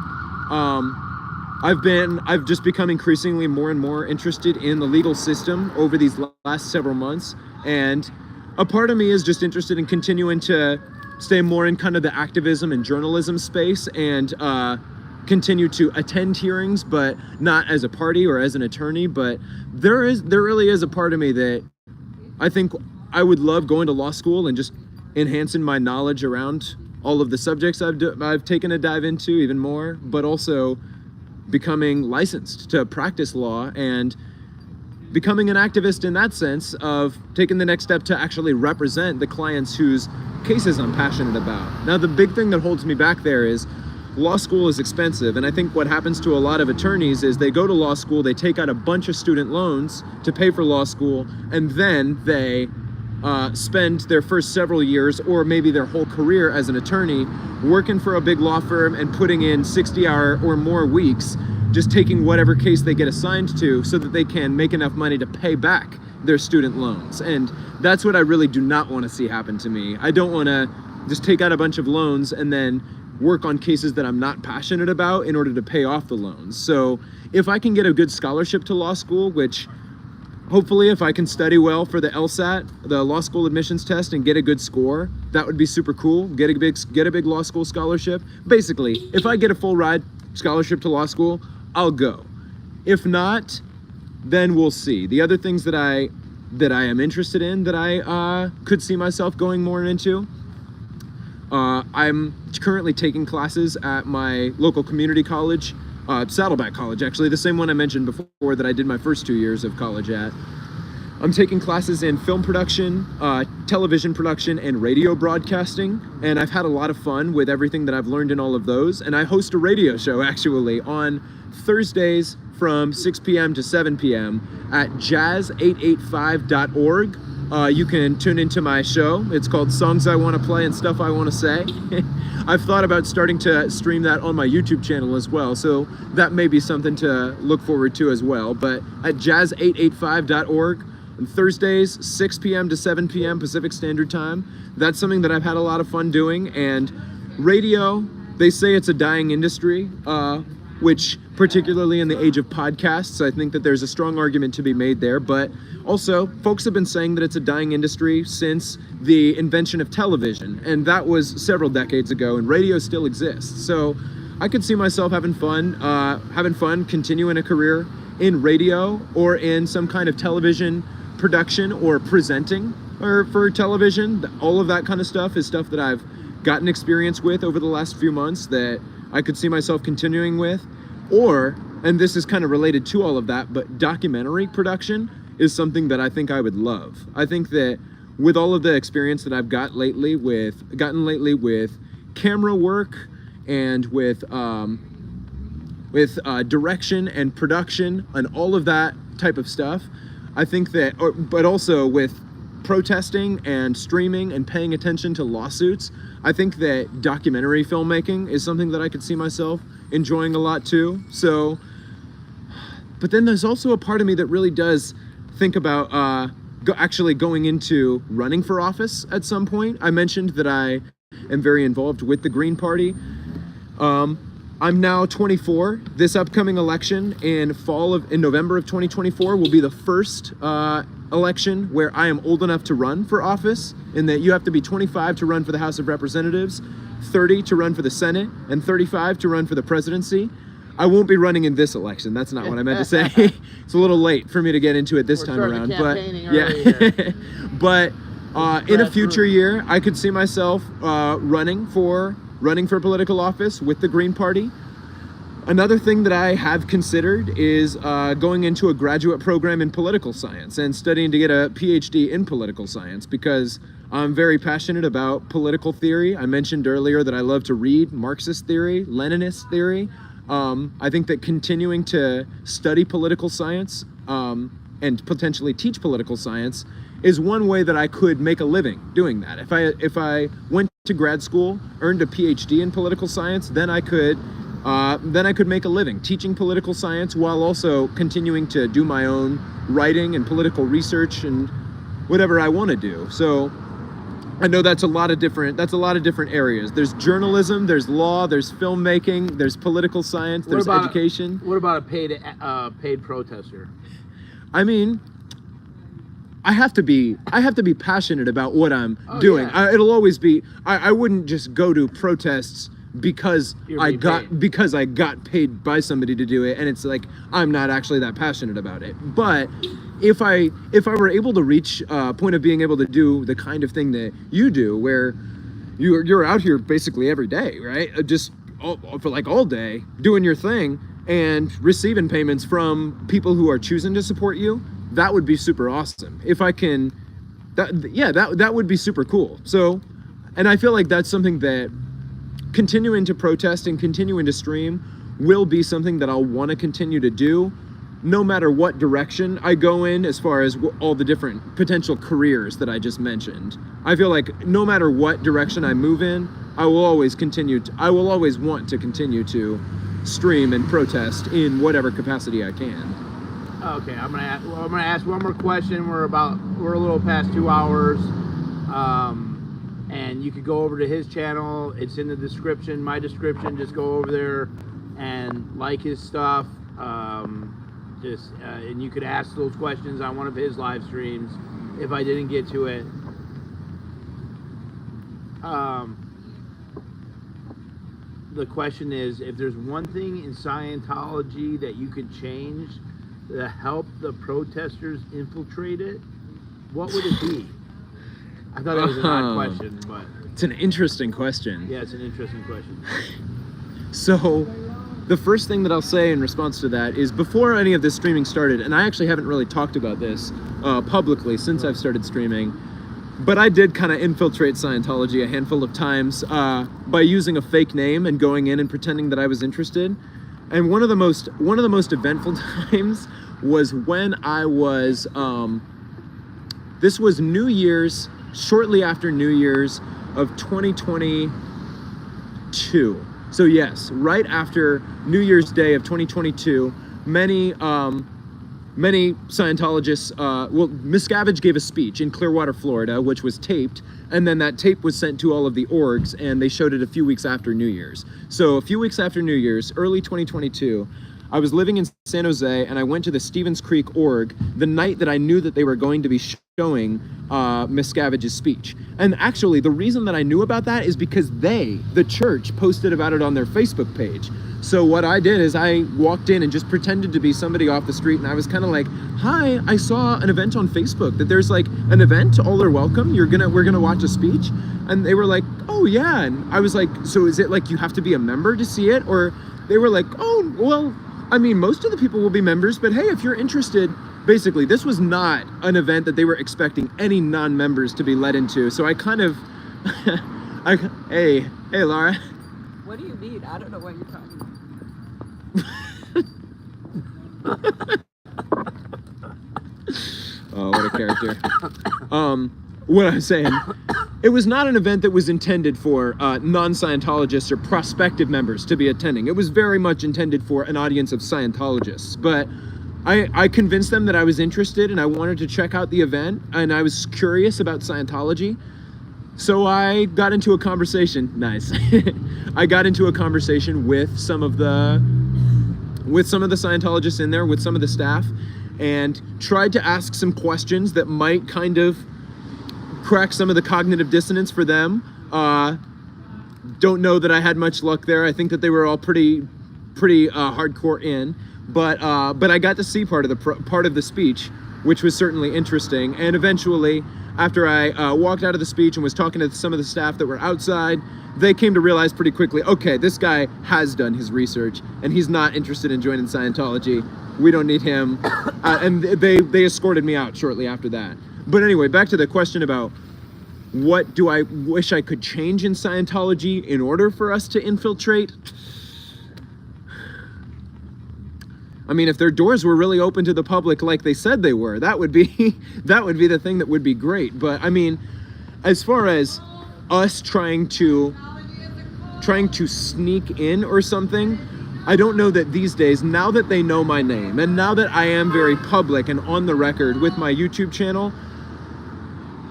I've just become increasingly more and more interested in the legal system over these last several months. And a part of me is just interested in continuing to stay more in kind of the activism and journalism space and continue to attend hearings, but not as a party or as an attorney. But there really is a part of me that I think I would love going to law school and just enhancing my knowledge around all of the subjects I've taken a dive into even more, but also becoming licensed to practice law and becoming an activist in that sense of taking the next step to actually represent the clients whose cases I'm passionate about. Now, the big thing that holds me back there is law school is expensive, and I think what happens to a lot of attorneys is they go to law school, they take out a bunch of student loans to pay for law school, and then they spend their first several years or maybe their whole career as an attorney working for a big law firm and putting in 60-hour or more weeks just taking whatever case they get assigned to so that they can make enough money to pay back their student loans. And that's what I really do not want to see happen to me. I don't want to just take out a bunch of loans and then work on cases that I'm not passionate about in order to pay off the loans. So if I can get a good scholarship to law school, which hopefully if I can study well for the LSAT, the law school admissions test, and get a good score, that would be super cool. Get a big law school scholarship. Basically, if I get a full ride scholarship to law school, I'll go. If not, then we'll see. The other things that I am interested in that I could see myself going more into, I'm currently taking classes at my local community college, Saddleback College, actually, the same one I mentioned before that I did my first 2 years of college at. I'm taking classes in film production, television production, and radio broadcasting, and I've had a lot of fun with everything that I've learned in all of those, and I host a radio show, actually, on Thursdays from 6 p.m. to 7 p.m. at jazz885.org. You can tune into my show. It's called Songs I Want to Play and Stuff I Want to Say. I've thought about starting to stream that on my YouTube channel as well, so that may be something to look forward to as well. But at jazz885.org, on Thursdays, 6 p.m. to 7 p.m. Pacific Standard Time. That's something that I've had a lot of fun doing. And radio, they say it's a dying industry, which particularly in the age of podcasts, I think that there's a strong argument to be made there. But also, folks have been saying that it's a dying industry since the invention of television, and that was several decades ago, and radio still exists. So I could see myself having fun continuing a career in radio or in some kind of television production or presenting. or for television. All of that kind of stuff is stuff that I've gotten experience with over the last few months that I could see myself continuing with. Or, and this is kind of related to all of that, but documentary production is something that I think I would love. I think that with all of the experience that I've gotten lately with camera work and with direction and production and all of that type of stuff, I think that, but also with protesting and streaming and paying attention to lawsuits, I think that documentary filmmaking is something that I could see myself enjoying a lot too. So, but then there's also a part of me that really does think about actually going into running for office at some point. I mentioned that I am very involved with the Green Party. I'm now 24. This upcoming election in November of 2024 will be the first election where I am old enough to run for office, in that you have to be 25 to run for the House of Representatives, 30 to run for the Senate, and 35 to run for the presidency. I won't be running in this election. That's not what I meant to say. It's a little late for me to get into it this time around, but yeah. But in a future year, I could see myself running for political office with the Green Party. Another thing that I have considered is going into a graduate program in political science and studying to get a PhD in political science, because I'm very passionate about political theory. I mentioned earlier that I love to read Marxist theory, Leninist theory. I think that continuing to study political science and potentially teach political science is one way that I could make a living doing that. If I went to grad school, earned a PhD in political science, then I could make a living teaching political science while also continuing to do my own writing and political research and whatever I want to do. So I know that's a lot of different areas. There's journalism, there's law, there's filmmaking, there's political science, there's education. What about a paid protester? I mean, I have to be passionate about what I'm doing. Yeah. It'll always be. I wouldn't just go to protests because I got paid by somebody to do it, and it's like I'm not actually that passionate about it. But if I were able to reach a point of being able to do the kind of thing that you do, where you're out here basically every day, right? Just for like all day doing your thing and receiving payments from people who are choosing to support you, that would be super awesome. If I can, that would be super cool. So, and I feel like that's something that continuing to protest and continuing to stream will be something that I'll want to continue to do, no matter what direction I go in, as far as all the different potential careers that I just mentioned. I feel like no matter what direction I move in, I will always want to continue to stream and protest in whatever capacity I can. Okay, I'm gonna ask one more question. We're a little past 2 hours, and you could go over to his channel. It's in the description, my description. Just go over there and like his stuff. And you could ask those questions on one of his live streams if I didn't get to it. The question is, if there's one thing in Scientology that you could change to help the protesters infiltrate it, what would it be? I thought it was an odd question, but it's an interesting question. Yeah, it's an interesting question. So the first thing that I'll say in response to that is, before any of this streaming started, and I actually haven't really talked about this publicly since I've started streaming, but I did kind of infiltrate Scientology a handful of times by using a fake name and going in and pretending that I was interested. And one of the most eventful times was when I was, this was New Year's, shortly after New Year's of 2022. So yes, right after New Year's Day of 2022, many Scientologists, Miscavige gave a speech in Clearwater, Florida, which was taped, and then that tape was sent to all of the orgs, and they showed it a few weeks after New Year's. So a few weeks after New Year's, early 2022, I was living in San Jose, and I went to the Stevens Creek org the night that I knew that they were going to be showing Miscavige's speech. And actually, the reason that I knew about that is because the church, posted about it on their Facebook page. So what I did is I walked in and just pretended to be somebody off the street, and I was kind of like, hi, I saw an event on Facebook that there's like an event, all are welcome, we're gonna watch a speech. And they were like, oh yeah. And I was like, so is it like you have to be a member to see it? Or they were like, oh, well, I mean, most of the people will be members, but hey, if you're interested, basically, this was not an event that they were expecting any non-members to be let into. So I kind of, hey, Laura. What do you mean? I don't know what you're talking about. Oh, what a character. What I was saying, it was not an event that was intended for non-Scientologists or prospective members to be attending. It was very much intended for an audience of Scientologists. But I convinced them that I was interested and I wanted to check out the event, and I was curious about Scientology. So I got into a conversation. Nice. I got into a conversation with some of the Scientologists in there, with some of the staff, and tried to ask some questions that might kind of crack some of the cognitive dissonance for them. Don't know that I had much luck there. I think that they were all pretty hardcore in, but I got to see part of the speech, which was certainly interesting. And eventually, after I walked out of the speech and was talking to some of the staff that were outside, they came to realize pretty quickly, okay, this guy has done his research and he's not interested in joining Scientology. We don't need him. And they escorted me out shortly after that. But anyway, back to the question about what do I wish I could change in Scientology in order for us to infiltrate? I mean, if their doors were really open to the public like they said they were, that would be the thing that would be great. But I mean, as far as us trying to sneak in or something, I don't know that these days, now that they know my name and now that I am very public and on the record with my YouTube channel,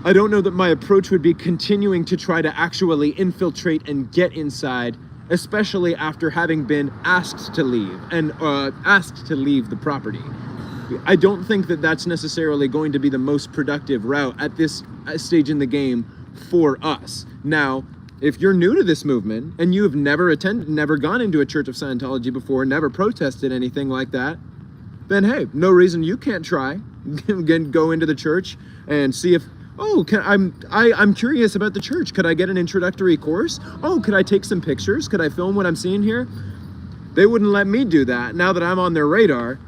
I don't know that my approach would be continuing to try to actually infiltrate and get inside, especially after having been asked to leave and asked to leave the property. I don't think that that's necessarily going to be the most productive route at this stage in the game for us. Now, if you're new to this movement and you have never gone into a Church of Scientology before, never protested anything like that, then hey, no reason you can't try. Go into the church and see if, oh, I'm curious about the church. Could I get an introductory course? Oh, could I take some pictures? Could I film what I'm seeing here? They wouldn't let me do that now that I'm on their radar.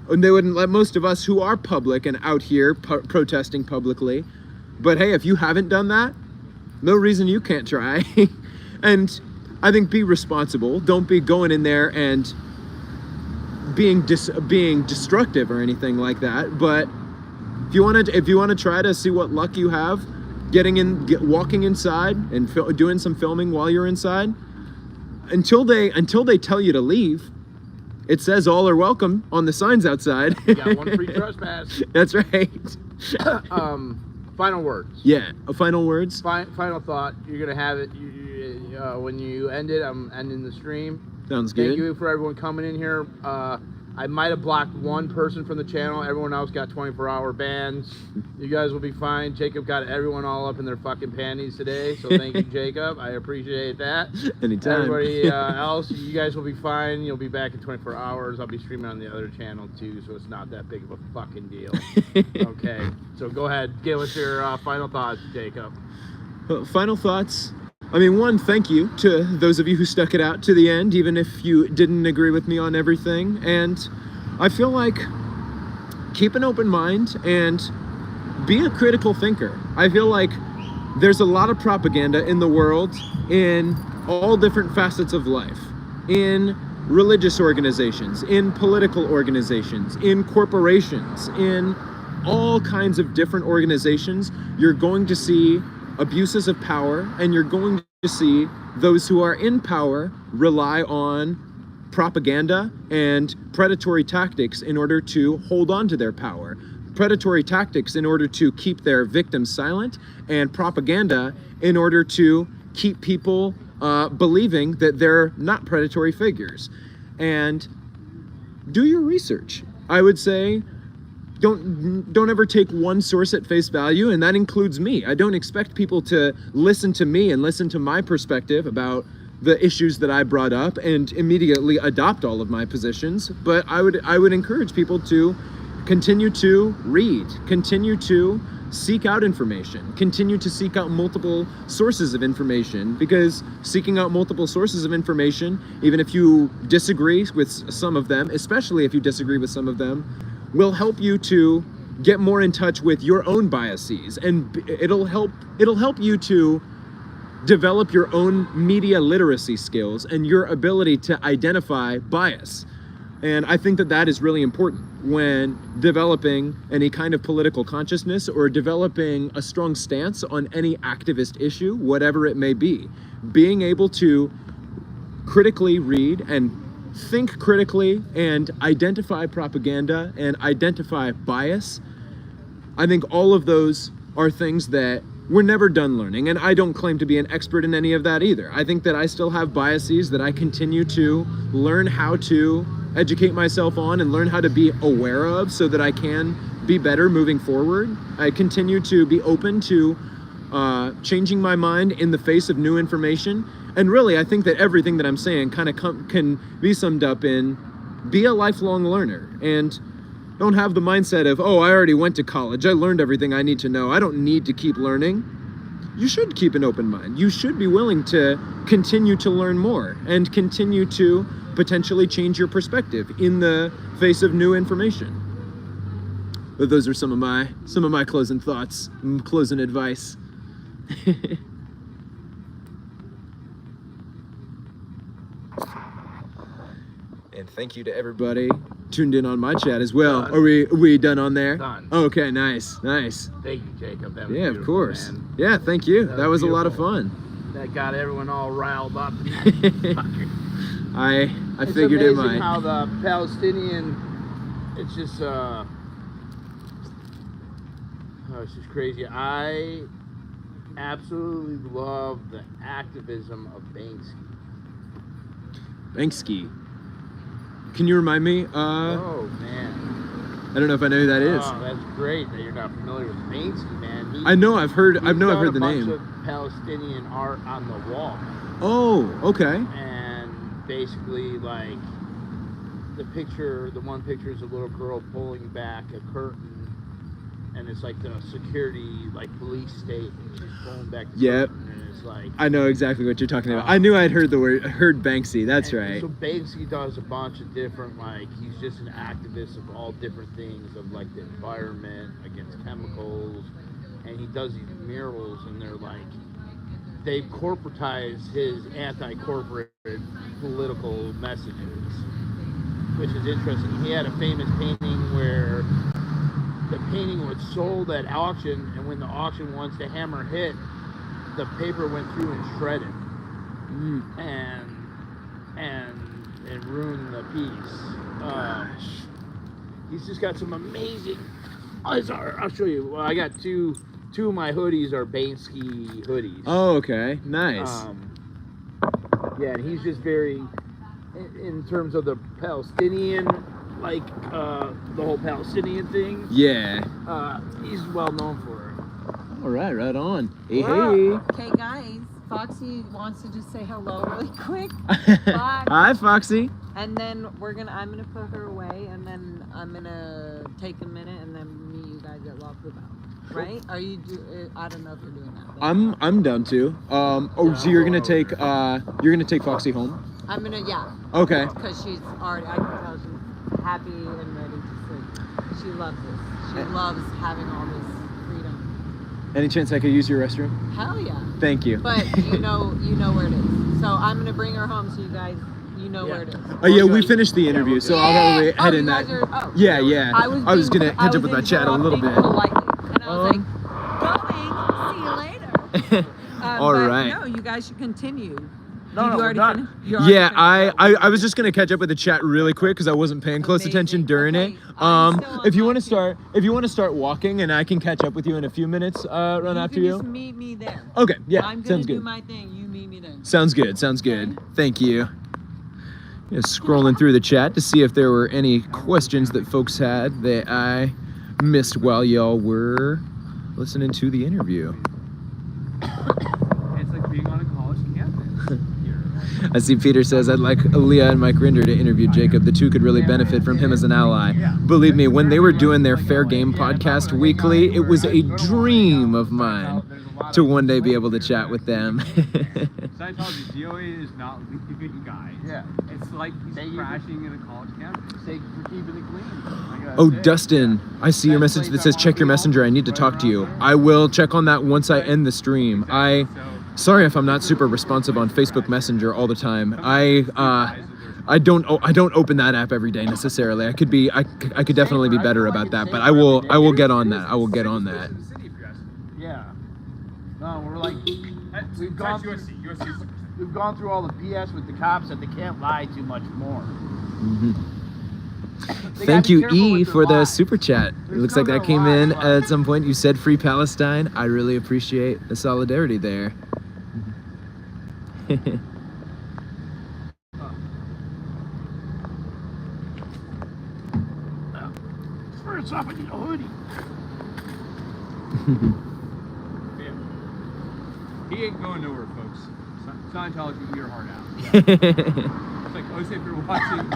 And they wouldn't let most of us who are public and out here protesting publicly. But hey, if you haven't done that, no reason you can't try. And I think be responsible. Don't be going in there and being destructive or anything like that. But if you want to try to see what luck you have, walking inside and doing some filming while you're inside, until they tell you to leave, it says all are welcome on the signs outside. You got one free trespass. That's right. Final words. Yeah, final words. Final thought. You're gonna have it. When you end it, I'm ending the stream. Sounds good. Thank you for everyone coming in here. I might have blocked one person from the channel. Everyone else got 24-hour bans. You guys will be fine. Jacob got everyone all up in their fucking panties today, so thank you, Jacob. I appreciate that. Anytime. Everybody else, you guys will be fine. You'll be back in 24 hours. I'll be streaming on the other channel too, so it's not that big of a fucking deal. Okay, so go ahead. Give us your final thoughts, Jacob. Final thoughts. I mean, one, thank you to those of you who stuck it out to the end, even if you didn't agree with me on everything. And I feel like keep an open mind and be a critical thinker. I feel like there's a lot of propaganda in the world in all different facets of life, in religious organizations, in political organizations, in corporations, in all kinds of different organizations. You're going to see abuses of power, and you're going to see those who are in power rely on propaganda and predatory tactics in order to hold on to their power. Predatory tactics in order to keep their victims silent, and propaganda in order to keep people believing that they're not predatory figures. And do your research. I would say don't ever take one source at face value, and that includes me. I don't expect people to listen to me and listen to my perspective about the issues that I brought up and immediately adopt all of my positions, but I would encourage people to continue to read, continue to seek out information, continue to seek out multiple sources of information, because seeking out multiple sources of information, even if you disagree with some of them, especially if you disagree with some of them, will help you to get more in touch with your own biases, and it'll help you to develop your own media literacy skills and your ability to identify bias. And I think that is really important when developing any kind of political consciousness or developing a strong stance on any activist issue, whatever it may be. Being able to critically read and think critically and identify propaganda and identify bias. I think all of those are things that we're never done learning, and I don't claim to be an expert in any of that either. I think that I still have biases that I continue to learn how to educate myself on and learn how to be aware of so that I can be better moving forward. I continue to be open to changing my mind in the face of new information. And really, I think that everything that I'm saying kind of can be summed up in be a lifelong learner, and don't have the mindset of, oh, I already went to college, I learned everything I need to know, I don't need to keep learning. You should keep an open mind. You should be willing to continue to learn more and continue to potentially change your perspective in the face of new information. But those are some of my closing thoughts, closing advice. And thank you to everybody tuned in on my chat as well. Done. Are we done on there? Done. Okay, nice. Thank you, Jacob. That was Yeah, of beautiful, course. man. Yeah, thank you. That That was was a lot of beautiful. fun. That got everyone all riled up. I It's figured it amazing might. how the Palestinian, it's just it's just crazy. I absolutely love the activism of Banksy. Banksy. Can you remind me? Oh man, I don't know if I know who that is. Oh, that's great that you're not familiar with Banksy, man. I know I've heard he's the done a bunch name. of Palestinian art on the wall, Oh, okay. and basically like the one picture is a little girl pulling back a curtain, and it's like the security, like police state, and she's pulling back the Yep. curtain, and it's like I know exactly what you're talking about. I knew I'd heard Banksy. That's and right. So Banksy does a bunch of different, like, he's just an activist of all different things, of like the environment, against chemicals, and he does these murals, and they're like, they've corporatized his anti-corporate political messages, which is interesting. He had a famous painting where the painting was sold at auction, and when the auction, once the hammer hit, the paper went through and shredded, and ruined the piece. He's just got some amazing. I'll show you. Well, I got two of my hoodies are Banksy hoodies. Oh, okay. Nice. Yeah, and he's just very, in terms of the Palestinian, like the whole Palestinian thing. Yeah. He's well known for it. All right, right on. Hey, Wow. hey. Okay, guys, Foxy wants to just say hello really quick. Bye. Hi, Foxy. And then I'm gonna put her away, and then I'm gonna take a minute, and then meet you guys at La Pubao. Right? Are you? I don't know if you're doing that. But I'm down to. So you're gonna take Foxy home? I'm gonna, yeah. Okay. Because she's already. I can tell she's happy and ready to sleep. She loves this. She loves having all this freedom. Any chance I could use your restroom? Hell yeah. Thank you. But you know where it is. So I'm gonna bring her home so you guys, where it is. Oh yeah, we finished the interview, so I'll probably head in you that. guys are, Yeah. I was gonna catch up with my interrupting chat a little bit. politely, and I was like, going. See you later. All but right. No, you guys should continue. No, you we're already done. finished? You already Yeah, finished? I was just gonna catch up with the chat really quick because I wasn't paying close attention Amazing. during Okay, it. I'm still on If you my want to start walking, and I can catch up with you in a few minutes, run after can you. just meet me there. Okay, yeah, I'm gonna sounds do good. my thing. You meet me there. Sounds good. Thank you. scrolling through the chat to see if there were any questions that folks had that I missed while y'all were listening to the interview. It's like being on a college campus here. I see Peter says, I'd like Leah and Mike Rinder to interview Jacob. The two could really benefit from him as an ally. Believe me, when they were doing their Fair Game podcast weekly, it was a dream of mine to one day be able to chat with them. Scientology, DOA is not leaving, guys. Yeah. It's like he's crashing in a college campus. Thank you for keeping it clean. Oh, Dustin, I see your message that says check your messenger. I need to talk to you. I will check on that once I end the stream. Sorry if I'm not super responsive on Facebook Messenger all the time. I don't open that app every day necessarily. I could definitely be better about that, but I will get on that. I will get on that. Yeah. No, we're like we've gone through all the BS with the cops that they can't lie too much more. Thank you, E, for the super chat. It looks like that came in at some point. You said free Palestine. I really appreciate the solidarity there. First off, I need a hoodie. He ain't going nowhere, folks. Scientology, we are hard out. It's like, oh, say if you're watching.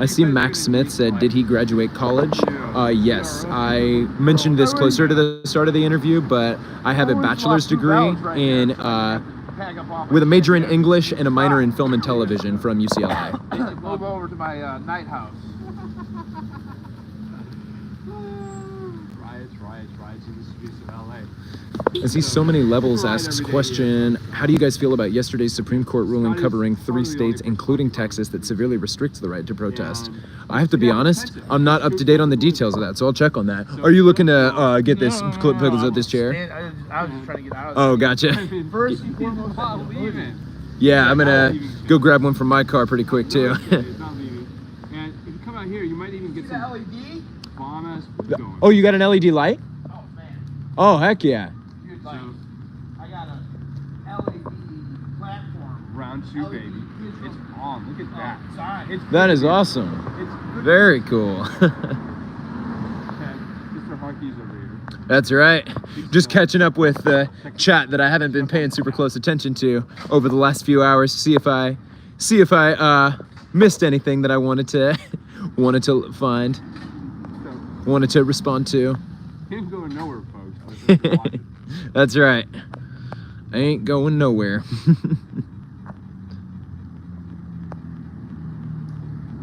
I see Max Smith said, did he graduate college? Yes. I mentioned this closer to the start of the interview, but I have a bachelor's degree in with a major in English and a minor in film and television from UCLA. Move over to my night house. Riots in the streets of LA. I see so many levels asks question, how do you guys feel about yesterday's Supreme Court ruling covering 3 states, including Texas, that severely restricts the right to protest? I have to be honest, I'm not up to date on the details of that, so I'll check on that. Are you looking to get this clip pickles up this chair? I was just trying to get out of Oh, gotcha. First and foremost, Not leaving. Yeah, I'm gonna go grab one from my car pretty quick too. It's not leaving. And if you come out here, you might even get some LED? bomb-ass food going. Oh, you got an LED light? Oh man. Oh, heck yeah. Dude, like, I got a LED platform. Round 2, baby. It's on. Look at that. It's on. It's That is good. awesome. It's good. Very cool. Okay, Mr. Harkey's over here. That's right. Just catching up with the chat that I haven't been paying super close attention to over the last few hours to see if I missed anything that I wanted to find, wanted to respond to. He ain't going nowhere, folks. That's right. I ain't going nowhere.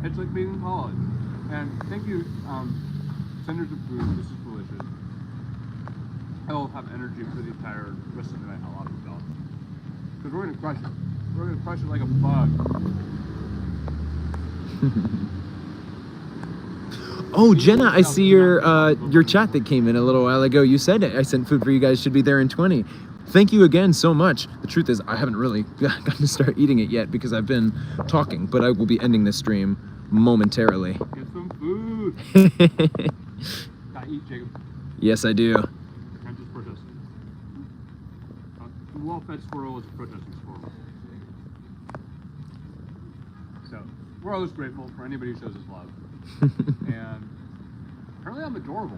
It's like being in college. And thank you, Senators of Food. This is delicious. I will have energy for the entire rest of the night. I'll have to tell. Because we're gonna crush it. We're gonna crush it like a bug. Oh, Jenna, I see your chat that came in a little while ago. You said I sent food for you guys. Should be there in 20. Thank you again so much. The truth is, I haven't really gotten to start eating it yet because I've been talking, but I will be ending this stream momentarily. Get some food. Gotta eat, Jacob. Yes, I do. Can't just protest. A well-fed squirrel is a protesting squirrel. So, we're always grateful for anybody who shows us love. And apparently I'm adorable.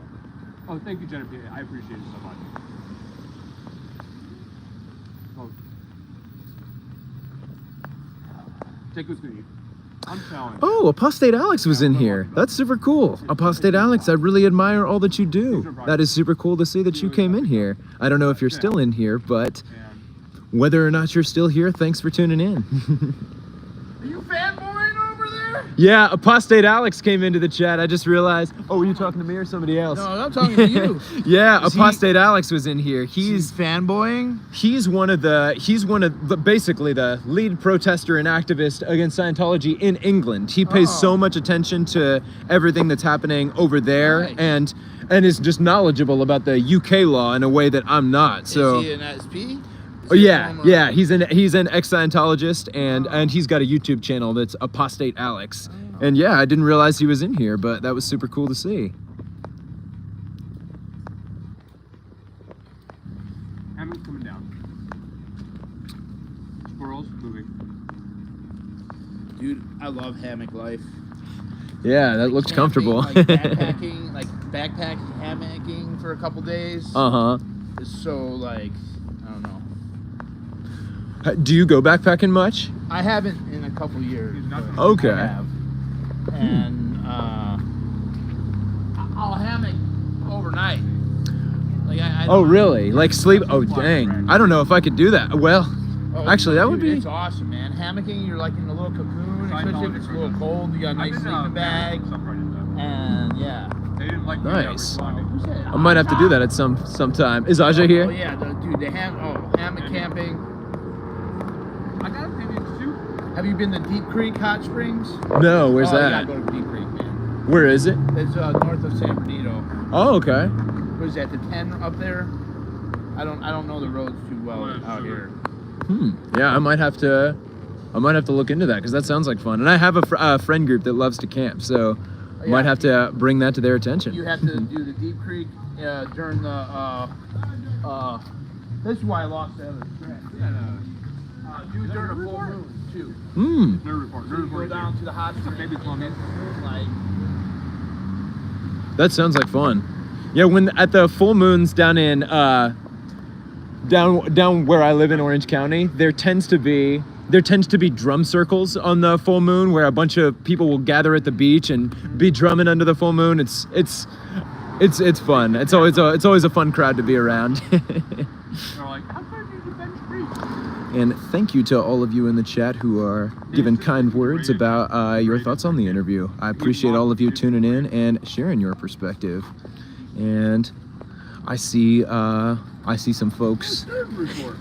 Oh, thank you, Jennifer. I appreciate it so much. Oh. Jacob's gonna eat. I'm telling you. Oh, Apostate Alex was in here. That's super cool. Apostate Alex, I really admire all that you do. That is super cool to see that you came in here. I don't know if you're still in here, but whether or not you're still here, thanks for tuning in. Are you fanboying over there? Yeah, Apostate Alex came into the chat. I just realized. Oh, were you talking to me or somebody else? No, I'm talking to you. Yeah, Is Apostate Alex was in here. He's fanboying? He's one of the basically the lead protester and activist against Scientology in England. He pays so much attention to everything that's happening over there, Nice. and is just knowledgeable about the UK law in a way that I'm not. So Is he an SP? oh, yeah, he's an ex-Scientologist, and he's got a YouTube channel that's Apostate Alex. And yeah, I didn't realize he was in here, but that was super cool to see. Hammer's coming down. Squirrels moving. Dude, I love hammock life. Yeah, that looked Camping, comfortable. like backpacking, hammocking for a couple days. Uh-huh. Is so like, I don't know. Do you go backpacking much? I haven't in a couple years. He's not- but Okay. I have. And I'll hammock overnight. Like I Oh, don't- really? Like sleep? Oh, dang. I don't know if I could do that. Well, Oh, actually, that would dude, be... It's awesome, man. Hammocking, you're like in a little cocoon, especially if Scientology it's a little cold. You got a nice I've been, sleeping bag, stuff right in there. and yeah. They didn't like me Nice. responding. I might have to do that at some time. Is Aja Oh here? yeah, dude, hammock camping. I got opinions too. Have you been to Deep Creek Hot Springs? No, where's Oh, that? You gotta go to Deep Creek, man. Where is it? It's north of San Bernardino. Oh, okay. What is that? The 10 up there? I don't know the roads too well Oh, out sure. here. Yeah, I might have to look into that because that sounds like fun. And I have a friend group that loves to camp, so might Yeah. have to bring that to their attention. You have to do the Deep Creek during the. This is why I lost the other strand. Do it during a full moon too. Hmm. Nerd report. So Nerd you go report. down to the hot Some springs. baby Colombian. Like, That sounds like fun. Yeah, when at the full moons down in down where I live in Orange County, there tends to be drum circles on the full moon where a bunch of people will gather at the beach and be drumming under the full moon. It's fun. It's always a fun crowd to be around. They're like, how far did you bench free? And thank you to all of you in the chat who are giving kind words about your thoughts on the interview. I appreciate all of you tuning in and sharing your perspective. And I see some folks. Nerd report.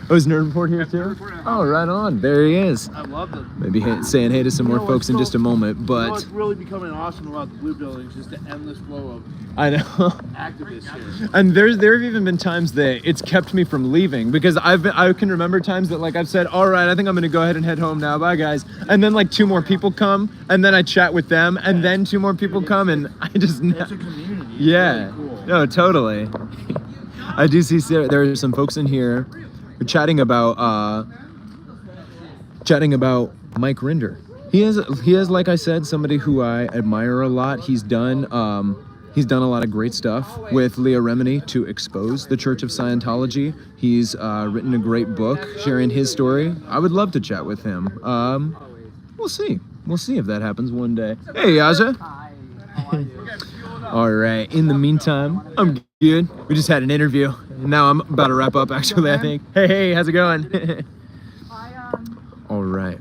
Oh, is Nerd Report here too? Oh, right on. There he is. I love them. Maybe saying hey to some more folks in just a moment, but what's really becoming awesome about the blue building is just the endless flow of I know. activists here. And there have even been times that it's kept me from leaving because I can remember times that like I've said, all right, I think I'm gonna go ahead and head home now. Bye guys. And then like 2 more people come, and then I chat with them, and then 2 more people come, and I just It's a community. It's yeah. really cool. No, totally. I do see there are some folks in here chatting about Mike Rinder. He is like I said, somebody who I admire a lot. He's done a lot of great stuff with Leah Remini to expose the Church of Scientology. He's written a great book sharing his story. I would love to chat with him. We'll see if that happens one day. Hey, Aja. Hi. How are you? All right. In the meantime, I'm good. We just had an interview. Now I'm about to wrap up, actually, I think. Hey, how's it going? All right.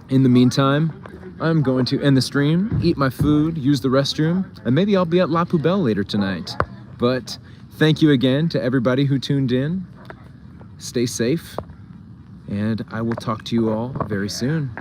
In the meantime, I'm going to end the stream, eat my food, use the restroom, and maybe I'll be at La Poubelle later tonight. But thank you again to everybody who tuned in. Stay safe, and I will talk to you all very soon.